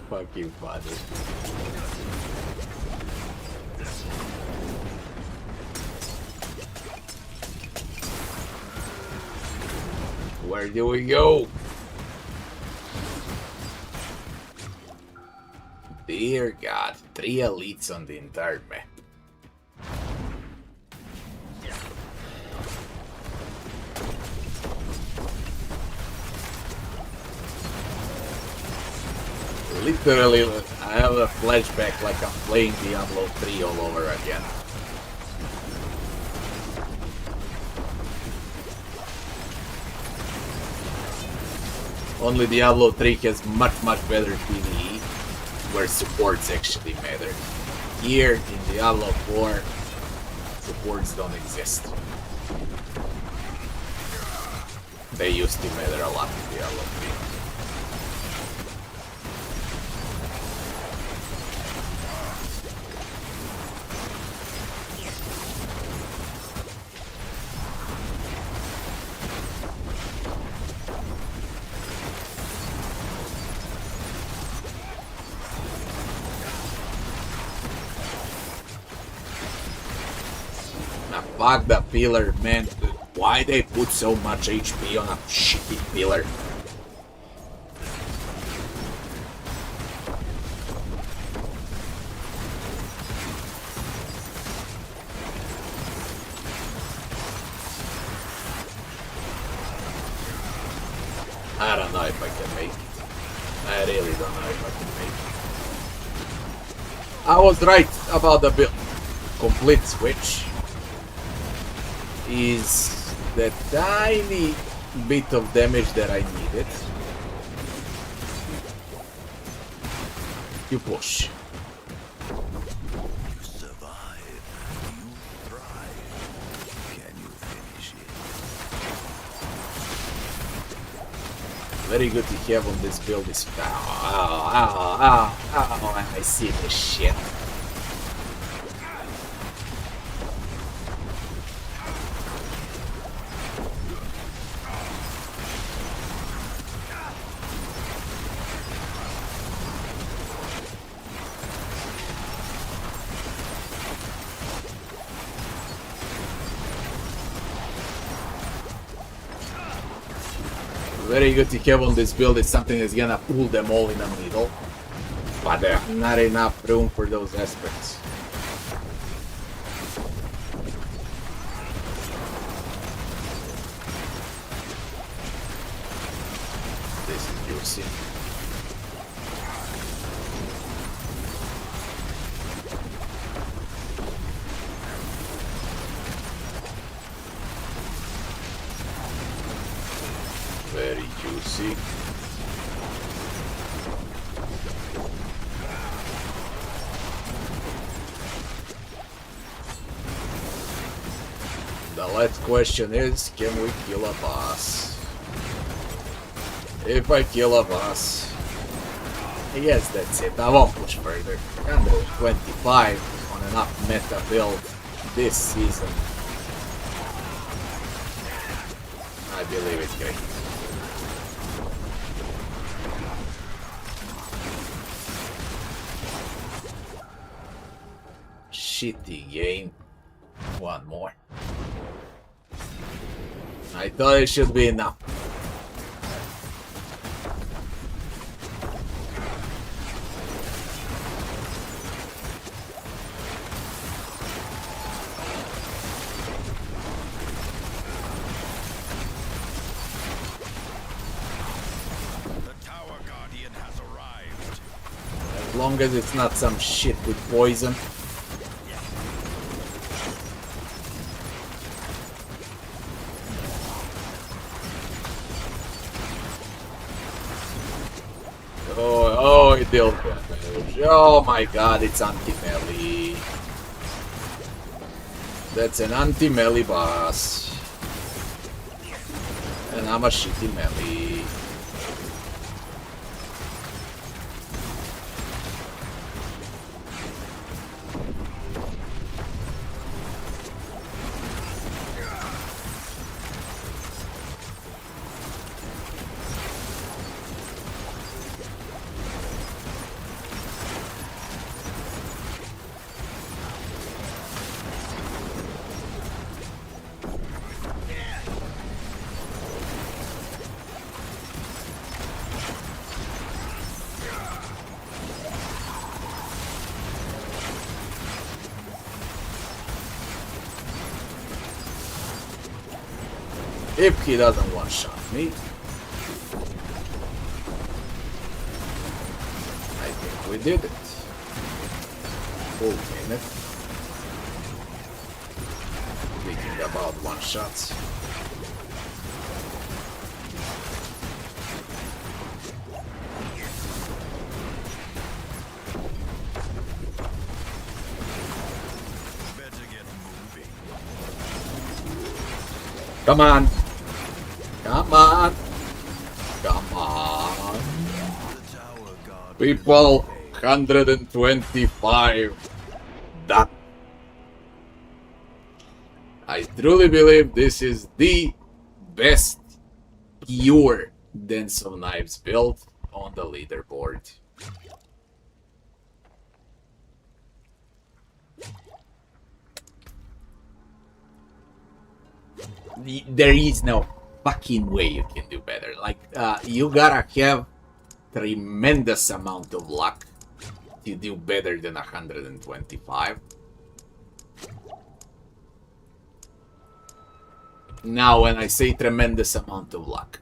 Fuck you, father. Where do we go? Dear God, 3 elites on the entire map. Literally, I have a flashback like I'm playing Diablo 3 all over again. Only Diablo 3 has much better PvE, where supports actually matter. Here, in Diablo 4, supports don't exist. They used to matter a lot in Diablo 3. Fuck the pillar, man. Why they put so much HP on a shitty pillar? I don't know if I can make it. I really don't know if I can make it. I was right about the build. Complete switch is the tiny bit of damage that I needed. You push. You survive. You thrive. Can you finish it? Very good to have on this build is I see this shit. Very good to have on this build is something that's gonna pull them all in the middle, but there's not enough room for those aspects. juicy. Very juicy. The last question is, can we kill a boss? If I kill a boss, I guess that's it. I won't push further. 125 on an up meta build this season. I believe it's great. Shitty game. One more. I thought it should be enough. As long as it's not some shit with poison. Oh, it dealt damage. Oh my god, it's anti-melee. That's an anti-melee boss. And I'm a shitty melee. If he doesn't one-shot me. I think we did it. Full minute. Thinking about one-shots. Come on! Come on! Come on! People, 125. Done. I truly believe this is the best pure Dance of Knives build on the leaderboard. There is no fucking way you can do better. Like, you gotta have tremendous amount of luck to do better than 125. Now, when I say tremendous amount of luck,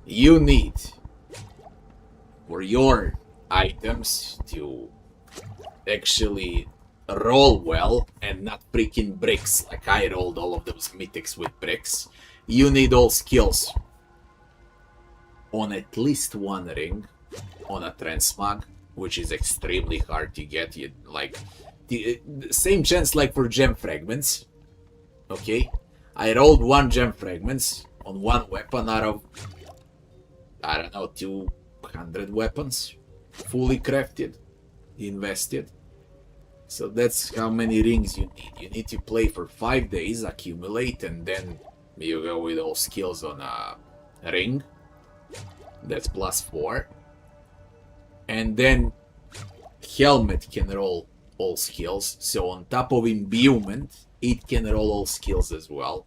you need for your items to actually roll well and not freaking bricks like I rolled all of those mythics with bricks. You need all skills on at least one ring on a transmog, which is extremely hard to get. You like the same chance like for gem fragments. Okay, I rolled one gem fragments on one weapon out of, I don't know, 200 weapons fully crafted, invested. So that's how many rings you need. You need to play for 5 days, accumulate, and then you go with all skills on a ring. That's +4. And then helmet can roll all skills. So on top of imbuement, it can roll all skills as well.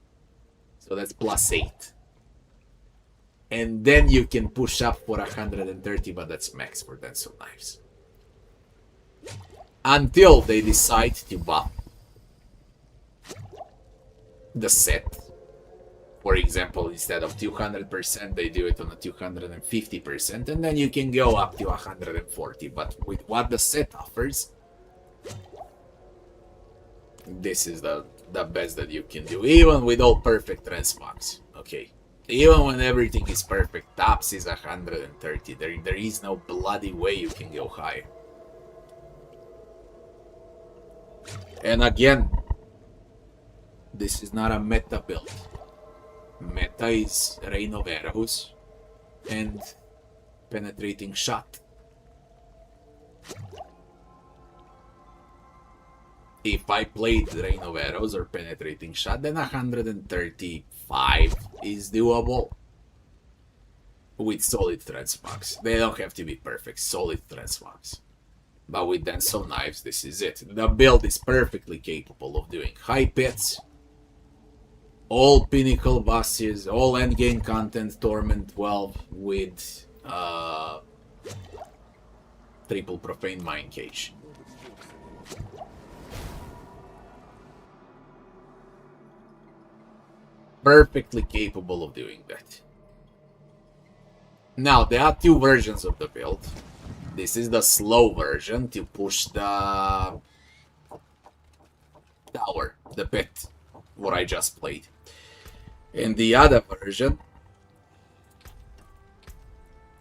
So that's +8. And then you can push up for 130, but that's max for Dance of Knives. Until they decide to buff the set For example, instead of 200%, they do it on a 250%, and then you can go up to 140. But with what the set offers, this is the best that you can do, even with all perfect transmogs. Okay, even when everything is perfect, tops is 130. There is no bloody way you can go higher. And again, this is not a meta build. Meta is Reign of Arrows and Penetrating Shot. If I played Reign of Arrows or Penetrating Shot, then 135 is doable with solid transmogs. They don't have to be perfect, solid transmogs. But with Dance of Knives, this is it. The build is perfectly capable of doing high pits, all pinnacle bosses, all endgame content, Torment 12 with triple profane Mind Cage. Perfectly capable of doing that. Now, there are two versions of the build. This is the slow version to push the tower, the pit, what I just played. And the other version,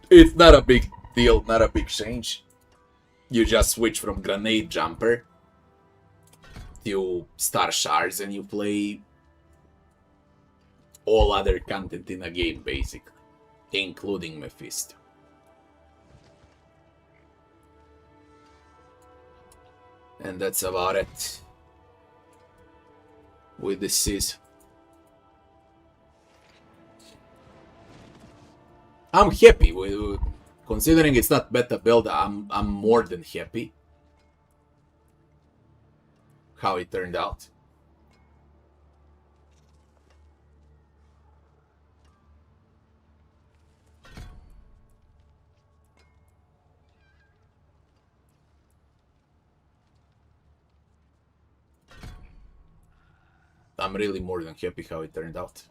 it's not a big deal, not a big change. You just switch from Grenade Jumper to Star Shards and you play all other content in a game, basically, including Mephisto. And that's about it with the season. I'm happy with, considering it's not beta build. I'm more than happy how it turned out. I'm really more than happy how it turned out.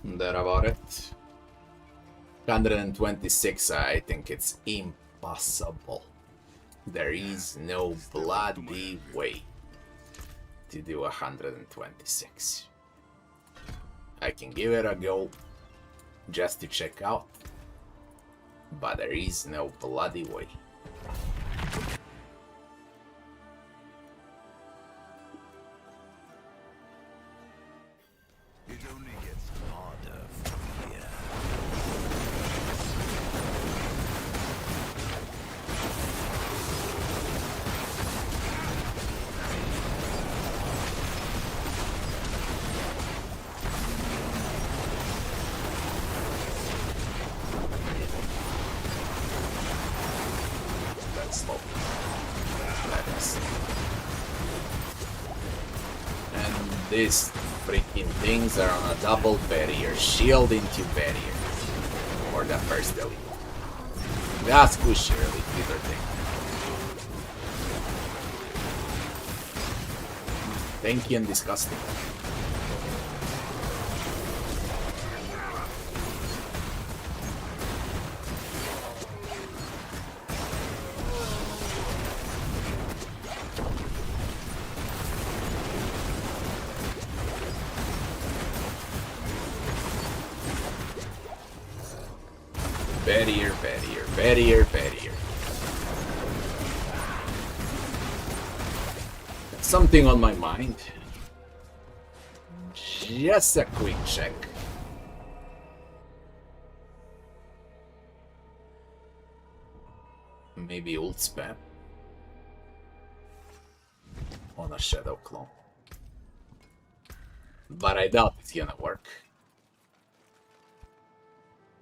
That about it. 126, I think it's impossible. There is no bloody way to do 126. I can give it a go just to check out, but there is no bloody way. It only gets harder from here. That's slow. That is. And these freaking things are on a double barrier, shield into barrier for the first elite. That's squishy elite either thing. Tanky and disgusting. Barrier, barrier, barrier, barrier. Something on my mind. Just a quick check. Maybe ult spam on a shadow clone. But I doubt it's gonna work.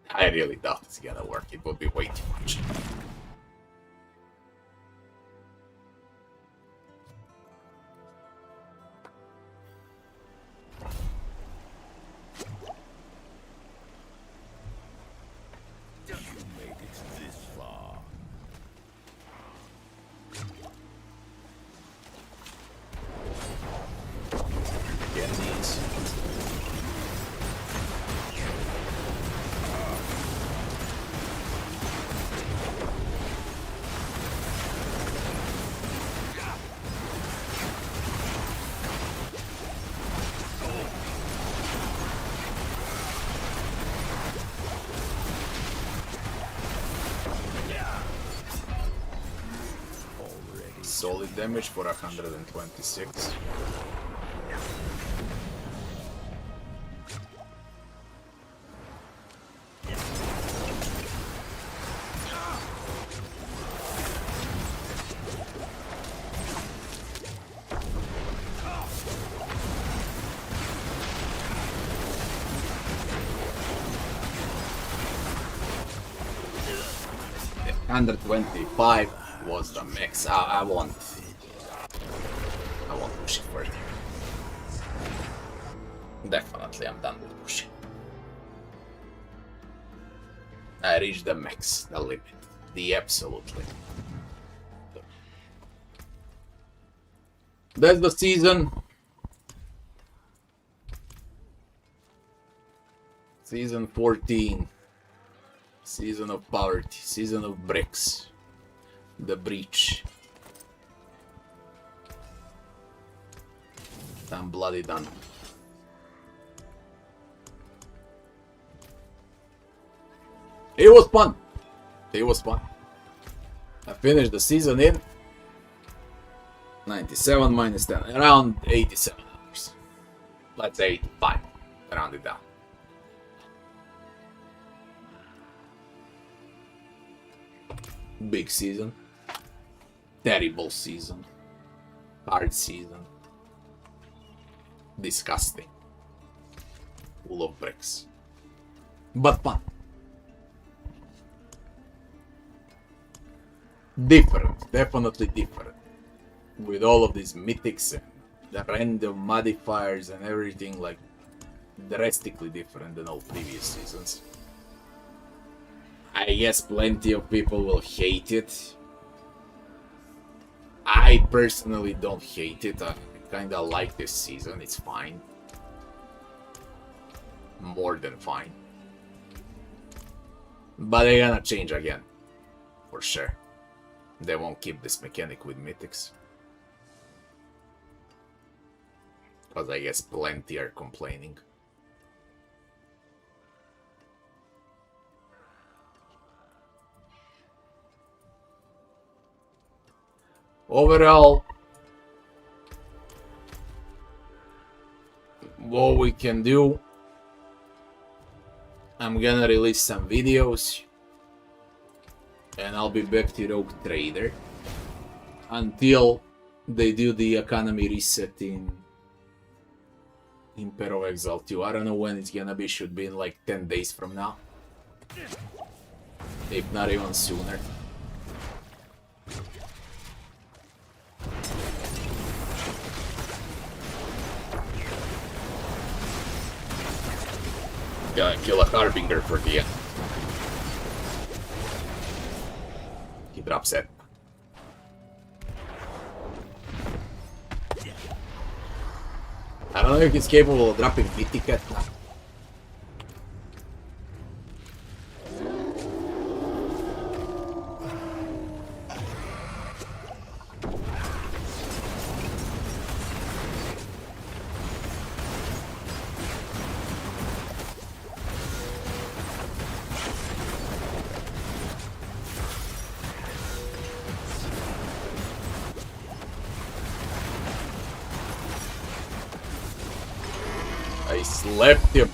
I really doubt it's gonna work. It would be way too much. solid damage for 126. The 125 was the max. I won't push it further. Definitely I'm done with pushing. I reached the max, the limit, the absolute limit. That's the season. Season 14. Season of poverty. Season of bricks. The breach. I'm bloody done. It was fun. It was fun. I finished the season in 97 minus 10. Around 87 hours. Let's say 85. Round it down. Big season. Terrible season. Hard season. Disgusting. Full of bricks. But fun. Different. Definitely different. With all of these mythics and the random modifiers and everything, like drastically different than all previous seasons. I guess plenty of people will hate it. I personally don't hate it. I kinda like this season. It's fine. More than fine. But they're gonna change again. For sure. They won't keep this mechanic with mythics. Because I guess plenty are complaining. Overall, what we can do, I'm gonna release some videos and I'll be back to Rogue Trader until they do the economy reset in Impero Exile 2. I don't know when it's gonna be, should be in like 10 days from now. If not even sooner. Gonna kill a Harbinger for the end. He drops it. I don't know if he's capable of dropping Mythic at now. Left him,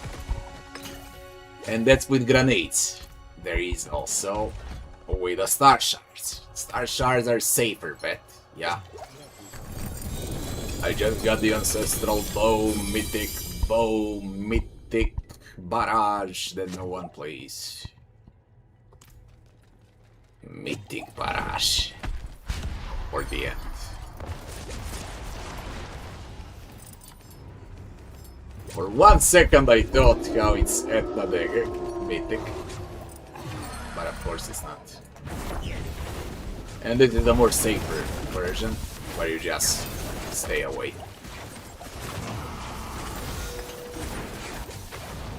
and that's with grenades. There is also with the star shards. Star shards are safer bet, yeah. I just got the ancestral bow, mythic barrage that no one plays. Mythic barrage for the end. For 1 second I thought how it's at the dagger, mythic, but of course it's not. And this is a more safer version, where you just stay away.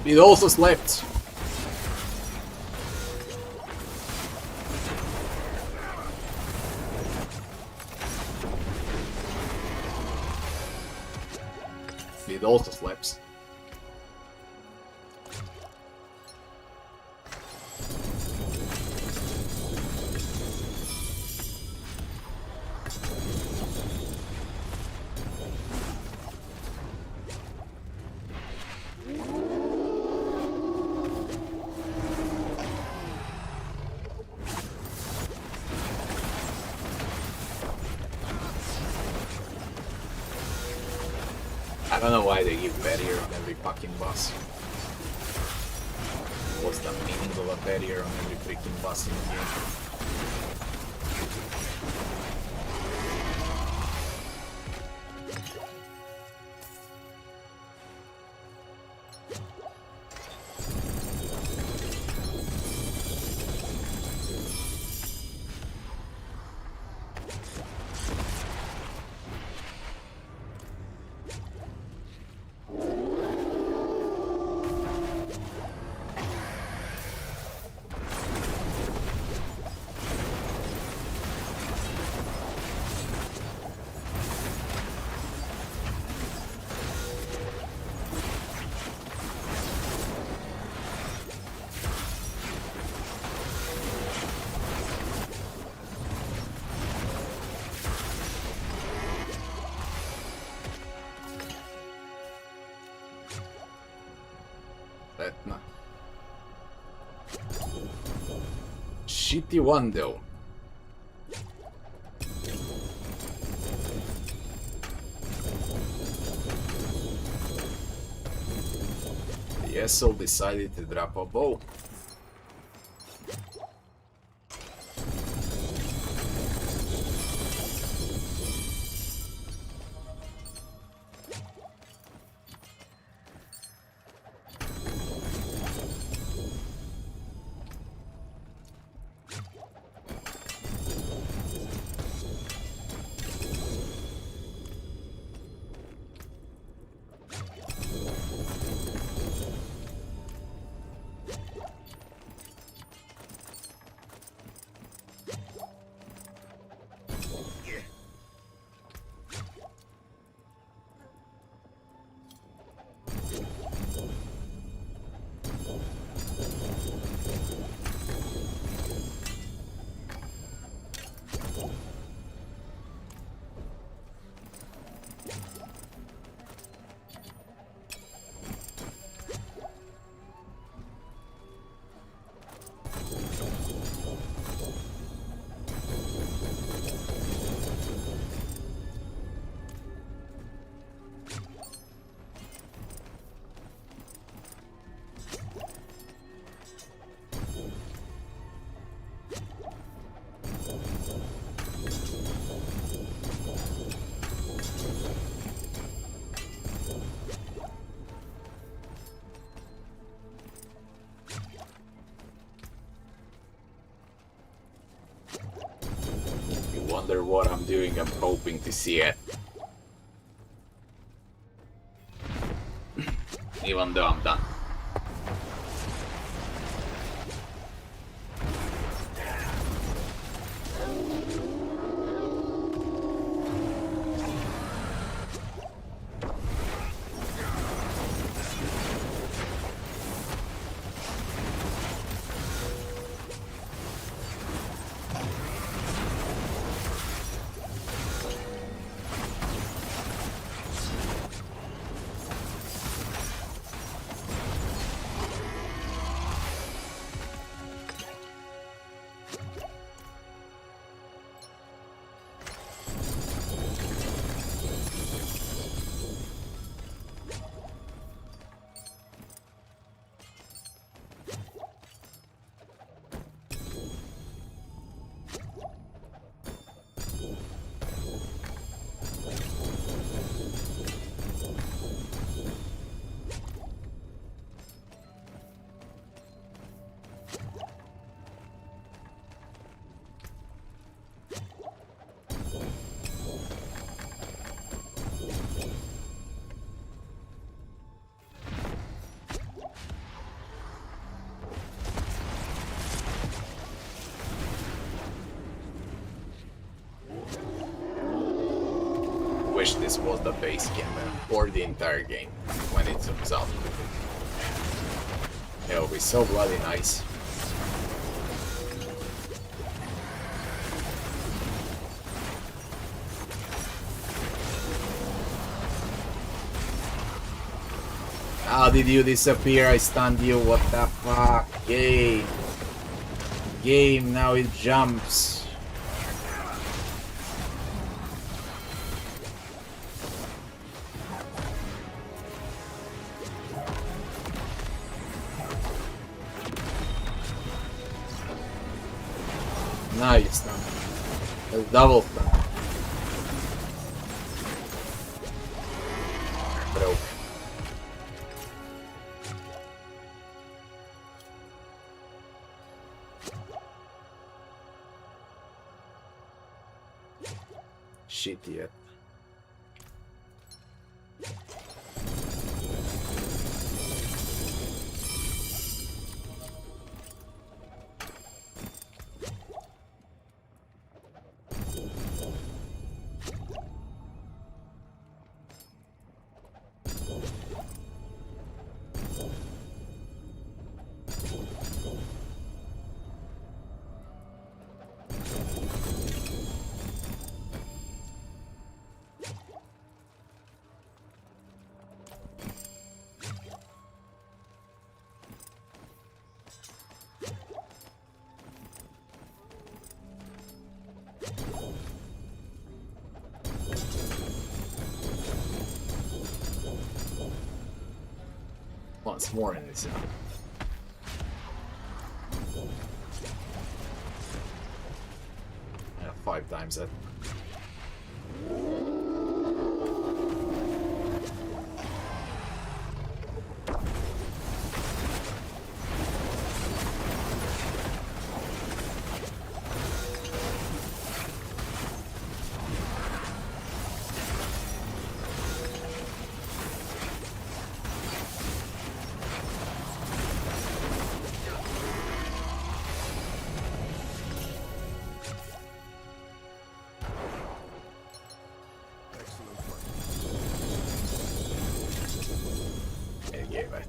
It also slept. It also slaps. don't know why they give barrier on every fucking boss. What's the meaning of a barrier on every freaking boss in the game? Etna. Shitty one though. The asshole decided to drop a bow. Wonder what I'm doing, I'm hoping to see it. Even though I'm done. Wish this was the base game or the entire game when it comes out. It'll be so bloody nice. How did you disappear? I stunned you. What the fuck? Game. Game, now it jumps. stun. That's double stun. Broke. Shit yet. Once more in this. Yeah, 5 times that. Endgame, right?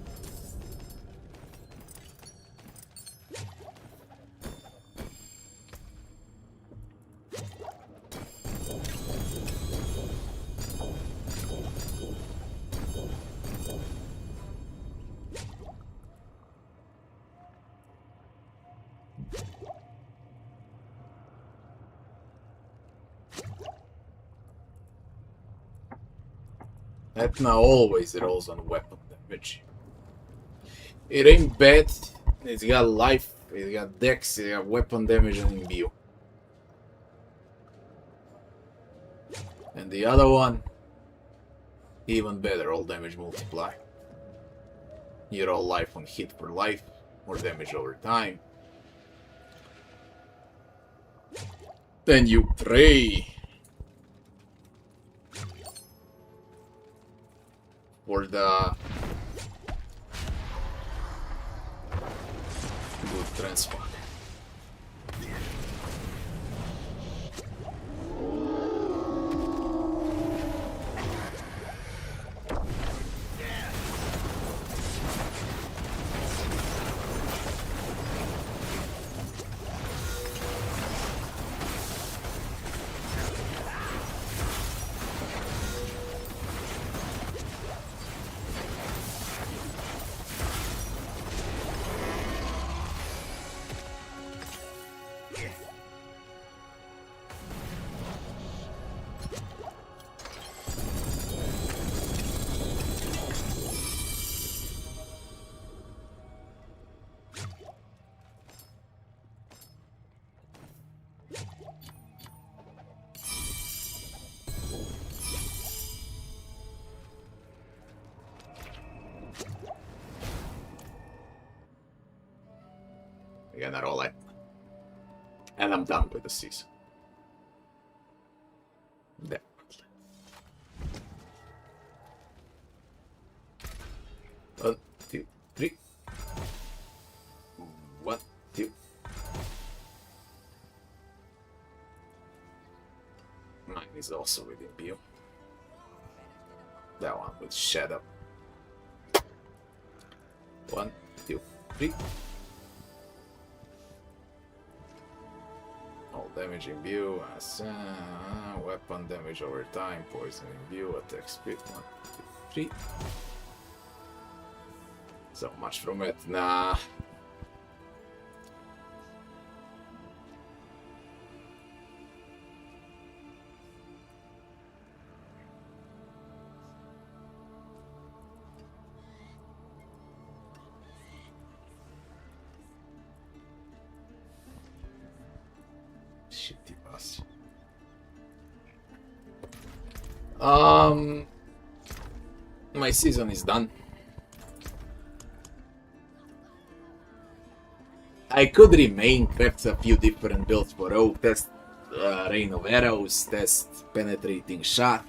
Etna always rolls on weapon damage. It ain't bad. It's got life, it's got dex, it got weapon damage and imbue. And the other one, even better, all damage multiply. You roll life on hit for life, more damage over time. Then you pray for the good transfer. Again, that all I. And I'm done with the season. Definitely. 1, 2, 3. 1, 2. Mine is also with imbue. That one with shadow. 1, 2, 3. All damage imbue, weapon damage over time, poison imbue, attack speed 1, 2, 3. So much from it. Nah. Shitty boss. My season is done. I could remain, craft a few different builds for Oak, test Rain of Arrows, test Penetrating Shot.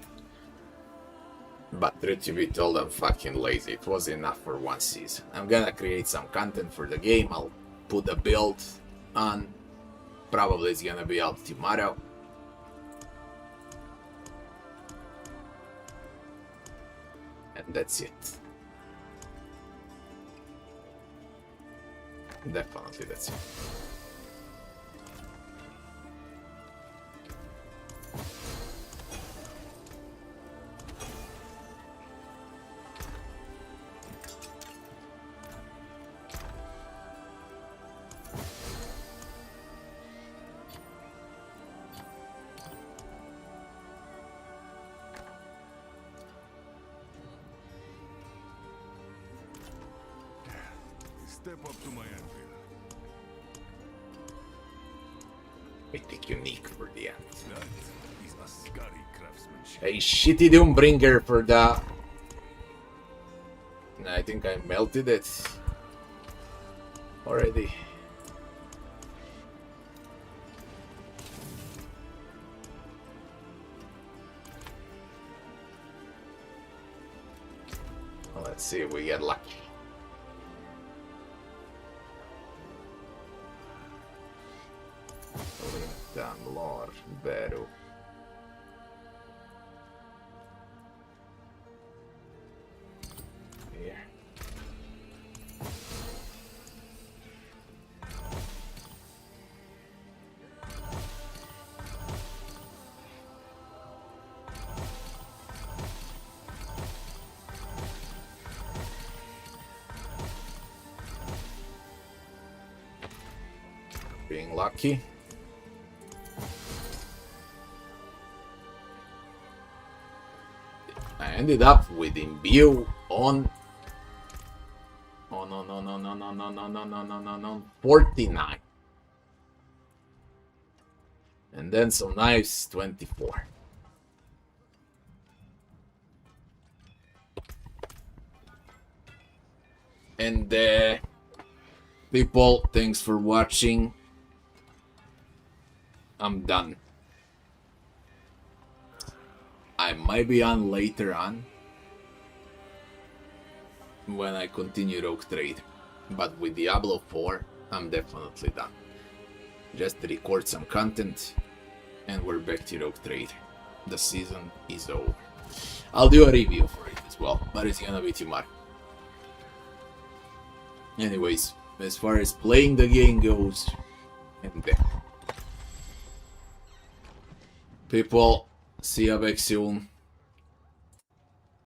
But truth to be told, I'm fucking lazy. It was enough for one season. I'm gonna create some content for the game. I'll put a build on. Probably it's gonna be out tomorrow. And that's it. Definitely that's it. Step up to my anvil. Mythic unique for the end. That is Ascari craftsmanship. A shitty Doombringer for the... I think I melted it already. Let's see if we get lucky. Damn Lord, Vero. Here. Being lucky. I ended up with Imbue on 49. And then some knives 24. And people, thanks for watching. I'm done. I might be on later on when I continue Rogue Trade, but with Diablo 4, I'm definitely done. Just record some content and we're back to Rogue Trade. The season is over. I'll do a review for it as well, but it's gonna be tomorrow. Anyways, as far as playing the game goes, I'm there. People, see you back soon.